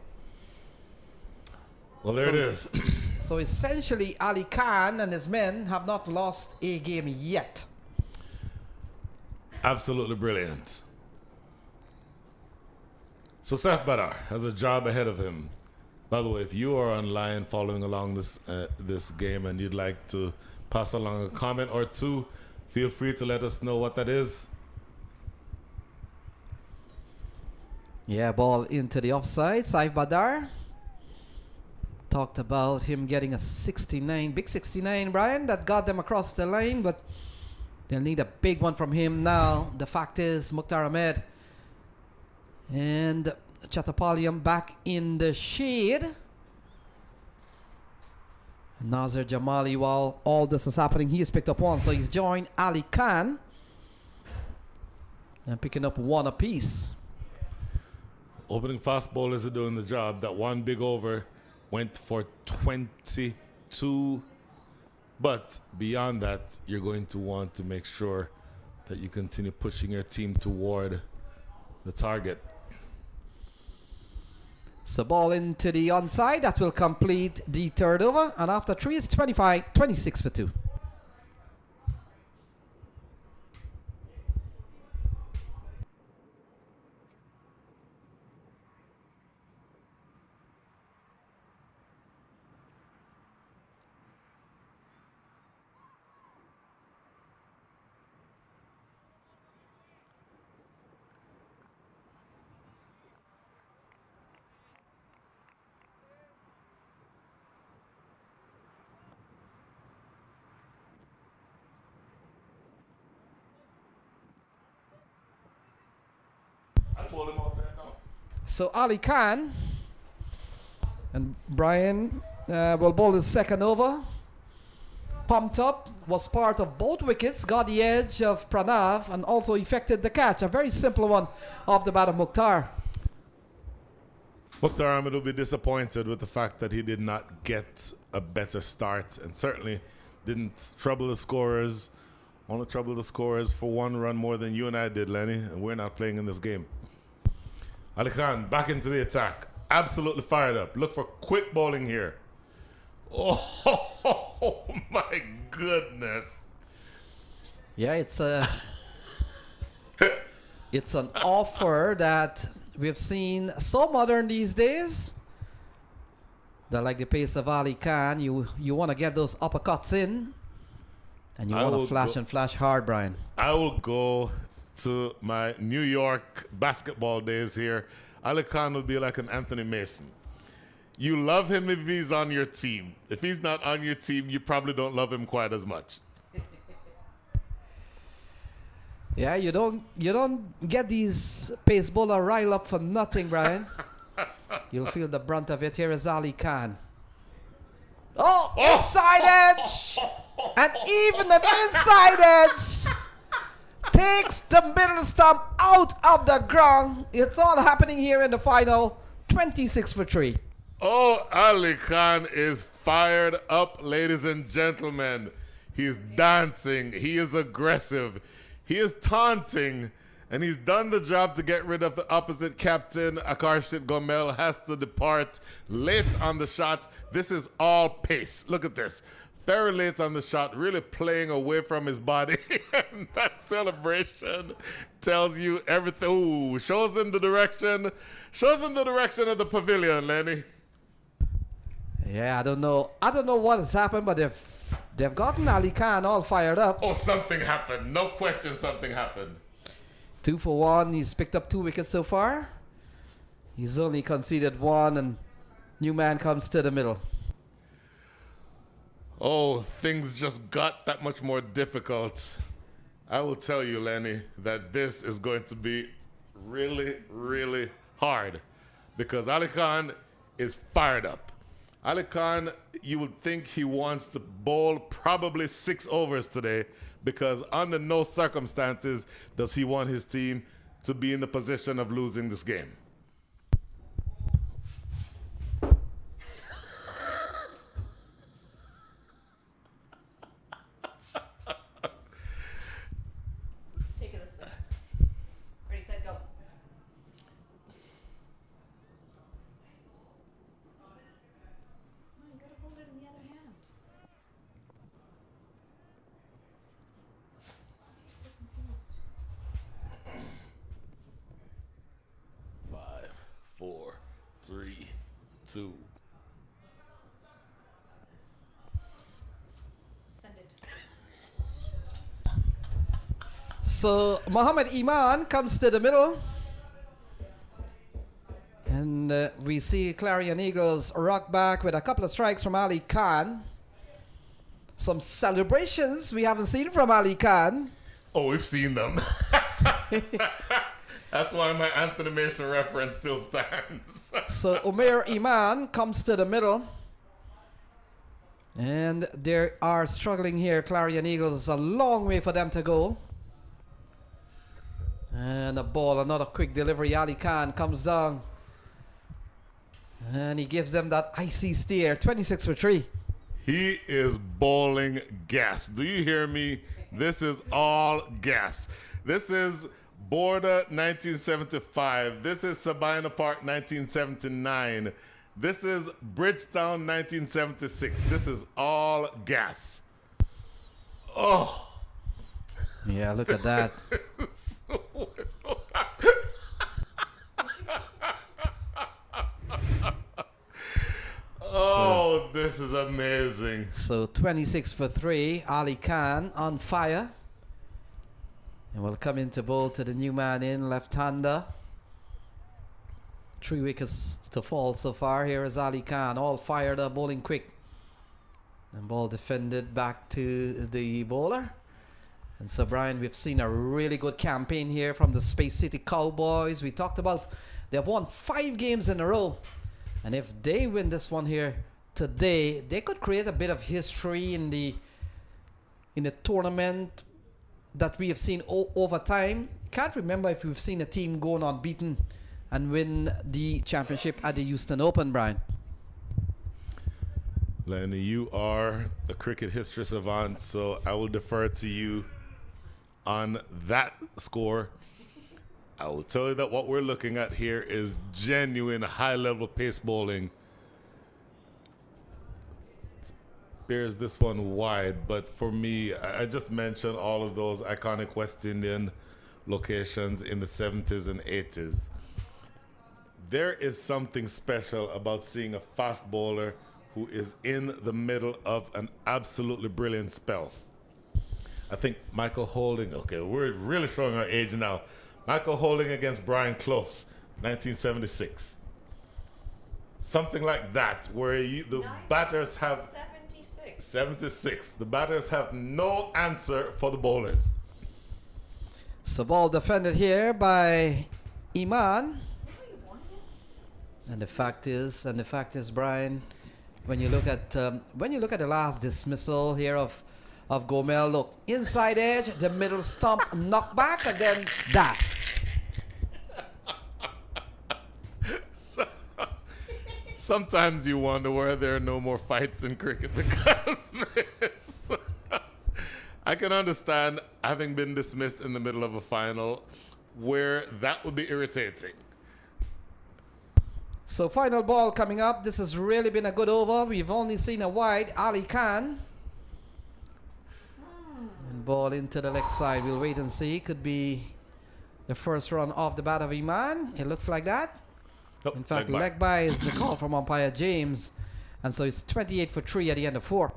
Well, there it is. So essentially, Ali Khan and his men have not lost a game yet. Absolutely brilliant. So Saif Badar has a job ahead of him. By the way, if you are online following along this game and you'd like to pass along a comment or two, feel free to let us know what that is. Yeah, ball into the offside. Saif Badar talked about him getting a 69, big 69, Brian, that got them across the line, but they'll need a big one from him now. The fact is, Mukhtar Ahmed and Chattapalliam back in the shade. Nazir Jamali, while all this is happening, he has picked up 1, so he's joined Ali Khan and picking up 1 apiece. Opening fast bowlers are doing the job. That 1 big over went for 22. But beyond that, you're going to want to make sure that you continue pushing your team toward the target. So ball into the onside. That will complete the 3rd over. And after 3 is 26 for 2. So Ali Khan and Brian will bowl his 2nd over. Pumped up, was part of both wickets, got the edge of Pranav and also effected the catch. A very simple one off the bat of Mukhtar. Mukhtar Ahmed will be disappointed with the fact that he did not get a better start and certainly didn't trouble the scorers. Only trouble the scorers for 1 run more than you and I did, Lenny, and we're not playing in this game. Ali Khan back into the attack. Absolutely fired up. Look for quick bowling here. Oh, my goodness. Yeah, it's an offer that we've seen so modern these days that, like the pace of Ali Khan, you want to get those uppercuts in, and you want to flash and flash hard, Brian. I will go to my New York basketball days here. Ali Khan would be like an Anthony Mason. You love him if he's on your team. If he's not on your team, you probably don't love him quite as much. Yeah, you don't get these pace bowler rile up for nothing, Brian. You'll feel the brunt of it. Here is Ali Khan. Oh, inside edge! And even an inside edge takes the middle stump out of the ground. It's all happening here in the final. 26 for 3. Oh, Ali Khan is fired up, ladies and gentlemen. He's dancing. He is aggressive. He is taunting. And he's done the job to get rid of the opposite captain. Akarshit Gomel has to depart late on the shot. This is all pace. Look at this. Very late on the shot, really playing away from his body. And that celebration tells you everything. Ooh, shows him the direction of the pavilion, Lenny. Yeah, I don't know what has happened, but they've gotten Ali Khan all fired up. Oh, something happened. No question, something happened. 2 for 1. He's picked up 2 wickets so far. He's only conceded 1, and new man comes to the middle. Oh, things just got that much more difficult. I will tell you, Lenny, that this is going to be really, really hard because Ali Khan is fired up. Ali Khan, you would think he wants to bowl probably 6 overs today because under no circumstances does he want his team to be in the position of losing this game. Take it this way. Ready, set, go. You gotta hold it in the other hand. I'm so confused. 5, 4, 3, 2. Send it. So Mohammed Iman comes to the middle. And we see Clarion Eagles rock back with a couple of strikes from Ali Khan. Some celebrations we haven't seen from Ali Khan. Oh, we've seen them. That's why my Anthony Mason reference still stands. So Umair Iman comes to the middle. And they are struggling here. Clarion Eagles, it's a long way for them to go. And a ball, another quick delivery. Ali Khan comes down. And he gives them that icy stare. 26 for 3. He is bowling gas. Do you hear me? This is all gas. This is Border 1975. This is Sabina Park 1979. This is Bridgetown 1976. This is all gas. Oh. Yeah, look at that. Oh, this is amazing. So 26 for 3. Ali Khan on fire. And we'll come into bowl to the new man in, left-hander. 3 wickets to fall so far. Here is Ali Khan, all fired up, bowling quick. And ball defended back to the bowler. And so, Brian, we've seen a really good campaign here from the Space City Cowboys. We talked about they have won 5 games in a row. And if they win this one here today, they could create a bit of history in the tournament that we have seen over time. Can't remember if we've seen a team going unbeaten and win the championship at the Houston Open, Brian. Lenny, you are a cricket history savant, so I will defer to you on that score. I will tell you that what we're looking at here is genuine high-level pace bowling. Bears this one wide, but for me, I just mentioned all of those iconic West Indian locations in the 70s and 80s. there is something special about seeing a fast bowler who is in the middle of an absolutely brilliant spell. I think Michael Holding, okay, we're really showing our age now. Michael Holding against Brian Close, 1976. Something like that, where the batters have 76. The batters have no answer for the bowlers. So ball defended here by Iman. And the fact is, Brian, when you look at the last dismissal here of Gomel, look, inside edge, the middle stump, knock back, and then that. Sometimes you wonder why there are no more fights in cricket because this. I can understand having been dismissed in the middle of a final where that would be irritating. So final ball coming up. This has really been a good over. We've only seen a wide. Ali Khan. And ball into the leg side. We'll wait and see. Could be the first run off the bat of Iman. It looks like that. Nope, In fact, leg by is the call from umpire James. And so it's 28 for 3 at the end of 4.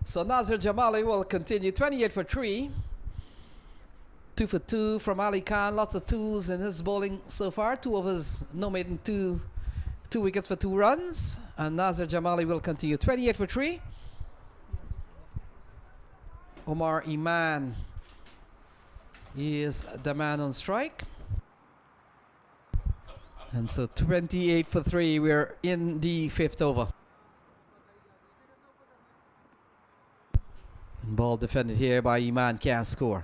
So Nazir Jamali will continue 28 for 3. 2 for 2 from Ali Khan. Lots of twos in his bowling so far. 2 overs, no maiden, 2 wickets for 2 runs. And Nazir Jamali will continue 28 for 3. Omar Iman is the man on strike. And so 28 for 3. We're in the 5th over. Ball defended here by Iman, can't score.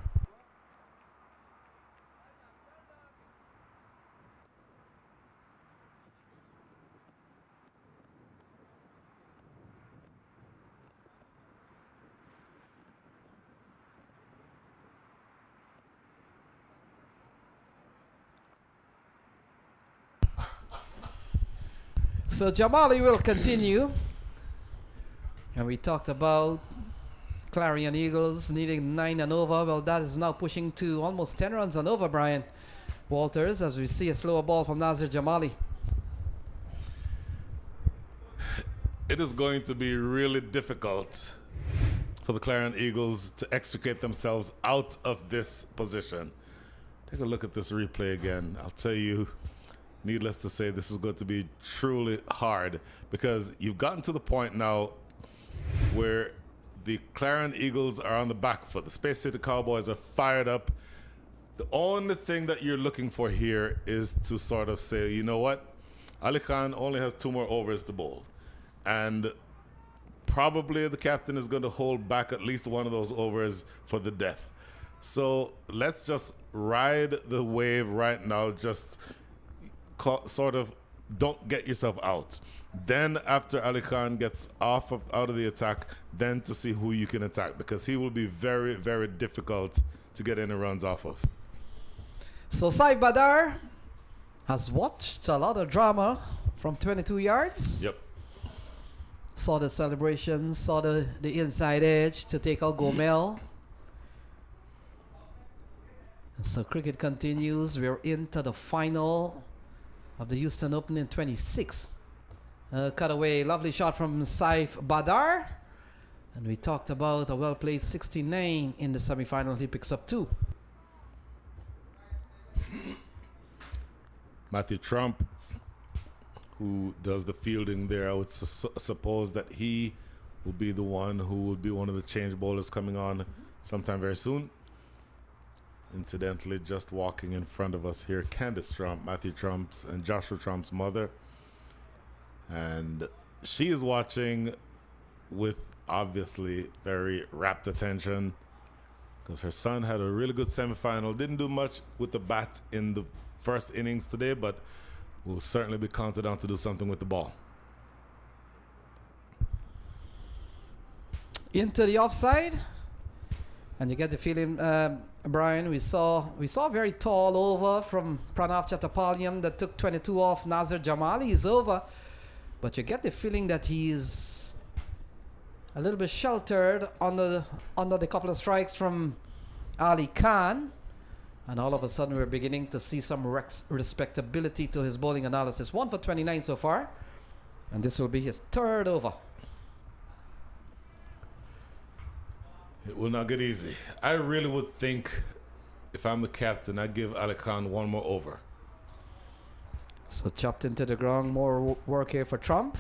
So Jamali will continue. And we talked about Clarion Eagles needing 9 and over. Well, that is now pushing to almost 10 runs and over, Brian Walters, as we see a slower ball from Nazir Jamali. It is going to be really difficult for the Clarion Eagles to extricate themselves out of this position. Take a look at this replay again. I'll tell you, needless to say, this is going to be truly hard because you've gotten to the point now where the Clarion Eagles are on the back foot. The Space City Cowboys are fired up. The only thing that you're looking for here is to sort of say, you know what? Ali Khan only has 2 more overs to bowl. And probably the captain is going to hold back at least one of those overs for the death. So let's just ride the wave right now. Just sort of don't get yourself out. Then after Ali Khan gets out of the attack, then to see who you can attack, because he will be very, very difficult to get any runs off of. So Saif Badar has watched a lot of drama from 22 yards. Yep. Saw the celebrations, saw the inside edge to take out Gomel. So cricket continues. We're into the final of the Houston Open in 26. Cutaway, lovely shot from Saif Badar. And we talked about a well-played 69 in the semi-final. He picks up 2. Matthew Trump, who does the fielding there, I would suppose that he will be the one who would be one of the change bowlers coming on sometime very soon. Incidentally, just walking in front of us here, Candace Trump, Matthew Trump's and Joshua Trump's mother. And she is watching with obviously very rapt attention because her son had a really good semifinal. Didn't do much with the bat in the first innings today, but will certainly be counted on to do something with the ball. Into the offside, and you get the feeling, Brian, we saw a very tall over from Pranav Chattopadhyay that took 22 off Nazir Jamali's over, but you get the feeling that he's a little bit sheltered under the couple of strikes from Ali Khan, and all of a sudden we're beginning to see some respectability to his bowling analysis. 1 for 29 so far, and this will be his third over. It will not get easy. I really would think if I'm the captain, I'd give Ali Khan one more over. So chopped into the ground, more work here for Trump.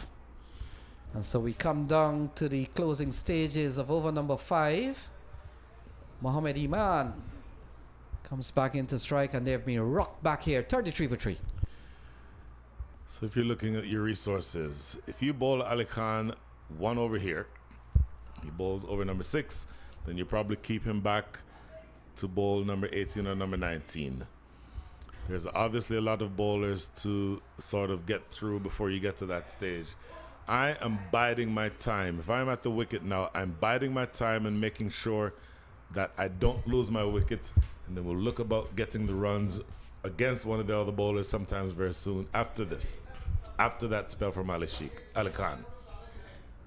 And so we come down to the closing stages of over number 5. Mohammed Iman comes back into strike, and they've been rocked back here, 33 for 3. So if you're looking at your resources, if you bowl Ali Khan one over here, he bowls over number 6, then you probably keep him back to bowl number 18 or number 19. There's obviously a lot of bowlers to sort of get through before you get to that stage. I am biding my time. If I'm at the wicket now, I'm biding my time and making sure that I don't lose my wicket, and then we'll look about getting the runs against one of the other bowlers sometimes very soon after this, after that spell from Ali Khan.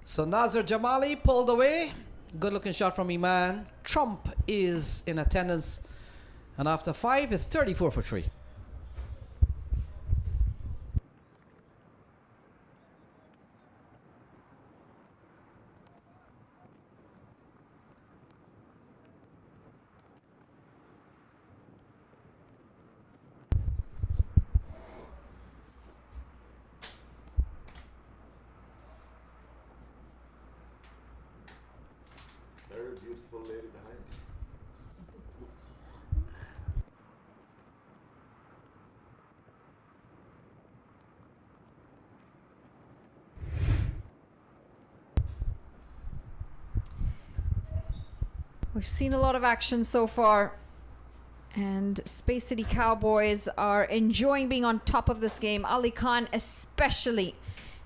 So Nazir Jamali pulled away. Good looking shot from Iman. Trump is in attendance, and after 5 is 34 for 3. Very beautiful lady behind you. We've seen a lot of action so far, and Space City Cowboys are enjoying being on top of this game. Ali Khan especially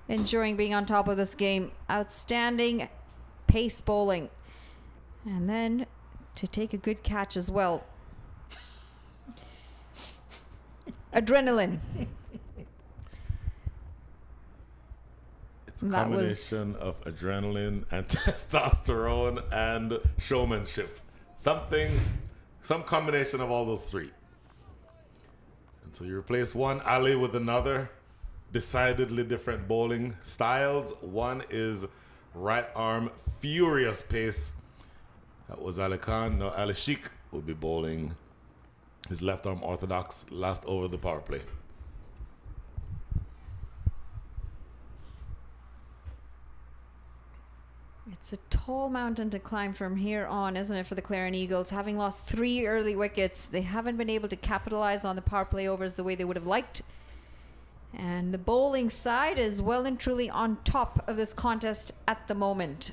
enjoying being on top of this game. Outstanding pace bowling. And then to take a good catch as well. Adrenaline. It's a combination of adrenaline and testosterone and showmanship. Some combination of all those three. And so you replace one Ali with another. Decidedly different bowling styles. One is right arm, furious pace. That was Ali Khan. Now Ali Sheikh will be bowling his left arm orthodox last over the power play. It's a tall mountain to climb from here on, isn't it, for the Clarion Eagles? Having lost 3 early wickets, they haven't been able to capitalize on the power play overs the way they would have liked. And the bowling side is well and truly on top of this contest at the moment.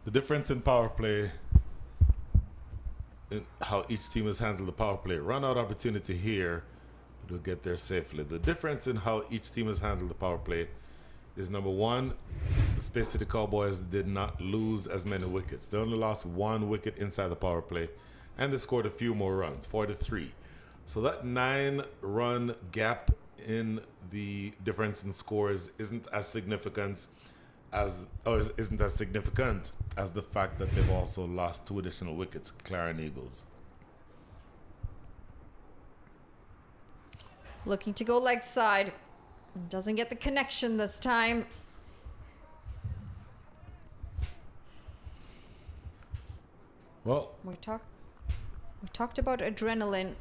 The difference in power play, in how each team has handled the power play, run out opportunity here, but we'll get there safely. The difference in how each team has handled the power play is, number one, the Space City Cowboys did not lose as many wickets. They only lost 1 wicket inside the power play, and they scored a few more runs, 43. So that 9-run gap in the difference in scores isn't as significant as the fact that they've also lost 2 additional wickets, Clarion Eagles. Looking to go leg side. Doesn't get the connection this time. Well, We talked about adrenaline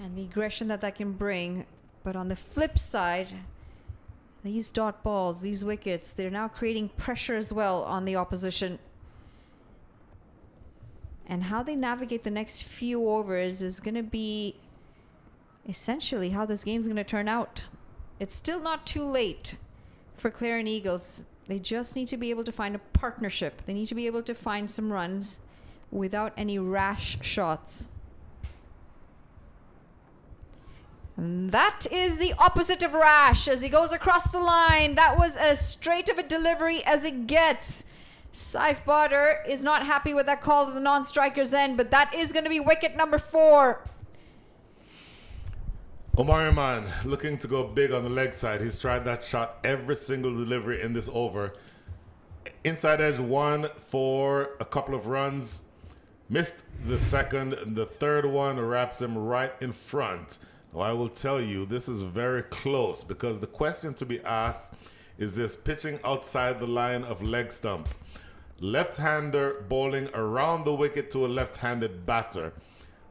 and the aggression that can bring, but on the flip side, these dot balls, these wickets, they're now creating pressure as well on the opposition. And how they navigate the next few overs is going to be essentially how this game's going to turn out. It's still not too late for Clarion Eagles. They just need to be able to find a partnership. They need to be able to find some runs without any rash shots. And that is the opposite of rash as he goes across the line. That was as straight of a delivery as it gets. Saif Badr is not happy with that call to the non-striker's end, but that is going to be wicket number 4. Omar Iman looking to go big on the leg side. He's tried that shot every single delivery in this over. Inside edge 1 for a couple of runs. Missed the second, and the third one wraps him right in front. Now, I will tell you, this is very close because the question to be asked is this pitching outside the line of leg stump. Left-hander bowling around the wicket to a left-handed batter.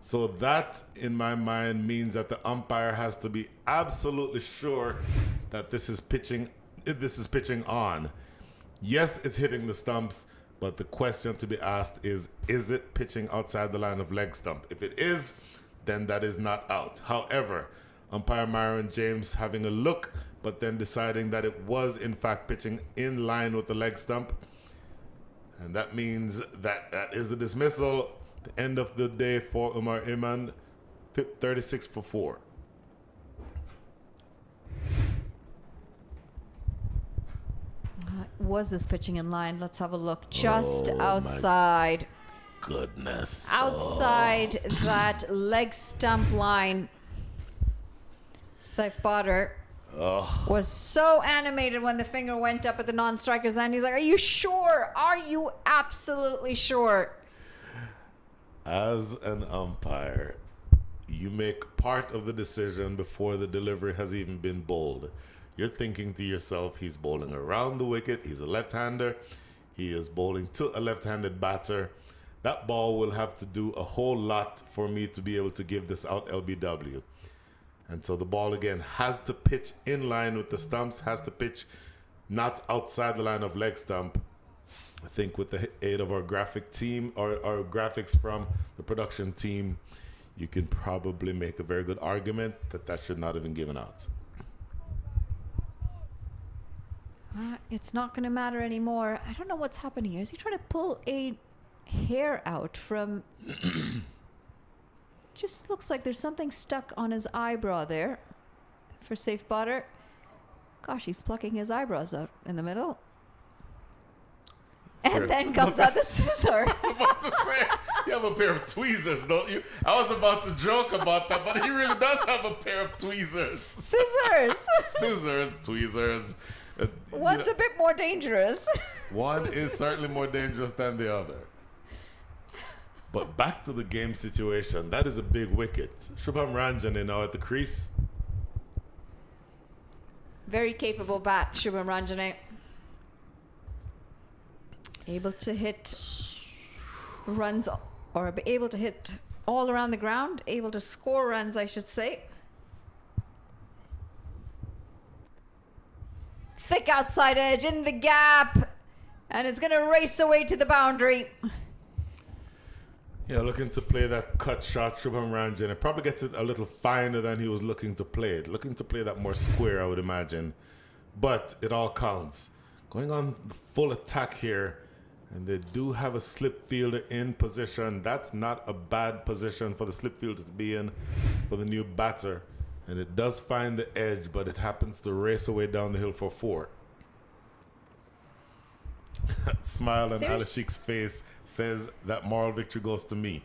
So that, in my mind, means that the umpire has to be absolutely sure that this is pitching on. Yes, it's hitting the stumps, but the question to be asked is it pitching outside the line of leg stump? If it is, then that is not out. However, umpire Myron James having a look, but then deciding that it was in fact pitching in line with the leg stump. And that means that is the dismissal. The end of the day for Umar Iman, 36 for 4. Was this pitching in line? Let's have a look. Just outside. Goodness. Outside that leg stump line. Saif Badr was so animated when the finger went up at the non-striker's end. He's like, are you sure? Are you absolutely sure? As an umpire, you make part of the decision before the delivery has even been bowled. You're thinking to yourself, he's bowling around the wicket. He's a left-hander. He is bowling to a left-handed batter. That ball will have to do a whole lot for me to be able to give this out LBW. And so the ball, again, has to pitch in line with the stumps, has to pitch not outside the line of leg stump. I think with the aid of our graphic team, or our graphics from the production team, you can probably make a very good argument that should not have been given out. It's not going to matter anymore. I don't know what's happening here. Is he trying to pull a hair out from... Just looks like there's something stuck on his eyebrow there for Saif Badr. Gosh, he's plucking his eyebrows out in the middle. And then comes out the scissor. I was about to say, you have a pair of tweezers, don't you? I was about to joke about that, but he really does have a pair of tweezers. Scissors. Scissors, tweezers. One's a bit more dangerous. One is certainly more dangerous than the other. But back to the game situation. That is a big wicket. Shubham Ranjane now at the crease. Very capable bat, Shubham Ranjane. Able to hit runs, or able to hit all around the ground. Able to score runs, I should say. Thick outside edge in the gap. And it's going to race away to the boundary. Yeah, looking to play that cut shot, Shubham Ranjan. It probably gets it a little finer than he was looking to play it. Looking to play that more square, I would imagine. But it all counts. Going on the full attack here. And they do have a slip fielder in position. That's not a bad position for the slip fielder to be in for the new batter. And it does find the edge, but it happens to race away down the hill for 4. That smile on Alishik's face says that moral victory goes to me.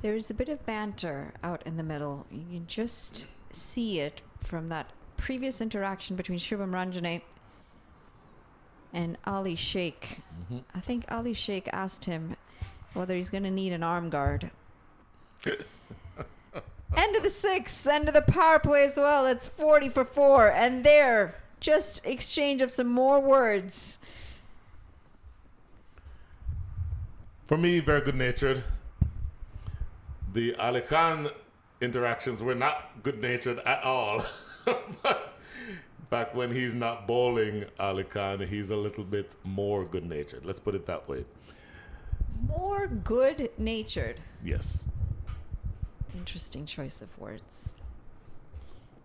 There's a bit of banter out in the middle. You can just see it from that previous interaction between Shubham Ranjane and Ali Sheikh. Mm-hmm. I think Ali Sheikh asked him whether he's going to need an arm guard. End of the 6th, end of the power play as well. It's 40 for 4. And there, just exchange of some more words. For me, very good-natured. The Ali Khan interactions were not good-natured at all. But fact, when he's not bowling, Ali Khan, he's a little bit more good-natured. Let's put it that way. More good-natured. Yes. Interesting choice of words.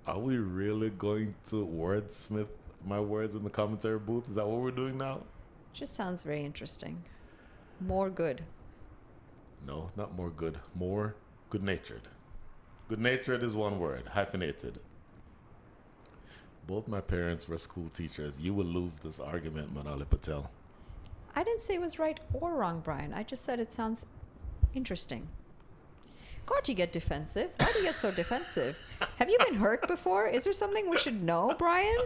Are we really going to wordsmith my words in the commentary booth? Is that what we're doing now? Just sounds very interesting. More good. No, not more good. More good-natured. Good-natured is one word, hyphenated. Both my parents were school teachers. You will lose this argument, Manali Patel. I didn't say it was right or wrong, Brian. I just said it sounds interesting. God, you get defensive. Why do you get so defensive? Have you been hurt before? Is there something we should know, Brian?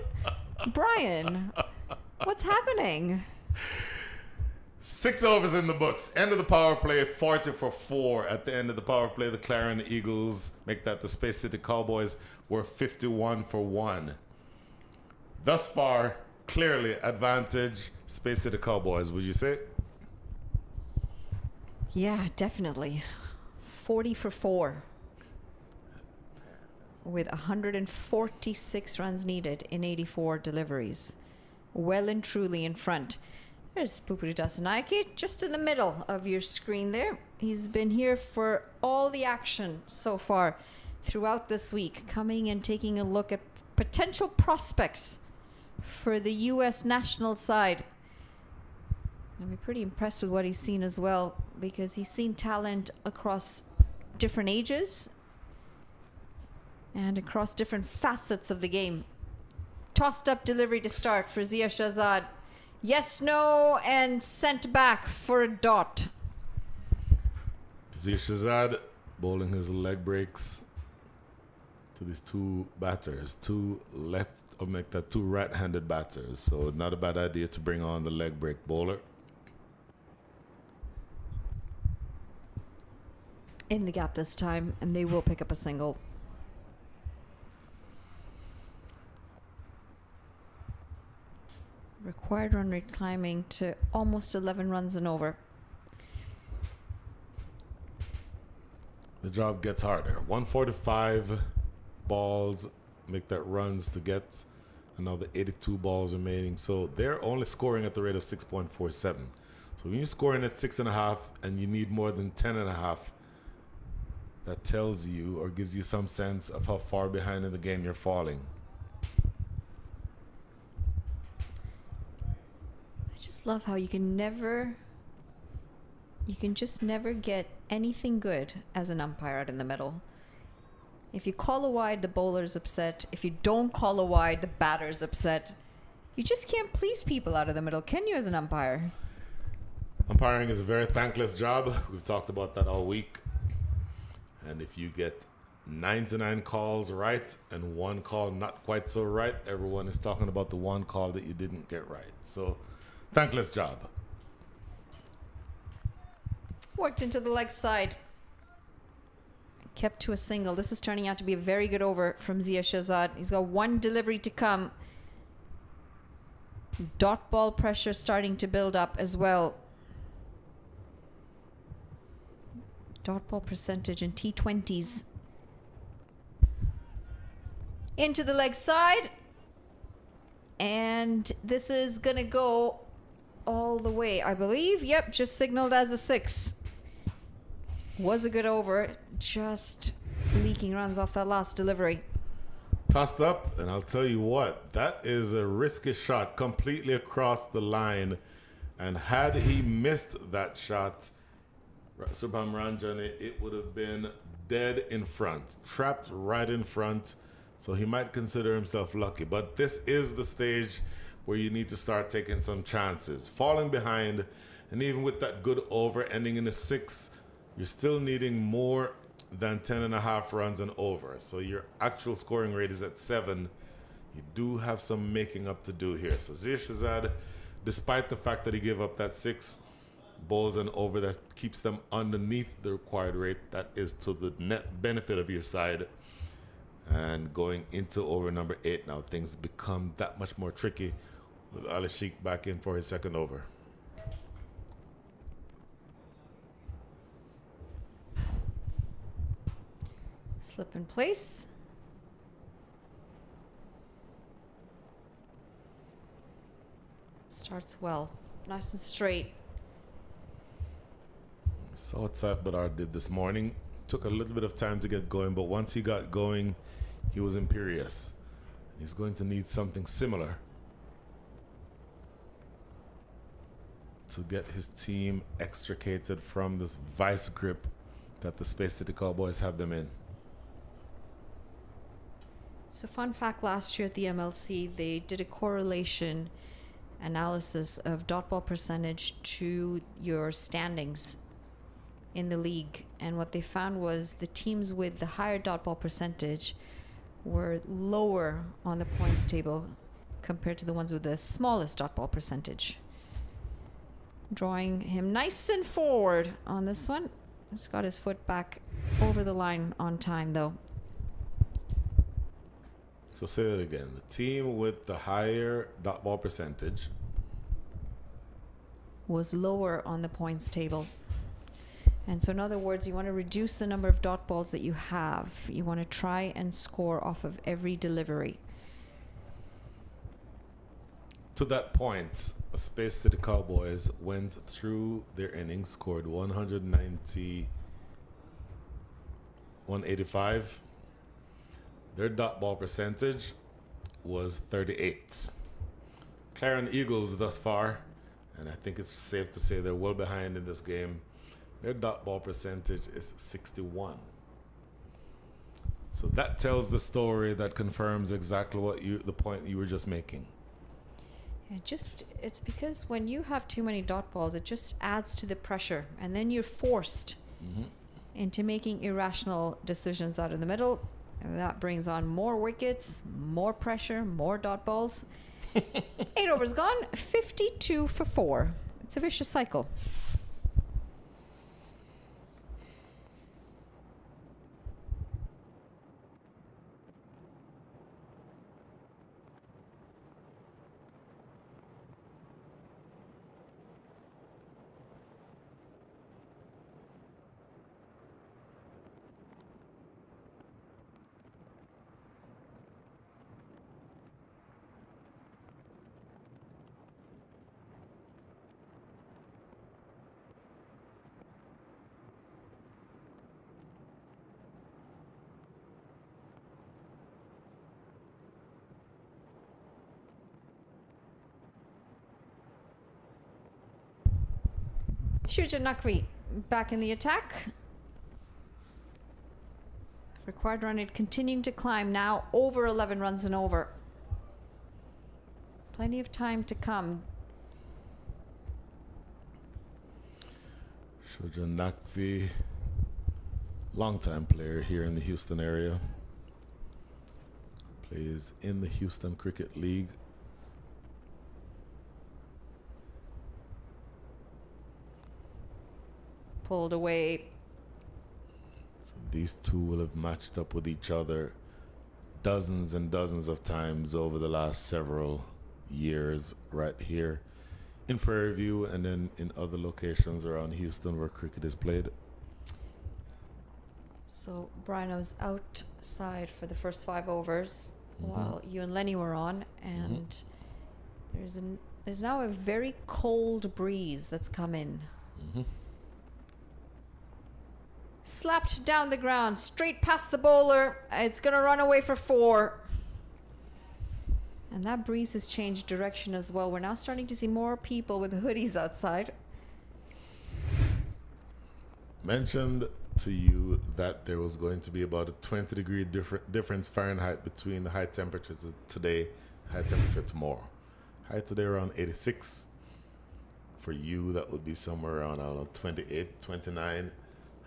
Brian, what's happening? 6 overs in the books. End of the power play, 40 for 4. At the end of the power play, the Clarion Eagles make that the Space City Cowboys were 51 for 1. Thus far, clearly advantage Space City Cowboys, would you say? Yeah, definitely. 40 for 4. With 146 runs needed in 84 deliveries. Well and truly in front. There's Pupuri Dasanaiki, just in the middle of your screen there. He's been here for all the action so far throughout this week, coming and taking a look at potential prospects for the U.S. national side. I'm pretty impressed with what he's seen as well, because he's seen talent across different ages and across different facets of the game. Tossed up delivery to start for Zia Shahzad. Yes, no, and sent back for a dot. Zia Shahzad bowling his leg breaks to these two batters, two right-handed batters. So not a bad idea to bring on the leg break bowler. In the gap this time, and they will pick up a single. Required run rate climbing to almost 11 runs and over. The job gets harder. 145 balls make that runs to get another 82 balls remaining. So they're only scoring at the rate of 6.47. So when you're scoring at 6.5 and you need more than 10.5, that tells you or gives you some sense of how far behind in the game you're falling. I just love how you can just never get anything good as an umpire out in the middle. If you call a wide, the bowler's upset. If you don't call a wide, the batter's upset. You just can't please people out of the middle, can you, as an umpire? Umpiring is a very thankless job. We've talked about that all week. And if you get 99 calls right and one call not quite so right, everyone is talking about the one call that you didn't get right. So, thankless job. Worked into the leg side. Kept to a single. This is turning out to be a very good over from Zia Shahzad. He's got one delivery to come. Dot ball pressure starting to build up as well. Dot ball percentage in T20s. Into the leg side. And this is going to go all the way, I believe. Yep, just signaled as a 6. Was a good over. Just leaking runs off that last delivery. Tossed up, and I'll tell you what, that is a risky shot completely across the line. And had he missed that shot, Subham Ranjan, it would have been dead in front, trapped right in front. So he might consider himself lucky. But this is the stage where you need to start taking some chances. Falling behind, and even with that good over ending in a 6, you're still needing more than 10.5 runs and over. So your actual scoring rate is at 7. You do have some making up to do here. So Zia Shahzad, despite the fact that he gave up that 6, bowls and over that keeps them underneath the required rate. That is to the net benefit of your side. And going into over number 8 now, things become that much more tricky with Ali Sheikh back in for his second over. Slip in place. Starts well. Nice and straight. Saw what Saif Badar did this morning. Took a little bit of time to get going, but once he got going, he was imperious. He's going to need something similar to get his team extricated from this vice grip that the Space City Cowboys have them in. So fun fact, last year at the MLC, they did a correlation analysis of dot ball percentage to your standings in the league. And what they found was the teams with the higher dot ball percentage were lower on the points table compared to the ones with the smallest dot ball percentage. Drawing him nice and forward on this one. He's got his foot back over the line on time, though. So say that again. The team with the higher dot ball percentage was lower on the points table. And so in other words, you want to reduce the number of dot balls that you have. You want to try and score off of every delivery. To that point, Space City Cowboys went through their innings, scored 190, 185. Their dot ball percentage was 38. Clarion Eagles thus far, and I think it's safe to say they're well behind in this game, their dot ball percentage is 61. So that tells the story that confirms exactly what the point you were just making. It's because when you have too many dot balls, it just adds to the pressure, and then you're forced into making irrational decisions out in the middle, and that brings on more wickets, more pressure, more dot balls. 8 overs gone, 52 for 4. It's a vicious cycle. Shuja Naqvi back in the attack. Required run rate continuing to climb, now over 11 runs and over. Plenty of time to come. Shuja Naqvi, longtime player here in the Houston area. Plays in the Houston Cricket League. Pulled away. So these two will have matched up with each other dozens and dozens of times over the last several years right here in Prairie View and then in other locations around Houston where cricket is played. So Brian, I was outside for the first 5 overs while you and Lenny were on, and there's now a very cold breeze that's come in. Slapped down the ground, straight past the bowler. It's going to run away for 4. And that breeze has changed direction as well. We're now starting to see more people with hoodies outside. Mentioned to you that there was going to be about a 20-degree difference Fahrenheit between the high temperature today, high temperature tomorrow. High today around 86. For you, that would be somewhere around, I don't know, 28, 29.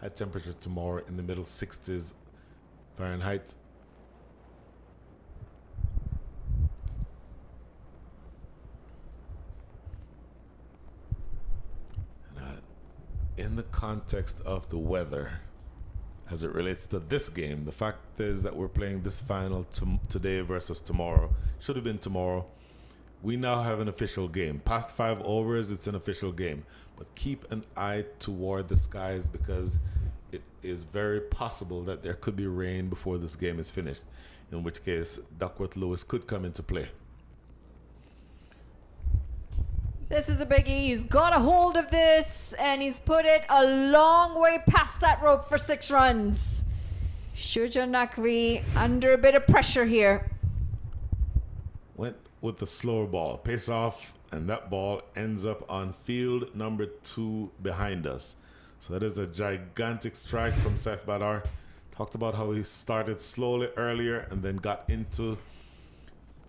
High temperature tomorrow in the middle 60s Fahrenheit. And in the context of the weather, as it relates to this game, the fact is that we're playing this final today versus tomorrow. Should have been tomorrow. We now have an official game. Past 5 overs, it's an official game. But keep an eye toward the skies because it is very possible that there could be rain before this game is finished, in which case Duckworth Lewis could come into play. This is a biggie. He's got a hold of this, and he's put it a long way past that rope for 6 runs. Shuja Nakvi under a bit of pressure here. Went with the slower ball. Pace off, and that ball ends up on field number 2 behind us. So that is a gigantic strike from Saif Badar. Talked about how he started slowly earlier and then got into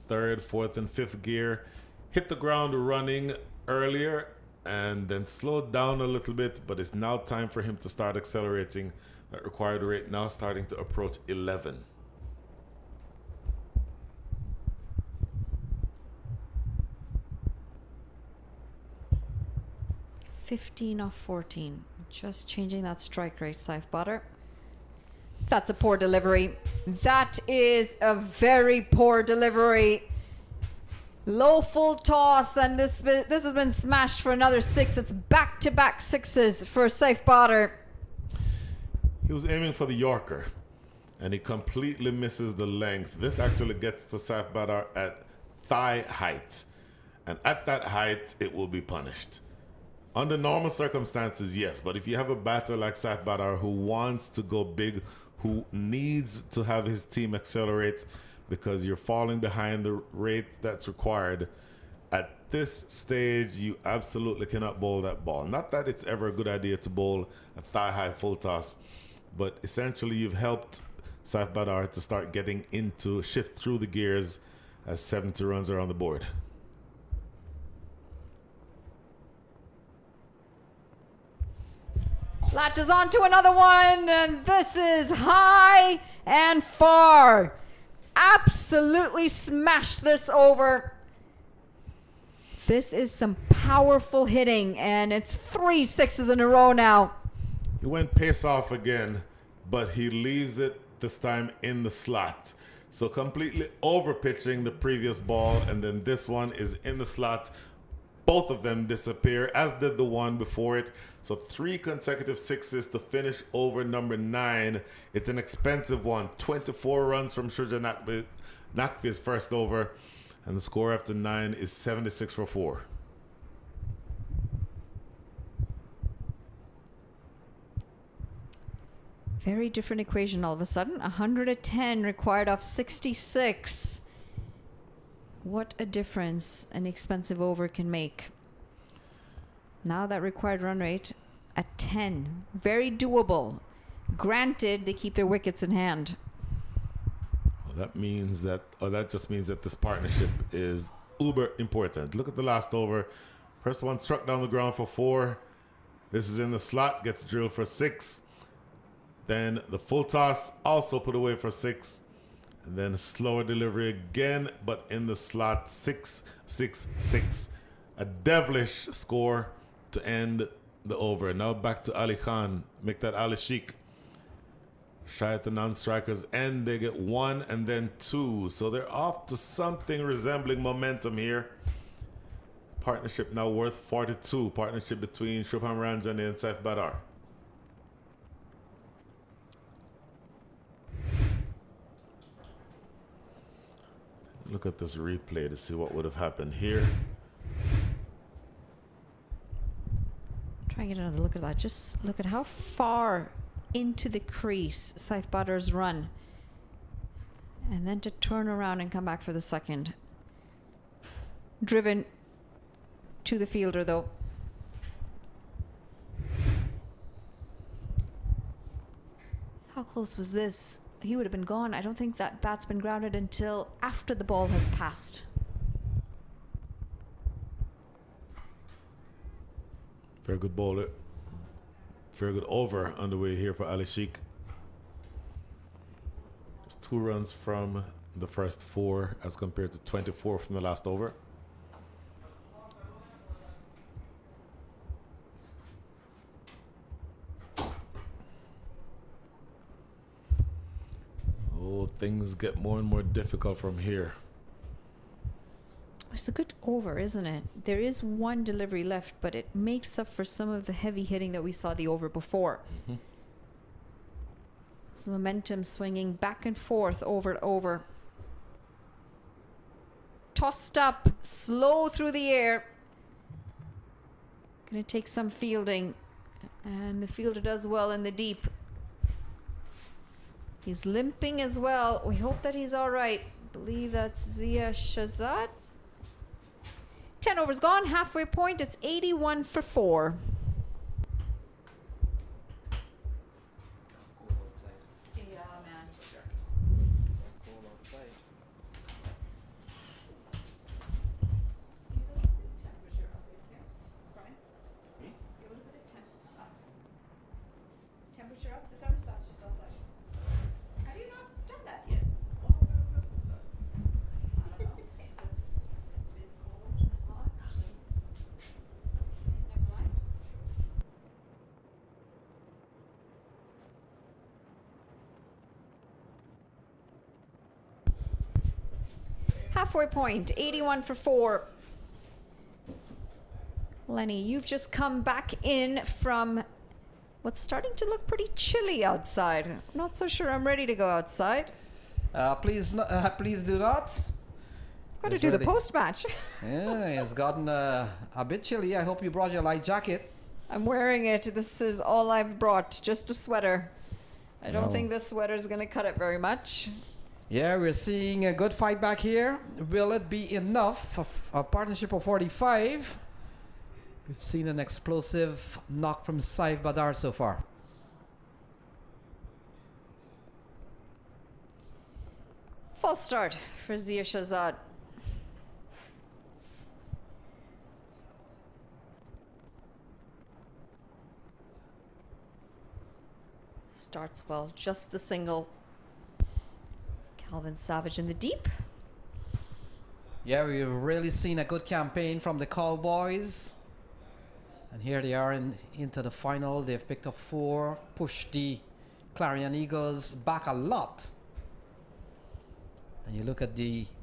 3rd, 4th, and 5th gear. Hit the ground running earlier and then slowed down a little bit, but it's now time for him to start accelerating. That required rate now starting to approach 11. $15 off 14. Just changing that strike rate, Saif Badar. That's a poor delivery. That is a very poor delivery. Low full toss, and this has been smashed for another 6. It's back-to-back 6s for Saif Badar. He was aiming for the Yorker, and he completely misses the length. This actually gets to Saif Badar at thigh height, and at that height, it will be punished. Under normal circumstances, yes, but if you have a batter like Saif Badar who wants to go big, who needs to have his team accelerate because you're falling behind the rate that's required, at this stage, you absolutely cannot bowl that ball. Not that it's ever a good idea to bowl a thigh-high full toss, but essentially you've helped Saif Badar to start getting into, shift through the gears as 70 runs are on the board. Latches onto another one, and this is high and far. Absolutely smashed this over. This is some powerful hitting, and it's 3 6s in a row now. He went pace off again, but he leaves it this time in the slot. So completely over pitching the previous ball, and then this one is in the slot. Both of them disappear, as did the one before it. So 3 consecutive 6s to finish over number 9. It's an expensive one. 24 runs from Shuja Nakvi's first over. And the score after 9 is 76 for 4. Very different equation all of a sudden. 110 required off 66. What a difference an expensive over can make. Now that required run rate at 10. Very doable. Granted, they keep their wickets in hand. Well, that means that, or that just means that this partnership is uber important. Look at the last over. First one struck down the ground for 4. This is in the slot, gets drilled for 6. Then the full toss also put away for 6. And then a slower delivery again, but in the slot, 6, 6, 6. A devilish score to end the over. Now back to Ali Khan. Make that Ali Sheikh. Shy at the non-strikers, and they get 1 and then 2. So they're off to something resembling momentum here. Partnership now worth 42. Partnership between Shubham Ranjani and Saif Badar. Look at this replay to see what would have happened here. Try and get another look at that. Just look at how far into the crease Saif Badar's run. And then to turn around and come back for the second. Driven to the fielder though. How close was this? He would have been gone. I don't think that bat's been grounded until after the ball has passed. Very good bowler. Very good over underway here for Ali Sheikh. Just 2 runs from the first 4 as compared to 24 from the last over. Oh, things get more and more difficult from here. It's a good over, isn't it? There is 1 delivery left, but it makes up for some of the heavy hitting that we saw the over before. Mm-hmm. Some momentum swinging back and forth, over and over. Tossed up, slow through the air. Gonna take some fielding. And the fielder does well in the deep. He's limping as well. We hope that he's all right. I believe that's Zia Shazad. 10 overs gone, halfway point. It's 81 for 4. Yeah, man. Temperature up, the thermostat's just outside. Have you not done that yet? I don't know. It's been cold and hot. Never mind. Halfway point, 81 for 4. Lenny, you've just come back in from what's starting to look pretty chilly outside. I'm not so sure I'm ready to go outside. Please do not. Got to It's do the ready. post-match. Yeah, it's gotten a bit chilly. I hope you brought your light jacket. I'm wearing it. This is all I've brought, just a sweater. I don't No. think this sweater is going to cut it very much. Yeah, we're seeing a good fight back here. Will it be enough for a partnership of 45? We've seen an explosive knock from Saif Badar so far. False start for Zia Shazad. Starts well, just the single. Calvin Savage in the deep. Yeah, we've really seen a good campaign from the Cowboys. And here they are into the final. They've picked up 4, pushed the Clarion Eagles back a lot. And you look at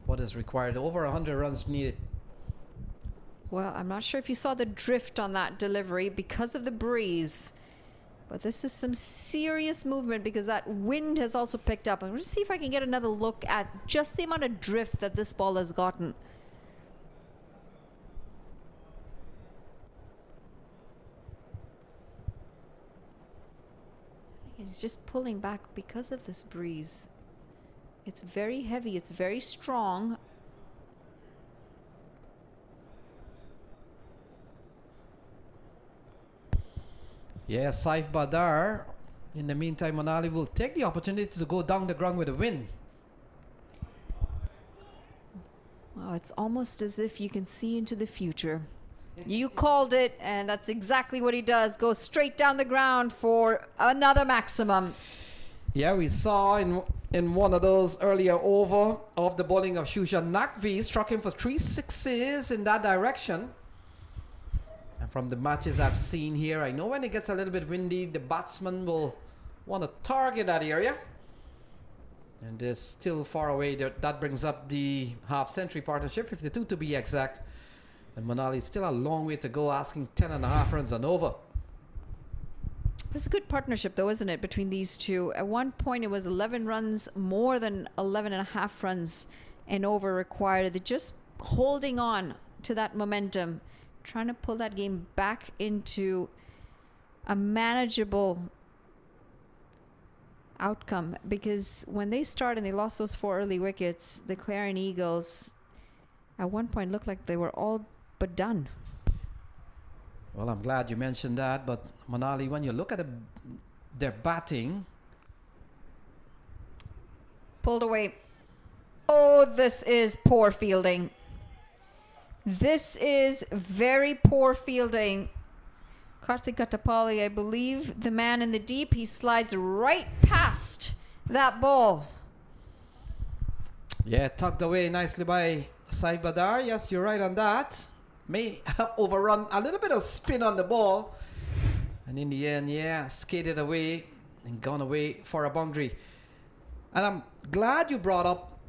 what is required, over 100 runs needed. Well, I'm not sure if you saw the drift on that delivery because of the breeze. But this is some serious movement because that wind has also picked up. I'm going to see if I can get another look at just the amount of drift that this ball has gotten. I think it's just pulling back because of this breeze. It's very heavy. It's very strong. Yeah, Saif Badar. In the meantime, Manali will take the opportunity to go down the ground with a win. Wow, it's almost as if you can see into the future. You called it, and that's exactly what he does. Goes straight down the ground for another maximum. Yeah, we saw in one of those earlier over of the bowling of Shusha Nakvi, struck him for 3 sixes in that direction. And from the matches I've seen here, I know when it gets a little bit windy, the batsman will want to target that area. And they're still far away. That brings up the half-century partnership, 52 to be exact. And Manali is still a long way to go, asking 10.5 runs and over. It's a good partnership, though, isn't it, between these two? At one point, it was 11 runs, more than 11.5 runs and over required. They're just holding on to that momentum, trying to pull that game back into a manageable outcome. Because when they started and they lost those 4 early wickets, the Clarion Eagles at one point looked like they were all but done. Well, I'm glad you mentioned that, but Manali, when you look at their batting... Pulled away. Oh, this is poor fielding. This is very poor fielding. Karthik Katapali, I believe, the man in the deep, he slides right past that ball. Yeah, tucked away nicely by Saif Badar. Yes, you're right on that. May have overrun a little bit of spin on the ball. And in the end, yeah, skated away and gone away for a boundary. And I'm glad you brought up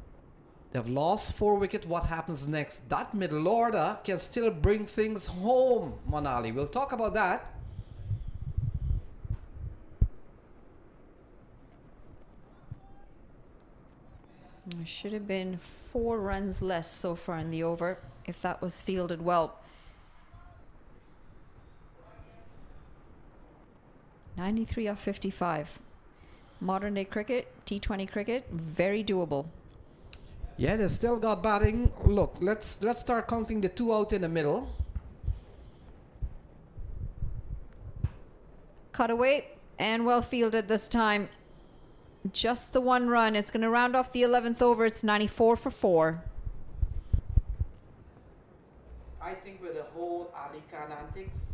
they've lost 4 wickets. What happens next? That middle order can still bring things home, Manali. We'll talk about that. There should have been 4 runs less so far in the over if that was fielded well. 93 off 55. Modern day cricket, T20 cricket, very doable. Yeah, they still got batting. Look, let's start counting the 2 out in the middle. Cut away and well fielded this time. Just the 1 run. It's going to round off the 11th over. It's 94 for 4. I think with the whole Ali Khan antics,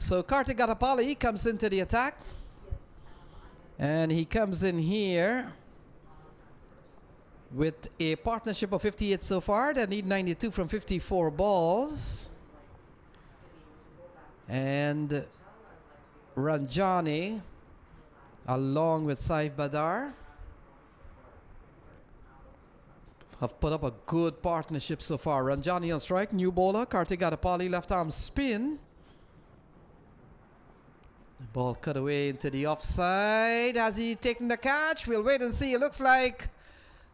so Kartik Gatapali comes into the attack. And he comes in here with a partnership of 58 so far. They need 92 from 54 balls. And Ranjani, along with Saif Badar, have put up a good partnership so far. Ranjani on strike, new bowler. Kartik Gatapali, left arm spin. The ball cut away into the offside. Has he taken the catch? We'll wait and see. It looks like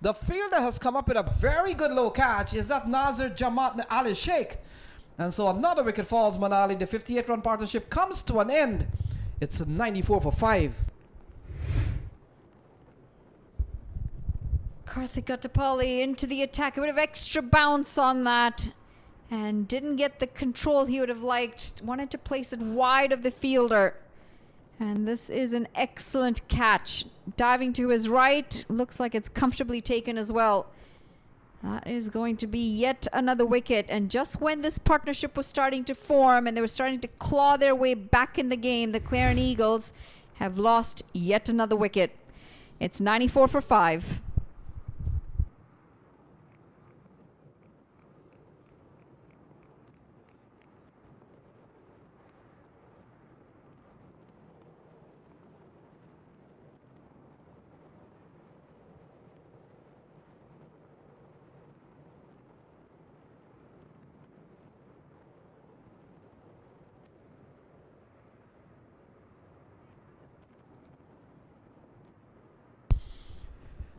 the fielder has come up with a very good low catch. Is that Nazir Jamaat Ali Sheikh? And so another wicket falls, Manali. The 58-run partnership comes to an end. It's 94 for 5. Karthik Gatapali into the attack. A bit of extra bounce on that. And didn't get the control he would have liked. Wanted to place it wide of the fielder. And this is an excellent catch. Diving to his right. Looks like it's comfortably taken as well. That is going to be yet another wicket. And just when this partnership was starting to form and they were starting to claw their way back in the game, the Clarion Eagles have lost yet another wicket. It's 94 for 5.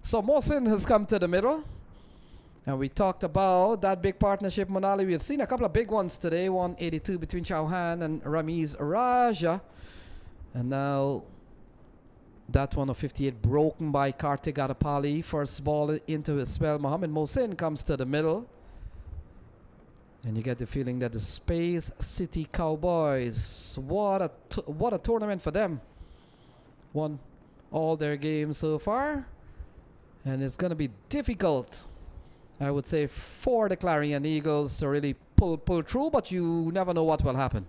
So Mohsin has come to the middle. And we talked about that big partnership, Manali. We have seen a couple of big ones today. 182 between Chauhan and Ramiz Raja. And now that one of 58 broken by Kartik Gatapali. First ball into his spell. Mohammed Mohsin comes to the middle. And you get the feeling that the Space City Cowboys, what a tournament for them. Won all their games so far. And it's going to be difficult, I would say, for the Clarion Eagles to really pull through, but you never know what will happen.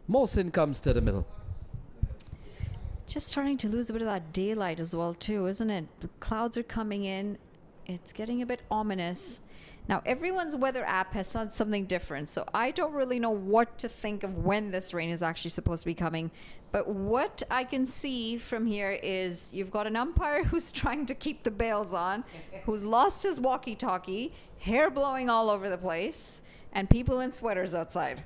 Mohsin comes to the middle. Just starting to lose a bit of that daylight as well, too, isn't it? The clouds are coming in. It's getting a bit ominous. Now, everyone's weather app has said something different, so I don't really know what to think of when this rain is actually supposed to be coming. But what I can see from here is you've got an umpire who's trying to keep the bails on, who's lost his walkie-talkie, hair blowing all over the place, and people in sweaters outside.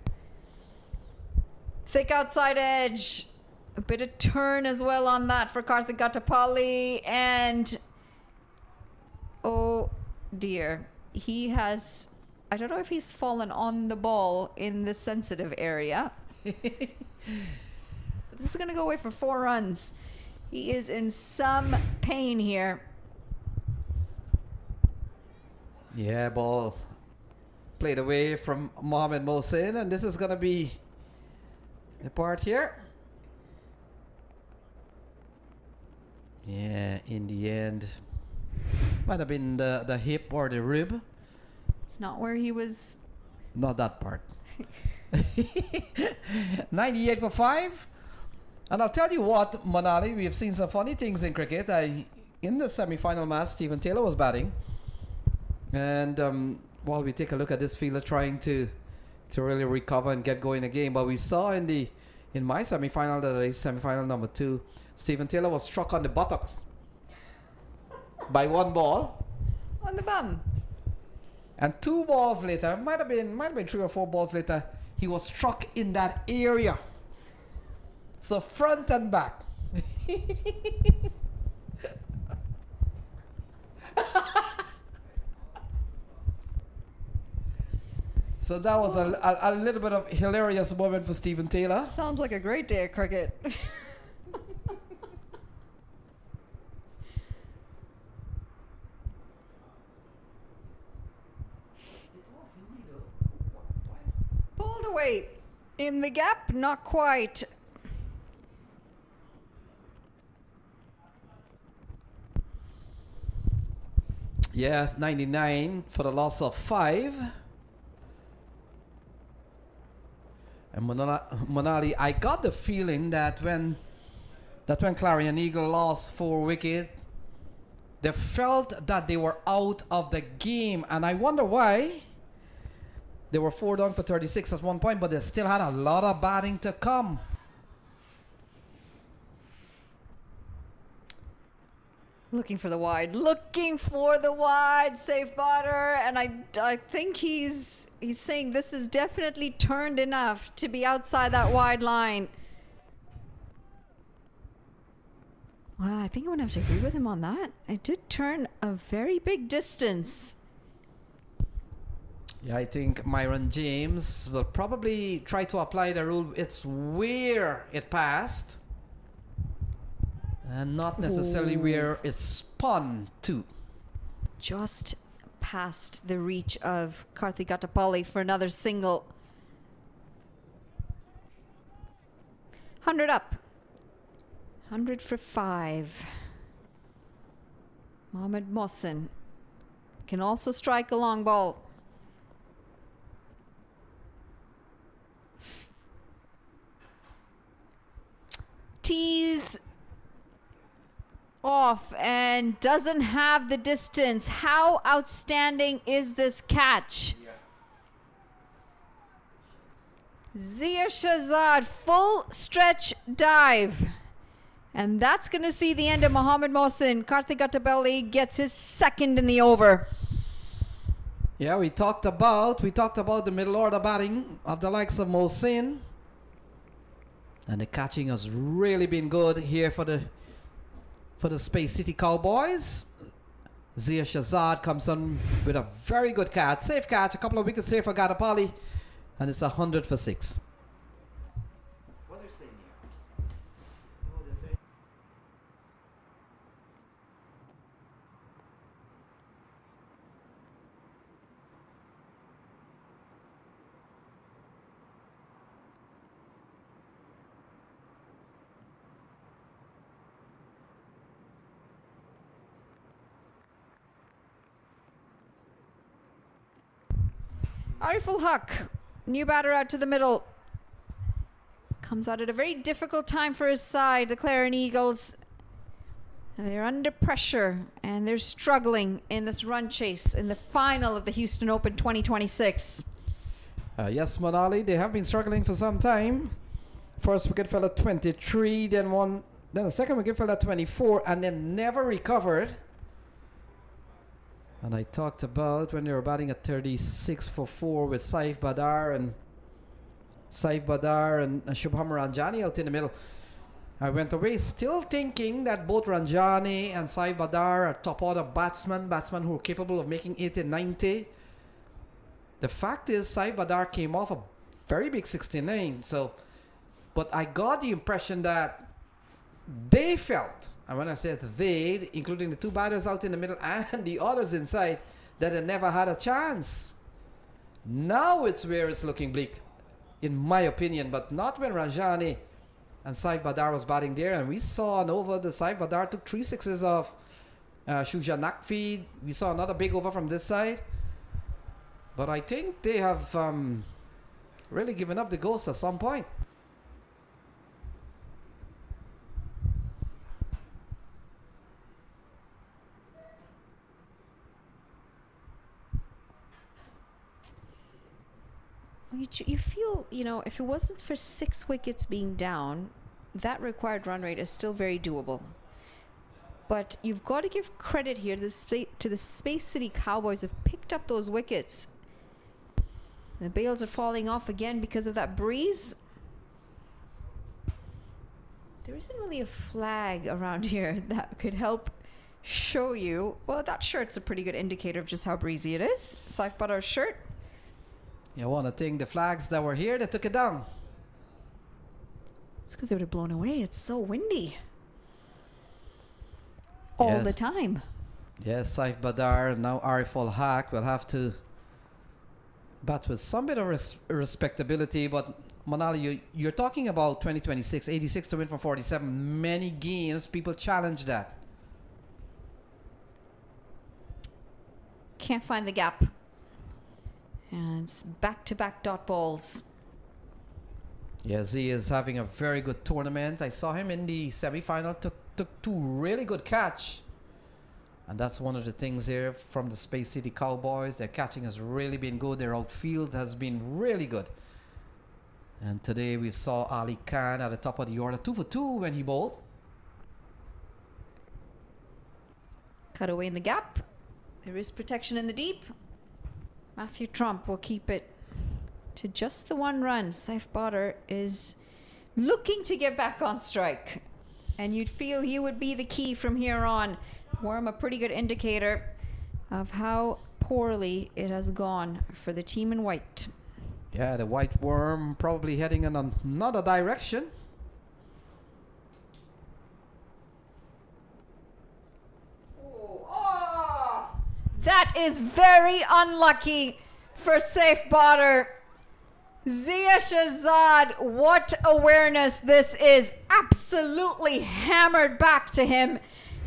Thick outside edge. A bit of turn as well on that for Karthik Gatapalli. And oh dear, he has, I don't know if he's fallen on the ball in the sensitive area. This is going to go away for 4 runs. He is in some pain here. Yeah, ball played away from Mohamed Mohsin, and this is going to be the part here. Yeah, in the end, might have been the hip or the rib. It's not where he was. Not that part. 98 for 5. And I'll tell you what, Manali, we have seen some funny things in cricket. In the semi-final match, Stephen Taylor was batting. And while we take a look at this fielder trying to really recover and get going again, but we saw in my semi-final, that is semi-final number 2, Stephen Taylor was struck on the buttocks by 1 ball. On the bum. And 2 balls later, might have been 3 or 4 balls later, he was struck in that area. So front and back. So that was a little bit of hilarious moment for Stephen Taylor. Sounds like a great day of cricket. Pulled away in the gap, not quite. Yeah, 99 for the loss of 5. And Manali, I got the feeling that when Clarion Eagle lost 4 wickets, they felt that they were out of the game, and I wonder why. They were 4 down for 36 at one point, but they still had a lot of batting to come. Looking for the wide, safe batter, and I think he's saying this is definitely turned enough to be outside that wide line. Wow, I think I'm gonna have to agree with him on that. It did turn a very big distance. Yeah, I think Myron James will probably try to apply the rule. It's where it passed, and not necessarily where it spun to. Just past the reach of Karthik Gatapalli for another single. 100 up. 100 for 5. Mohamed Mohsin can also strike a long ball. Tees off and doesn't have the distance. How outstanding is this catch? Zia Shahzad, full stretch dive. And that's going to see the end of Mohamed Mohsin. Karthik Gatapalli gets his 2nd in the over. Yeah, we talked about the middle order batting of the likes of Mohsin. And the catching has really been good here for the Space City Cowboys. Zia Shahzad comes on with a very good catch. Safe catch, a couple of wickets here for Gatapalli. And it's 100 for 6. What are they saying here? Oh, they're saying... Ariful Haq, new batter out to the middle. Comes out at a very difficult time for his side, the Clarion Eagles. They're under pressure and they're struggling in this run chase in the final of the Houston Open 2026. Yes, Manali, they have been struggling for some time. First wicket fell at 23, then the second wicket fell at 24, and then never recovered. And I talked about when they were batting at 36 for 4 with Saif Badar and Shubham Ranjani out in the middle. I went away still thinking that both Ranjani and Saif Badar are top order batsmen who are capable of making 80, 90. The fact is, Saif Badar came off a very big 69. So, but I got the impression that they felt, and when I said they, including the two batters out in the middle and the others inside, that they never had a chance. Now it's where it's looking bleak, in my opinion, but not when Ranjani and Saif Badar was batting there. And we saw an over. The Saif Badar took 3 sixes of Shuja Nakfi. We saw another big over from this side. But I think they have really given up the ghost at some point. You feel, you know, if it wasn't for 6 wickets being down, that required run rate is still very doable. But you've got to give credit here to the Space City Cowboys who've picked up those wickets. The bails are falling off again because of that breeze. There isn't really a flag around here that could help show you. Well, that shirt's a pretty good indicator of just how breezy it is. Saif Badar's shirt. You want to think the flags that were here, they took it down. It's because they would have blown away. It's so windy. All the time. Yes, Saif Badar and now Arif Ul Haq will have to bat with some bit of respectability. But Manali, you're talking about 2026, 86 to win from 47. Many games, people challenge that. Can't find the gap. And it's back-to-back dot balls. Yes, he is having a very good tournament. I saw him in the semi-final, took 2 really good catch. And that's one of the things here from the Space City Cowboys. Their catching has really been good. Their outfield has been really good. And today we saw Ali Khan at the top of the order, 2 for 2 when he bowled. Cut away in the gap. There is protection in the deep. Matthew Trump will keep it to just the 1 run. Saif Badar is looking to get back on strike. And you'd feel he would be the key from here on. Worm, a pretty good indicator of how poorly it has gone for the team in white. Yeah, the white worm probably heading in another direction. That is very unlucky for Saif Badar. Zia Shahzad, what awareness this is. Absolutely hammered back to him.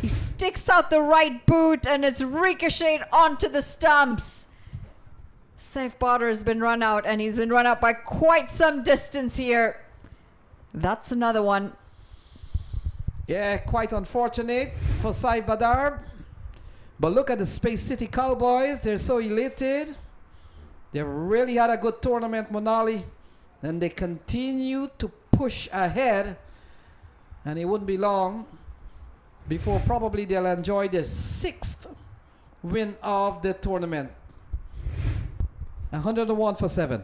He sticks out the right boot and it's ricocheted onto the stumps. Saif Badar has been run out and he's been run out by quite some distance here. That's another one. Yeah, quite unfortunate for Saif Badar. But look at the Space City Cowboys. They're so elated. They really had a good tournament, Monali. And they continue to push ahead. And it wouldn't be long before probably they'll enjoy their 6th win of the tournament. 101 for 7.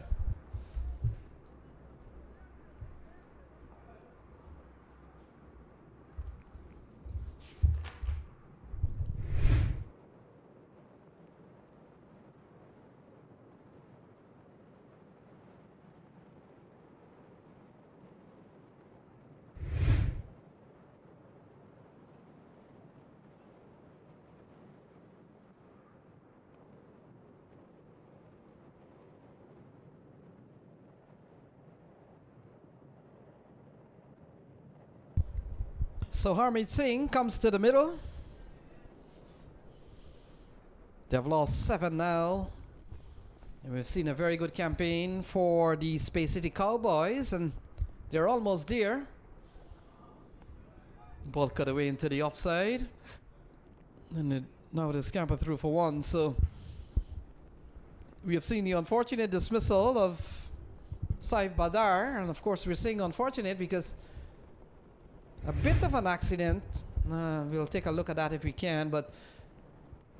So Harmeet Singh comes to the middle. They've lost 7 now. And we've seen a very good campaign for the Space City Cowboys, and they're almost there. Ball cut away into the offside. And now they scamper through for 1. So we have seen the unfortunate dismissal of Saif Badar. And of course we're saying unfortunate because a bit of an accident. We'll take a look at that if we can, but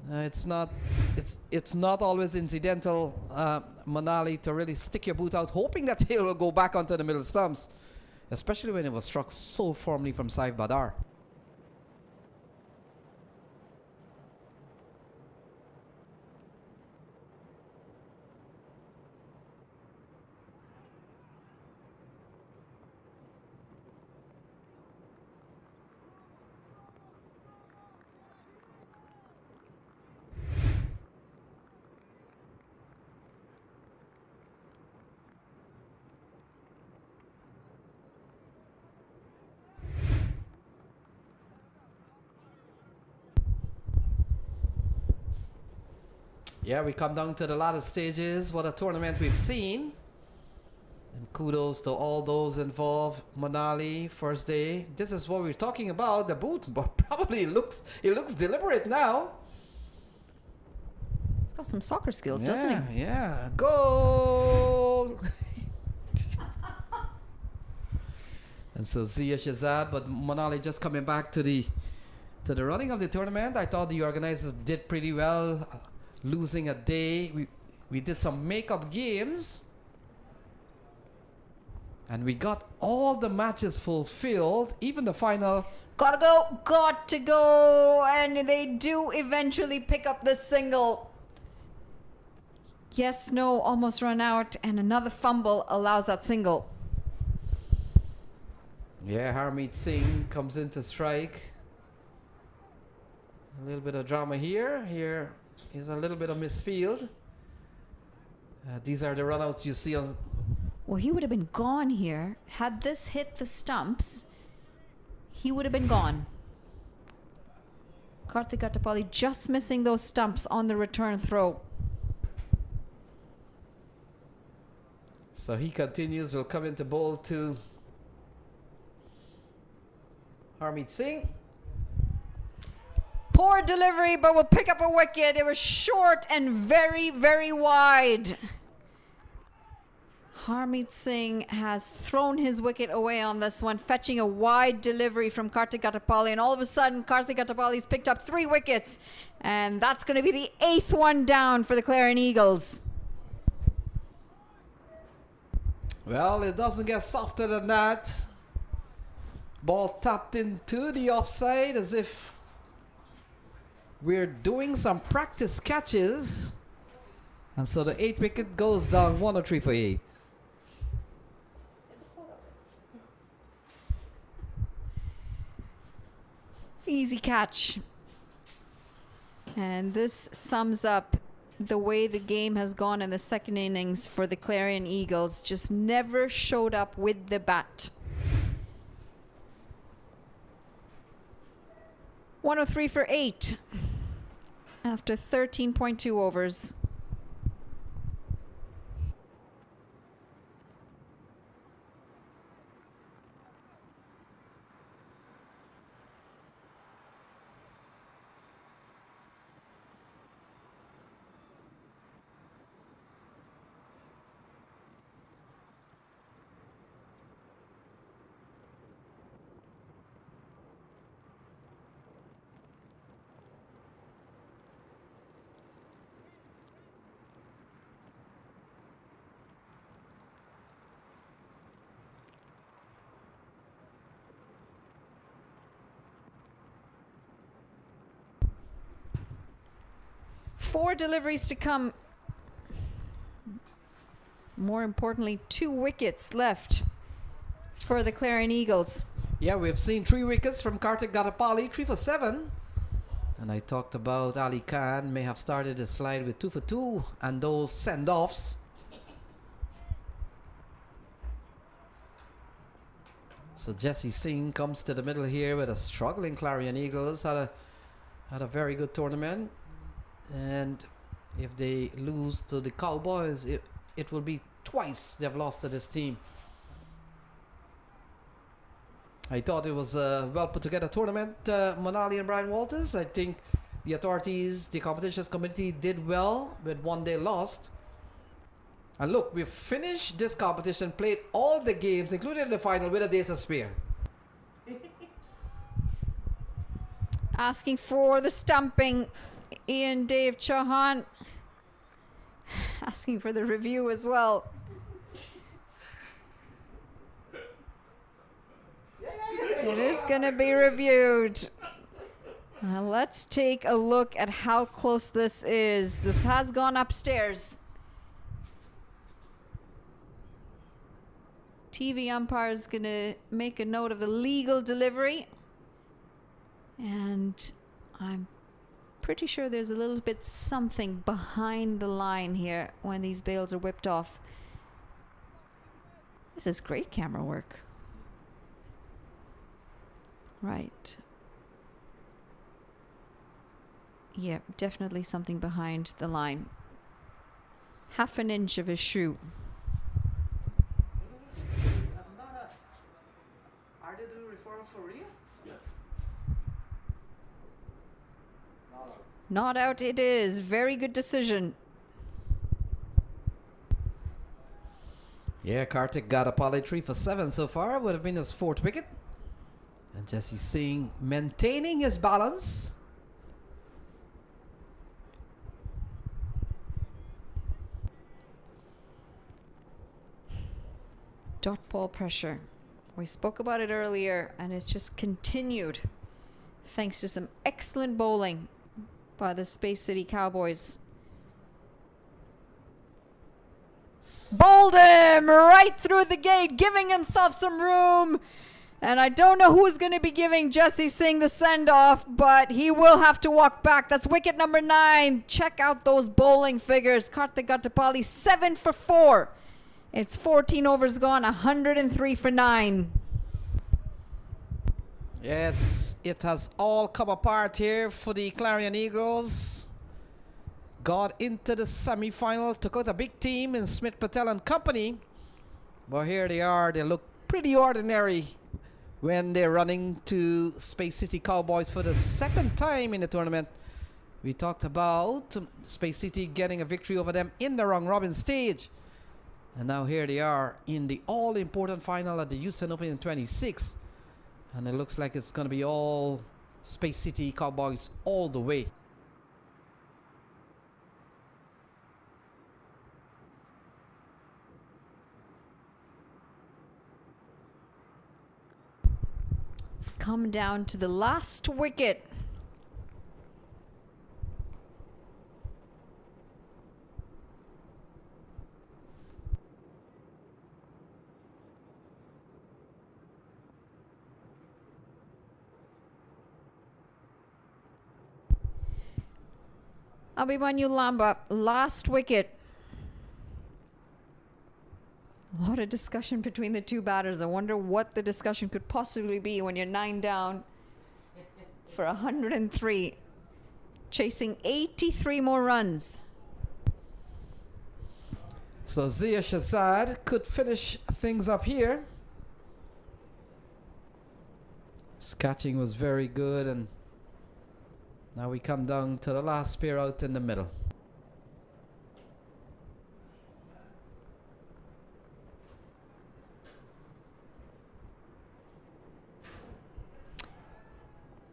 it's not always incidental, Manali, to really stick your boot out hoping that he will go back onto the middle stumps. especially when it was struck so firmly from Saif Badar. Yeah, we come down to the latter stages. What a tournament we've seen. And kudos to all those involved. Manali, first day. This is what we're talking about. The boot, but probably it looks deliberate now. He's got some soccer skills, doesn't he? Yeah. Goal! And so Zia Shazad, but Manali just coming back to the running of the tournament. I thought the organizers did pretty well. Losing a day, we did some makeup games, and we got all the matches fulfilled, even the final. Got to go, and they do eventually pick up the single. Yes, no, almost run out, and another fumble allows that single. Yeah, Harmeet Singh comes in to strike. A little bit of drama here. Here is a little bit of misfield. These are the runouts you see on. Well, he would have been gone here. Had this hit the stumps, he would have been gone. Karthik Attapalli just missing those stumps on the return throw. So he continues, will come into bowl to Harmeet Singh. Poor delivery, but will pick up a wicket. It was short and very, very wide. Harmeet Singh has thrown his wicket away on this one, fetching a wide delivery from Karthik Attapalli. And all of a sudden, Karthik Attapalli's picked up 3 wickets. And that's going to be the 8th one down for the Clarion Eagles. Well, it doesn't get softer than that. Ball tapped into the offside as if we're doing some practice catches. And so the 8th wicket goes down 103 for 8. Easy catch. And this sums up the way the game has gone in the second innings for the Clarion Eagles. Just never showed up with the bat. 103 for 8 after 13.2 overs. Four deliveries to come. More importantly, 2 wickets left for the Clarion Eagles. Yeah, we've seen 3 wickets from Karthik Attapalli, 3 for 7. And I talked about Ali Khan may have started the slide with 2 for 2 and those send-offs. So Jesse Singh comes to the middle here with a struggling Clarion Eagles. Had a very good tournament. And if they lose to the Cowboys, it will be twice they've lost to this team. I thought it was a well put together tournament, Manali and Brian Walters. I think the authorities, the competitions committee did well with 1 day lost. And look, we've finished this competition, played all the games, including the final, with a day's of spare. Asking for the stumping. Ian Dave Chauhan asking for the review as well. It is going to be reviewed. Let's take a look at how close this is. This has gone upstairs. TV umpire is going to make a note of the legal delivery. And I'm pretty sure there's a little bit something behind the line here when these bails are whipped off. This is great camera work. Right. Yeah, definitely something behind the line. Half an inch of his shoe. Are they doing reform for real? Not out it is. Very good decision. Yeah, Kartik got a poly 3 for 7 so far. Would have been his 4th wicket. And Jesse Singh maintaining his balance. Dot ball pressure. We spoke about it earlier, and it's just continued thanks to some excellent bowling by the Space City Cowboys. Bowled him right through the gate, giving himself some room. And I don't know who's going to be giving Jesse Singh the send-off, but he will have to walk back. That's wicket number 9. Check out those bowling figures. Kartik Gatapali, 7 for 4. It's 14 overs gone, 103 for 9. Yes, it has all come apart here for the Clarion Eagles. Got into the semi-final, took out a big team in Smith Patel and company. But here they are. They look pretty ordinary when they're running to Space City Cowboys for the 2nd time in the tournament. We talked about Space City getting a victory over them in the round robin stage. And now here they are in the all-important final at the Houston Open in 26. And it looks like it's going to be all Space City Cowboys all the way. It's come down to the last wicket. Abhimanyu Lamba, last wicket. A lot of discussion between the two batters. I wonder what the discussion could possibly be when you're 9 down for 103, chasing 83 more runs. So Zia Shazad could finish things up here. His catching was very good, and now we come down to the last pair out in the middle.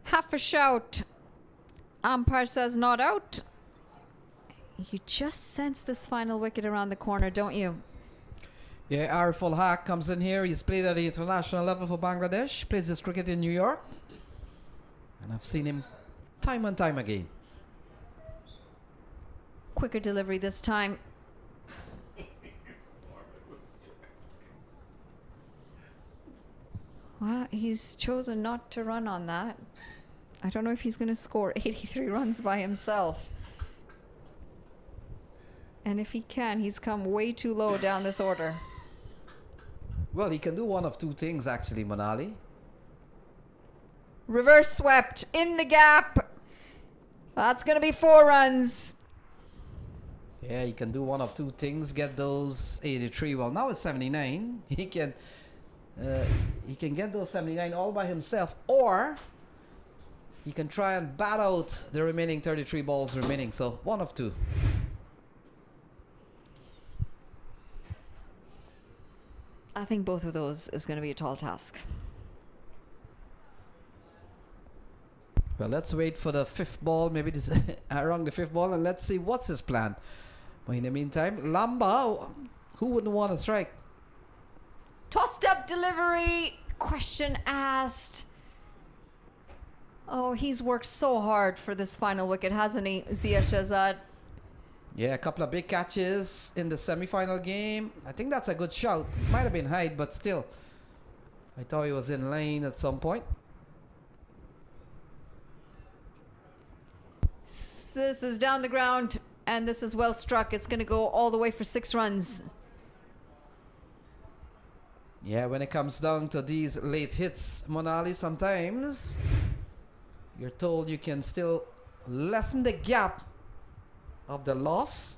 Half a shout. Umpire says not out. You just sense this final wicket around the corner, don't you? Yeah, Ariful Haq comes in here. He's played at the international level for Bangladesh. Plays his cricket in New York. And I've seen him time and time again. Quicker delivery this time. Well, he's chosen not to run on that. I don't know if he's going to score 83 runs by himself. And if he can, he's come way too low down this order. Well, he can do one of two things, actually, Manali. Reverse swept in the gap. That's going to be 4 runs. Yeah, he can do one of two things. Get those 83. Well, now it's 79. He can get those 79 all by himself, or he can try and bat out the remaining 33 balls remaining. So one of two. I think both of those is going to be a tall task. Well, let's wait for the 5th ball, maybe this around the 5th ball, and let's see what's his plan. But in the meantime, Lamba, who wouldn't want to strike? Tossed up delivery. Question asked. Oh, he's worked so hard for this final wicket, hasn't he, Zia Shahzad? Yeah, a couple of big catches in the semi-final game. I think that's a good shout. Might have been high, but still. I thought he was in lane at some point. This is down the ground, and this is well struck. It's going to go all the way for 6 runs. Yeah, when it comes down to these late hits, Monali, sometimes you're told you can still lessen the gap of the loss.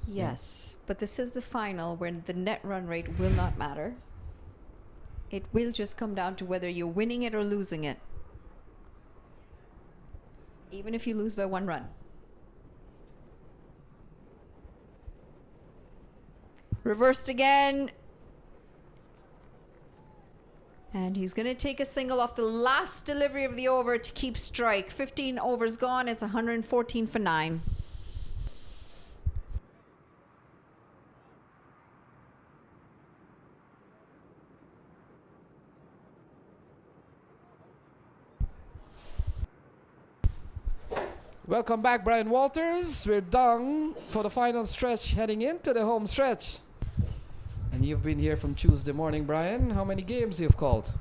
Yes, but this is the final where the net run rate will not matter. It will just come down to whether you're winning it or losing it. Even if you lose by 1 run. Reversed again. And he's going to take a single off the last delivery of the over to keep strike. 15 overs gone. It's 114 for 9. Welcome back, Brian Walters. We're done for the final stretch, heading into the home stretch. And you've been here from Tuesday morning, Brian. How many games you've called?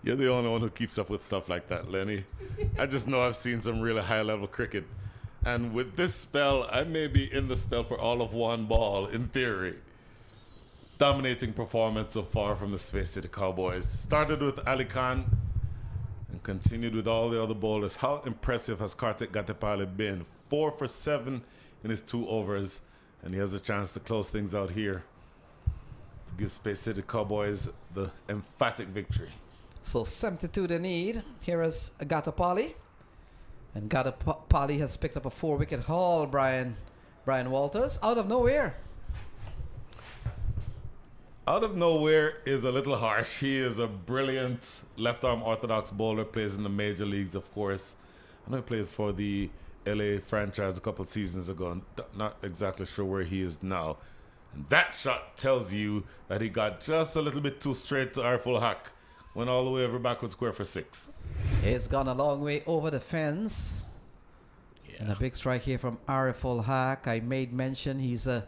You're the only one who keeps up with stuff like that, Lenny. I just know I've seen some really high-level cricket. And with this spell, I may be in the spell for all of 1 ball, in theory. Dominating performance so far from the Space City Cowboys. Started with Ali Khan and continued with all the other bowlers. How impressive has Kartik Gatapali been? 4 for 7 in his 2 overs. And he has a chance to close things out here to give Space City Cowboys the emphatic victory. So 72 they need. Here is Gatapali. And Gatapali has picked up a 4-wicket haul, Brian Walters, out of nowhere. Out of nowhere is a little harsh. He is a brilliant left-arm orthodox bowler, plays in the major leagues, of course. I know he played for the LA franchise a couple of seasons ago. I'm not exactly sure where he is now. And that shot tells you that he got just a little bit too straight to Ariful Haq. Went all the way over backward square for 6. He's gone a long way over the fence. Yeah. And a big strike here from Ariful Haq. I made mention he's a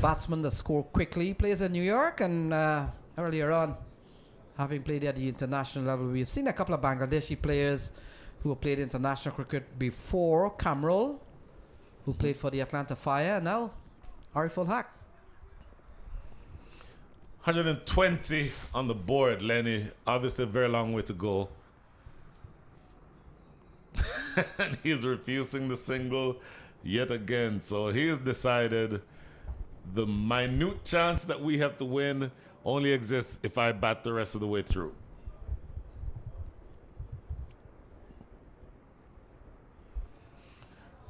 batsman that scores quickly. He plays in New York, and earlier on, having played at the international level, we've seen a couple of Bangladeshi players who have played international cricket before. Kamrul, who played for the Atlanta Fire, and now Ariful Haq. 120 on the board, Lenny. Obviously a very long way to go. And he's refusing the single yet again. So he's decided the minute chance that we have to win only exists if I bat the rest of the way through.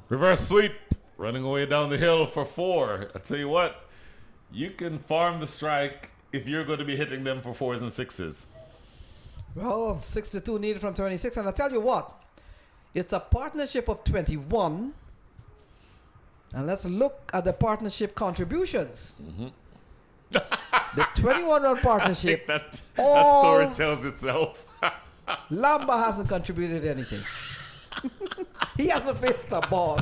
Reverse sweep, running away down the hill for 4. I tell you what, you can farm the strike if you're going to be hitting them for 4s and 6s. Well, 62 needed from 26, and I tell you what, it's a partnership of 21. And let's look at the partnership contributions. Mm-hmm. The 21-run partnership. That story tells itself. Lamba hasn't contributed anything. He hasn't faced the ball.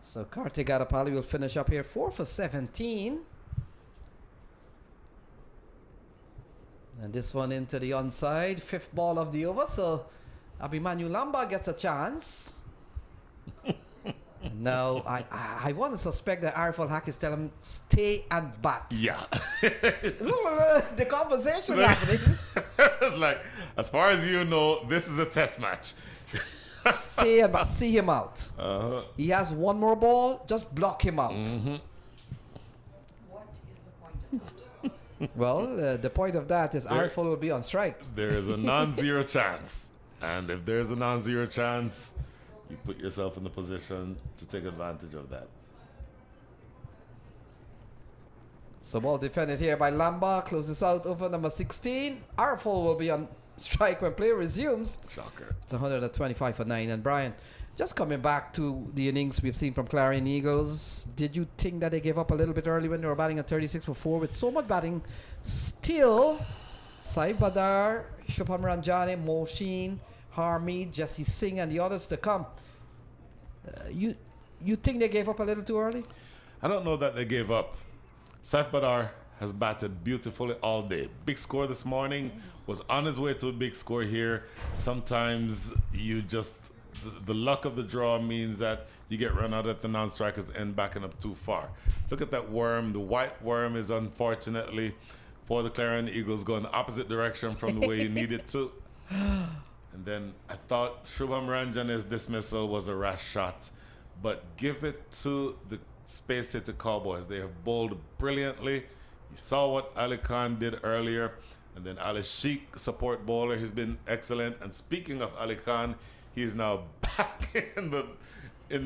So Kartik Gatapali will finish up here 4 for 17. And this one into the onside, 5th ball of the over. So Abhimanyu Lamba gets a chance. Now, I want to suspect that Ariful Haq is telling him, stay and bat. Yeah. The conversation happening. It's like, as far as you know, this is a test match. Stay and bat. See him out. He has 1 more ball. Just block him out. Mm-hmm. What is the point of that? Well, the point of that is Ariful will be on strike. There is a non-zero chance. And if there's a non-zero chance, you put yourself in the position to take advantage of that. So ball defended here by Lamba. Closes out over number 16. Ariful will be on strike when play resumes. Shocker. It's 125 for 9. And Brian, just coming back to the innings we've seen from Clarion Eagles, did you think that they gave up a little bit early when they were batting at 36 for 4 with so much batting? Still, Saif Badar, Shubham Ranjane, Mohsin, Harmeed, Jesse Singh, and the others to come. You think they gave up a little too early? I don't know that they gave up. Saif Badar has batted beautifully all day. Big score this morning, was on his way to a big score here. Sometimes you just, the luck of the draw means that you get run out at the non-strikers and backing up too far. Look at that worm. The white worm is unfortunately for the Clarion Eagles going the opposite direction from the way you need it to. And then I thought Shubham Ranjane's dismissal was a rash shot. But give it to the Space City Cowboys. They have bowled brilliantly. You saw what Ali Khan did earlier. And then Ali Sheikh, support bowler, he's been excellent. And speaking of Ali Khan, he is now back in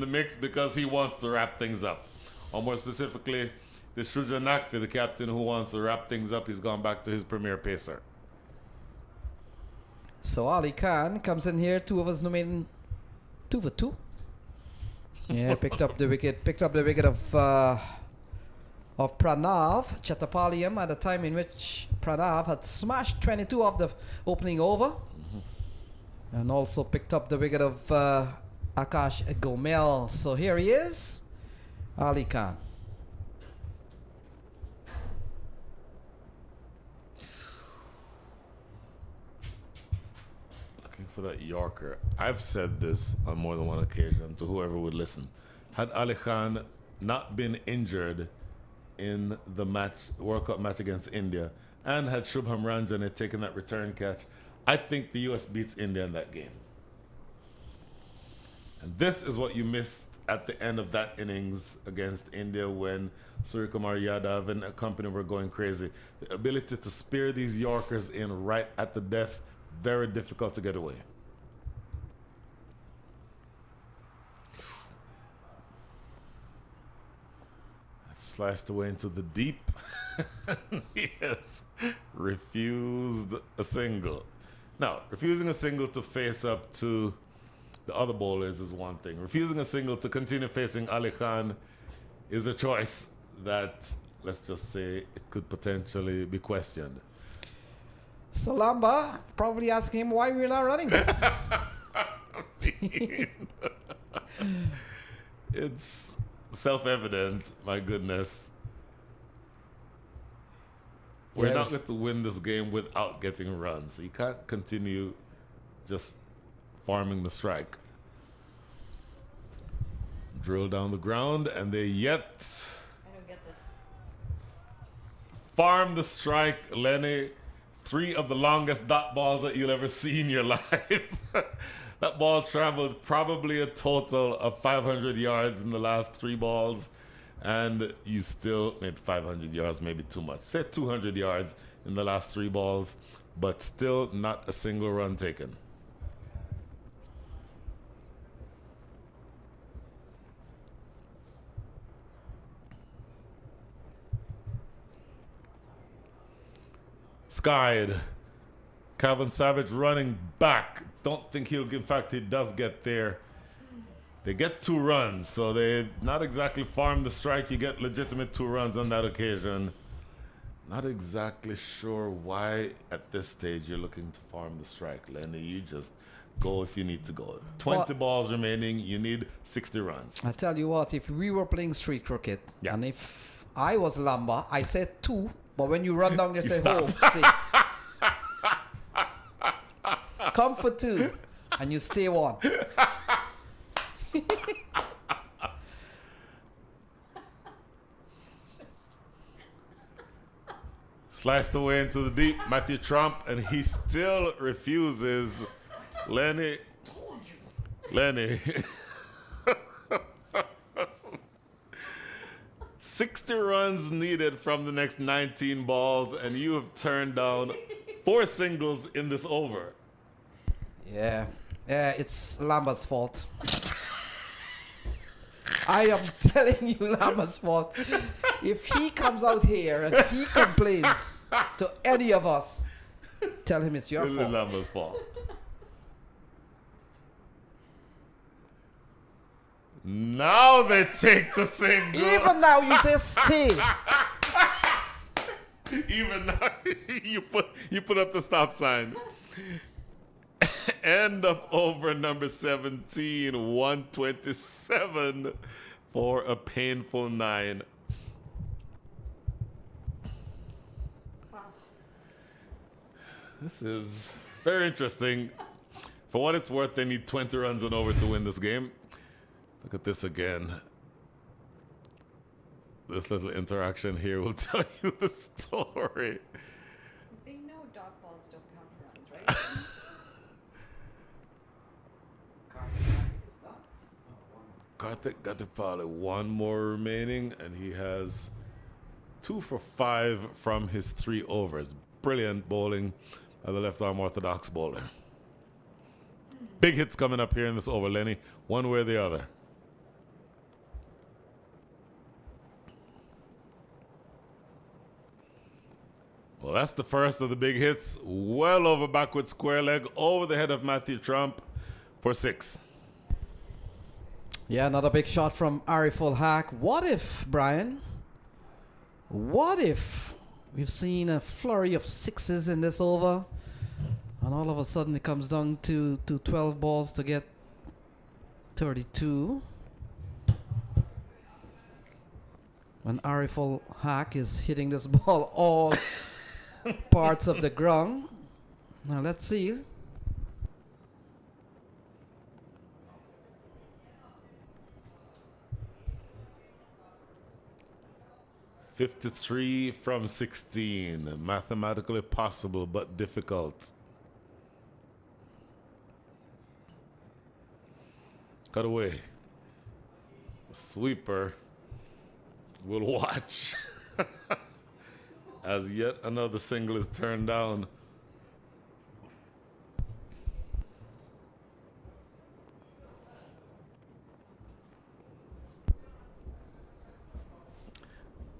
the mix because he wants to wrap things up. Or more specifically, the Shuja Nakvi, the captain who wants to wrap things up, he's gone back to his premier pacer. So Ali Khan comes in here, 2 overs nominating 2 for 2. Yeah, picked up the wicket of Pranav Chattapaliyam at a time in which Pranav had smashed 22 off the opening over. And also picked up the wicket of Akash Gomel. So here he is, Ali Khan. For that Yorker, I've said this on more than one occasion to whoever would listen. Had Ali Khan not been injured in the World Cup match against India, and had Shubham Ranjane taken that return catch, I think the US beats India in that game. And this is what you missed at the end of that innings against India when Suryakumar Yadav and a company were going crazy. The ability to spear these Yorkers in right at the death, very difficult to get away. That sliced away into the deep. Yes. Refused a single. Now, refusing a single to face up to the other bowlers is one thing. Refusing a single to continue facing Ali Khan is a choice that, let's just say, it could potentially be questioned. Salamba probably asking him why we're not running. It's self-evident, my goodness. We're not going to win this game without getting runs. So you can't continue just farming the strike. Drill down the ground, and they yet I don't get this. farm the strike, Lenny. 3 of the longest dot balls that you'll ever see in your life. That ball traveled probably a total of 500 yards in the last 3 balls, and you still made 500 yards, maybe too much. Say 200 yards in the last 3 balls, but still not a single run taken. Skied. Calvin Savage running back. Don't think he'll get, in fact, he does get there. They get 2 runs, so they not exactly farm the strike. You get legitimate 2 runs on that occasion. Not exactly sure why at this stage you're looking to farm the strike, Lenny. You just go if you need to go. 20 balls remaining, you need 60 runs. I tell you what, if we were playing street cricket, and if I was Lamba, I said 2. But when you run down there, say, oh, stay. Come for 2, and you stay 1. Sliced away into the deep, Matthew Trump, and he still refuses. Lenny. 60 runs needed from the next 19 balls, and you have turned down 4 singles in this over. Yeah, it's Lamba's fault. I am telling you, Lamba's fault. If he comes out here and he complains to any of us, Tell him it's your It's fault. Lambo's fault. Now they take the single. Even now you say stay. Even now you put up the stop sign. End of over number 17, 127 for a painful 9. This is very interesting. For what it's worth, they need 20 runs and over to win this game. Look at this again. This little interaction here will tell you the story. They know dot balls don't count for runs, right? Karthik got to probably one more remaining, and he has 2 for 5 from his 3 overs. Brilliant bowling by the left arm orthodox bowler. Big hits coming up here in this over, Lenny, one way or the other. Well, that's the first of the big hits. Well over backward square leg, over the head of Matthew Trump for 6. Yeah, another big shot from Ari full hack. What if, Brian? What if we've seen a flurry of 6s in this over, and all of a sudden it comes down to 12 balls to get 32? When Ari full hack is hitting this ball all parts of the ground. Now let's see. 53 from 16. Mathematically possible, but difficult. Cut away. Sweeper will watch as yet another single is turned down.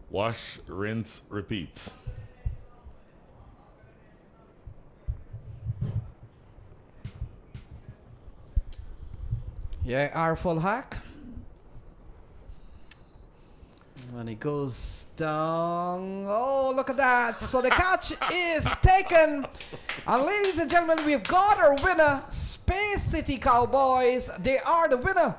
Wash, rinse, repeat. Yeah, R full hack. And he goes down. Oh, look at that. So the catch is taken. And ladies and gentlemen, we've got our winner, Space City Cowboys. They are the winner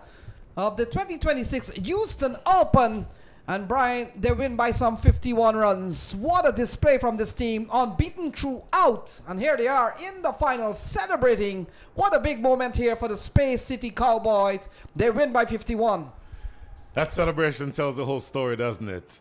of the 2026 Houston Open. And Brian, they win by some 51 runs. What a display from this team, unbeaten throughout. And here they are in the final celebrating. What a big moment here for the Space City Cowboys. They win by 51. That celebration tells the whole story, doesn't it?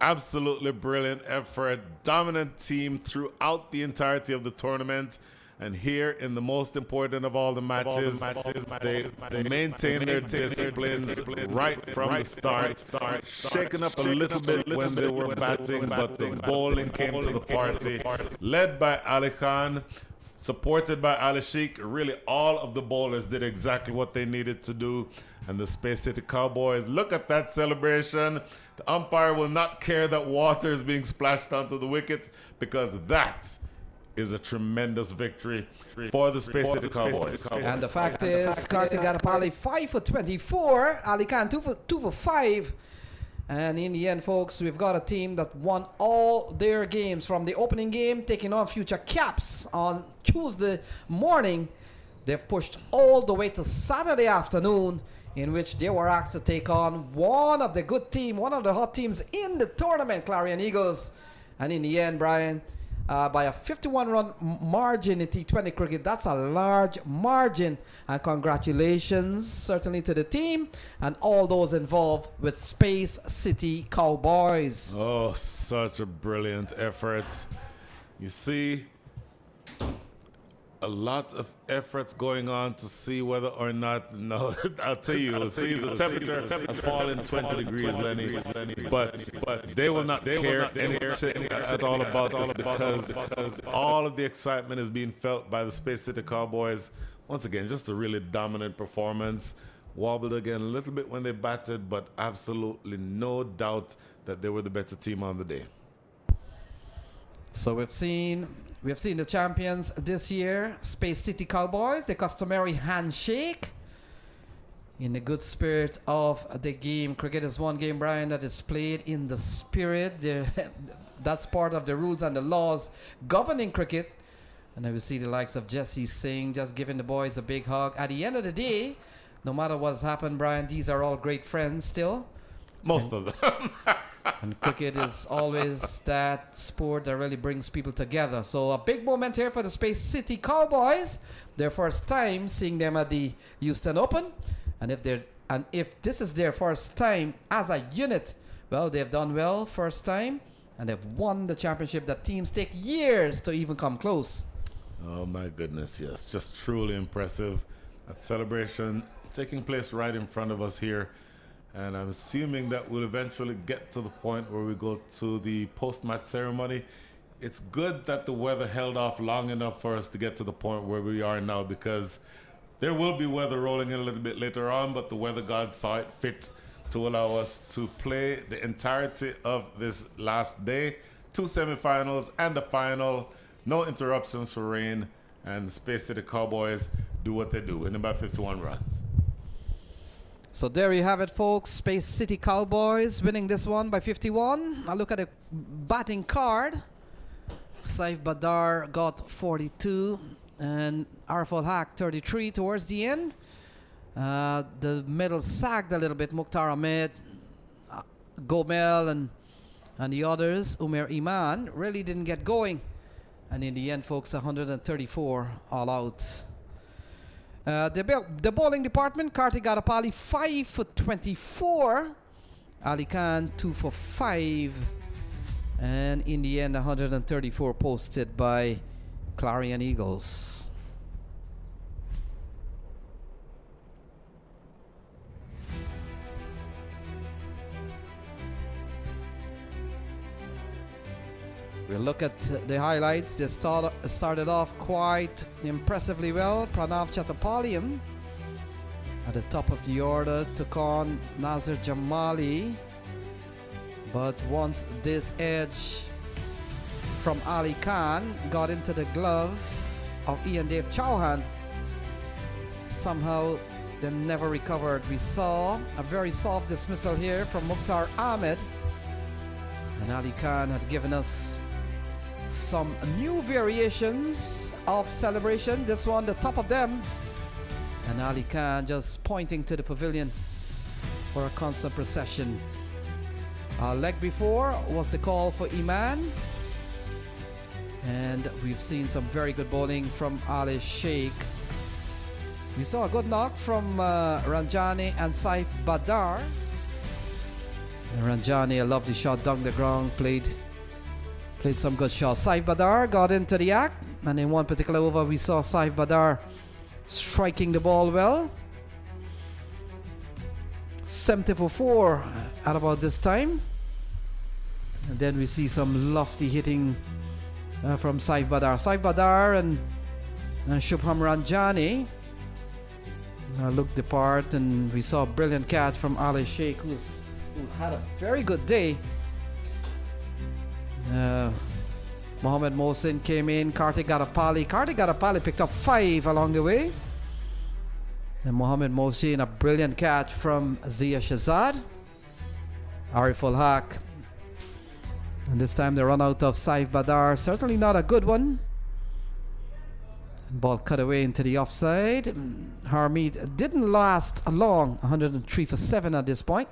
Absolutely brilliant effort, dominant team throughout the entirety of the tournament. And here in the most important of all the matches, they maintain their disciplines right from the start. Shaken up a little bit when they were batting, but the bowling came to the party. Led by Ali Khan, supported by Ali Sheikh, really all of the bowlers did exactly what they needed to do. And the Space City Cowboys, look at that celebration. The umpire will not care that water is being splashed onto the wickets, because that is a tremendous victory for the Space City Cowboys. And the fact is, Karthik Gatapali 5 for 24, Ali Khan 2 for 5. And in the end, folks, we've got a team that won all their games from the opening game, taking on Future Caps on Tuesday morning. They've pushed all the way to Saturday afternoon, in which they were asked to take on one of the good team, one of the hot teams in the tournament, Clarion Eagles. And in the end, Brian, by a 51-run margin in T20 cricket, that's a large margin. And congratulations, certainly, to the team and all those involved with Space City Cowboys. Oh, such a brilliant effort. You see, a lot of efforts going on to see whether or not, no, I'll tell you, see, the temperature has fallen 20 degrees, Lenny, but they will not care anything at all about this, because all of the excitement is being felt by the Space City Cowboys. Once again, just a really dominant performance. Wobbled again a little bit when they batted, but absolutely no doubt that they were the better team on the day. So we have seen the champions this year, Space City Cowboys, the customary handshake. In the good spirit of the game. Cricket is one game, Brian, that is played in the spirit. That's part of the rules and the laws governing cricket. And then we see the likes of Jesse Singh just giving the boys a big hug. At the end of the day, no matter what's happened, Brian, these are all great friends still. Most of them. And cricket is always that sport that really brings people together. So a big moment here for the Space City Cowboys. Their first time seeing them at the Houston Open. And if this is their first time as a unit, well, they've done well first time, and they've won the championship that teams take years to even come close. Oh my goodness, yes, just truly impressive. That celebration taking place right in front of us here, and I'm assuming that we'll eventually get to the point where we go to the post-match ceremony. It's good that the weather held off long enough for us to get to the point where we are now, because there will be weather rolling in a little bit later on, but the weather god saw it fit to allow us to play the entirety of this last day. 2 semifinals and the final. No interruptions for rain, and the Space City Cowboys do what they do in about 51 runs. So there you have it, folks. Space City Cowboys winning this one by 51. I look at the batting card. Saif Badar got 42. And Arful Haq 33 towards the end. The middle sagged a little bit. Mukhtar Ahmed, Gomel, and the others, Umer Iman, really didn't get going. And in the end, folks, 134 all out. The bowling department, Kartik Gadapali 5 for 24. Ali Khan 2 for 5. And in the end, 134 posted by Clarion Eagles. We'll look at the highlights. They started off quite impressively well. Pranav Chattopadhyay at the top of the order took on Nazir Jamali. But once this edge from Ali Khan got into the glove of Ian Dave Chauhan, somehow they never recovered. We saw a very soft dismissal here from Mukhtar Ahmed, and Ali Khan had given us some new variations of celebration. This one, the top of them, and Ali Khan just pointing to the pavilion for a constant procession. Leg before was the call for Iman. And we've seen some very good bowling from Ali Sheikh. We saw a good knock from Ranjani and Saif Badar. And Ranjani, a lovely shot down the ground, played some good shots. Saif Badar got into the act, and in one particular over we saw Saif Badar striking the ball well. 70 for 4 at about this time. And then we see some lofty hitting from Saif Badar. Saif Badar and Shubham Ranjani looked the part, and we saw a brilliant catch from Ali Sheikh, who had a very good day. Mohammed Mohsin came in. Kartik Gadapali picked up 5 along the way. And Mohammed Mohsin, a brilliant catch from Zia Shazad. Ariful Haq. And this time the run out of Saif Badar, certainly not a good one. Ball cut away into the offside. Harmeet didn't last long, 103 for 7 at this point.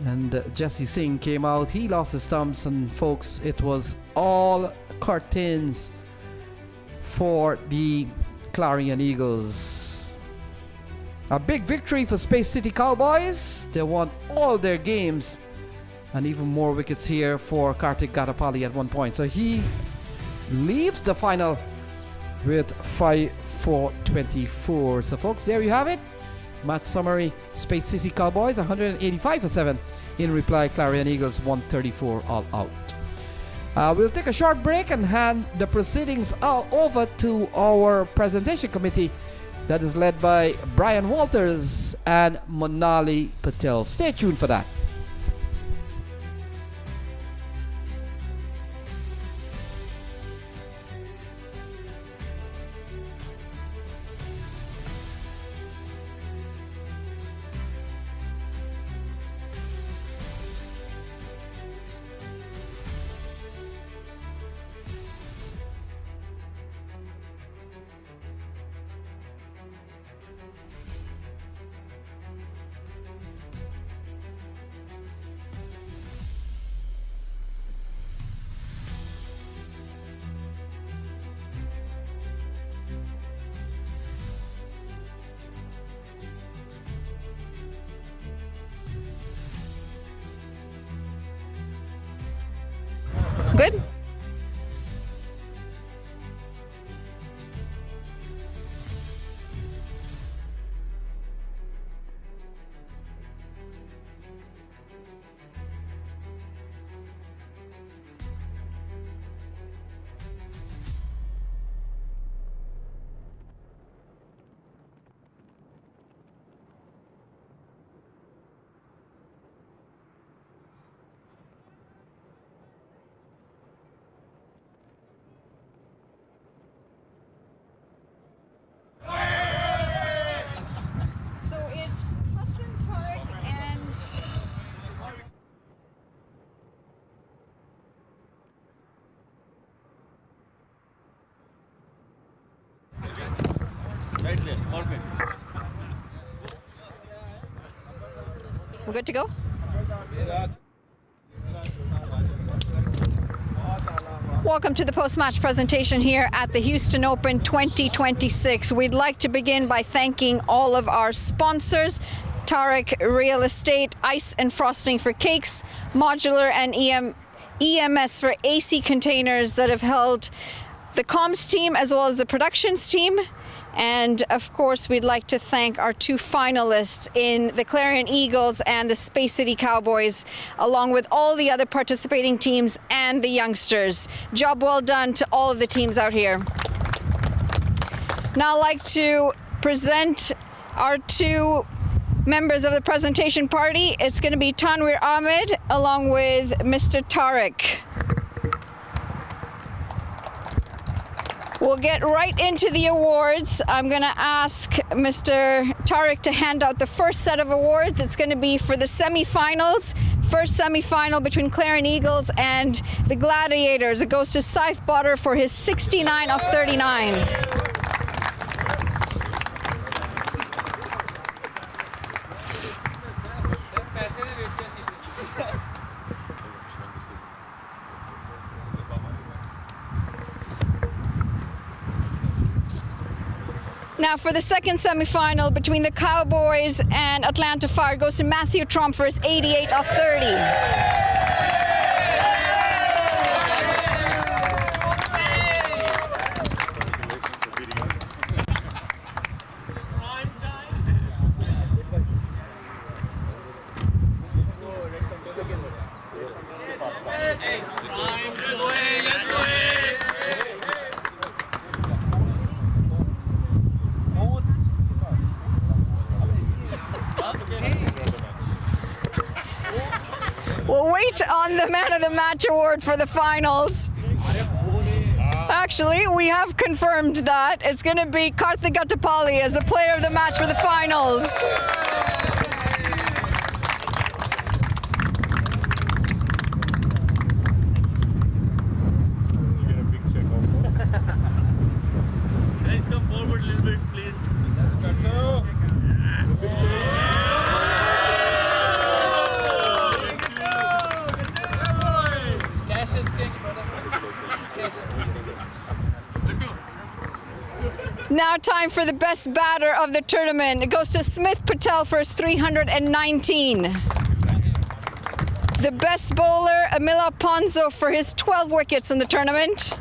And Jesse Singh came out. He lost his stumps, and folks, it was all curtains for the Clarion Eagles. A big victory for Space City Cowboys. They won all their games, and even more wickets here for Kartik Gadapali at one point. So he leaves the final with 5 for 24. So folks, there you have it. Match summary: Space City Cowboys 185 for 7. In reply, Clarion Eagles 134 all out. We'll take a short break and hand the proceedings over to our presentation committee that is led by Brian Walters and Monali Patel. Stay tuned for that. Good? So it's Hassan, Tarek, and we're good to go? Welcome to the post-match presentation here at the Houston Open 2026. We'd like to begin by thanking all of our sponsors: Tarek Real Estate, Ice and Frosting for Cakes, Modular and EMS for AC containers that have held the comms team as well as the productions team. And of course, we'd like to thank our two finalists in the Clarion Eagles and the Space City Cowboys, along with all the other participating teams and the youngsters. Job well done to all of the teams out here. Now I'd like to present our two members of the presentation party. It's going to be Tanwir Ahmed along with Mr. Tarek. We'll get right into the awards. I'm going to ask Mr. Tarek to hand out the first set of awards. It's going to be for the semifinals. First semifinal between Clarion Eagles and the Gladiators. It goes to Saif Butter for his 69 of 39. Now for the second semifinal between the Cowboys and Atlanta Fire goes to Matthew Trump for his 88 of 30. We'll wait on the Man of the Match award for the finals. Actually, we have confirmed that it's going to be Karthik Attapalli as the player of the match for the finals. Guys, come forward a little bit, please. Now time for the best batter of the tournament. It goes to Smith Patel for his 319. The best bowler, Amila Ponzo, for his 12 wickets in the tournament.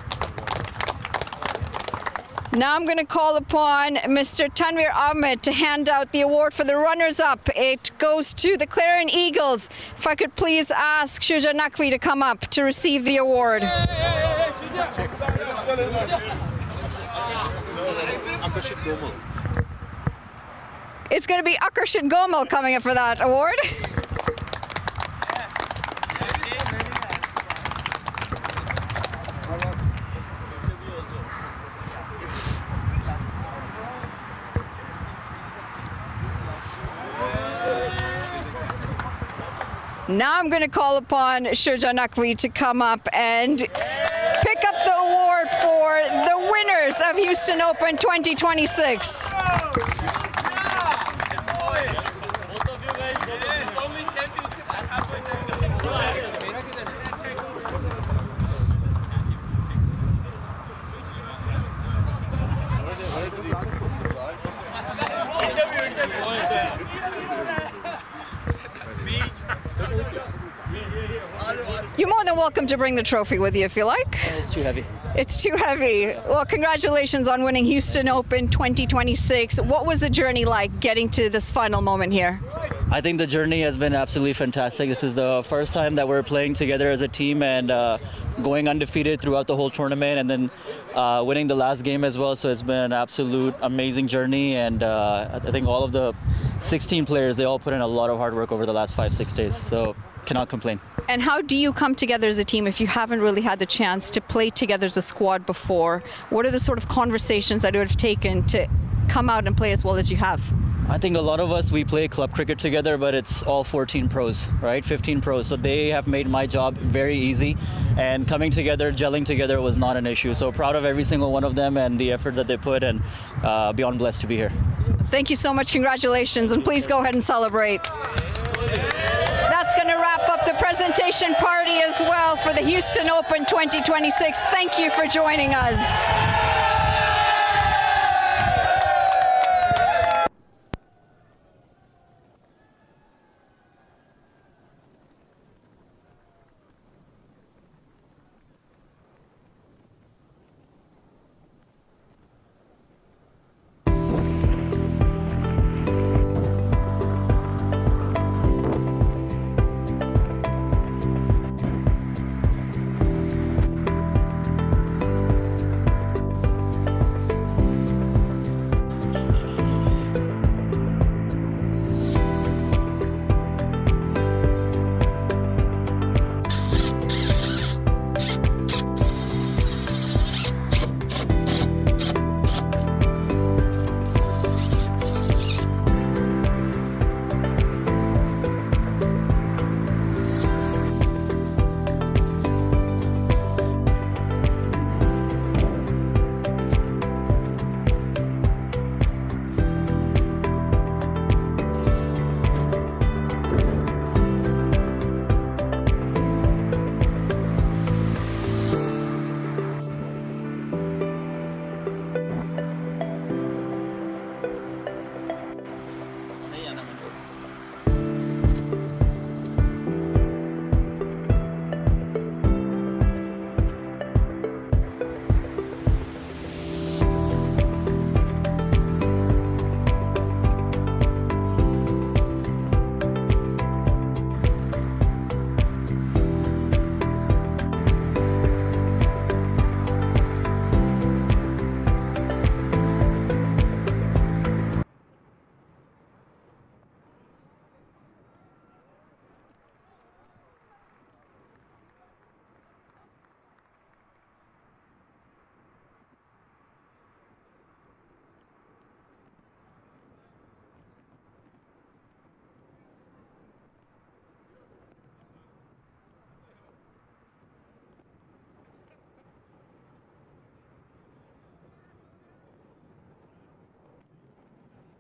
Now I'm going to call upon Mr. Tanwir Ahmed to hand out the award for the runners-up. It goes to the Clarion Eagles. If I could please ask Shuja Naqvi to come up to receive the award. It's going to be Akarshit Gomal coming up for that award. Now I'm going to call upon Shuja Naqvi to come up and pick up the award for the winners of Houston Open 2026. You're more than welcome to bring the trophy with you if you like. It's too heavy. It's too heavy. Well, congratulations on winning Houston Open 2026. What was the journey like getting to this final moment here? I think the journey has been absolutely fantastic. This is the first time that we're playing together as a team and going undefeated throughout the whole tournament and then winning the last game as well. So it's been an absolute amazing journey, and I think all of the 16 players, they all put in a lot of hard work over the last 5-6 days. So cannot complain. And how do you come together as a team if you haven't really had the chance to play together as a squad before? What are the sort of conversations that it would have taken to come out and play as well as you have? I think a lot of us, we play club cricket together, but it's all 14 pros, right? 15 pros. So they have made my job very easy. And coming together, gelling together was not an issue. So proud of every single one of them and the effort that they put, and beyond blessed to be here. Thank you so much. Congratulations. And please go ahead and celebrate. That's going to wrap up the presentation party as well for the Houston Open 2026. Thank you for joining us.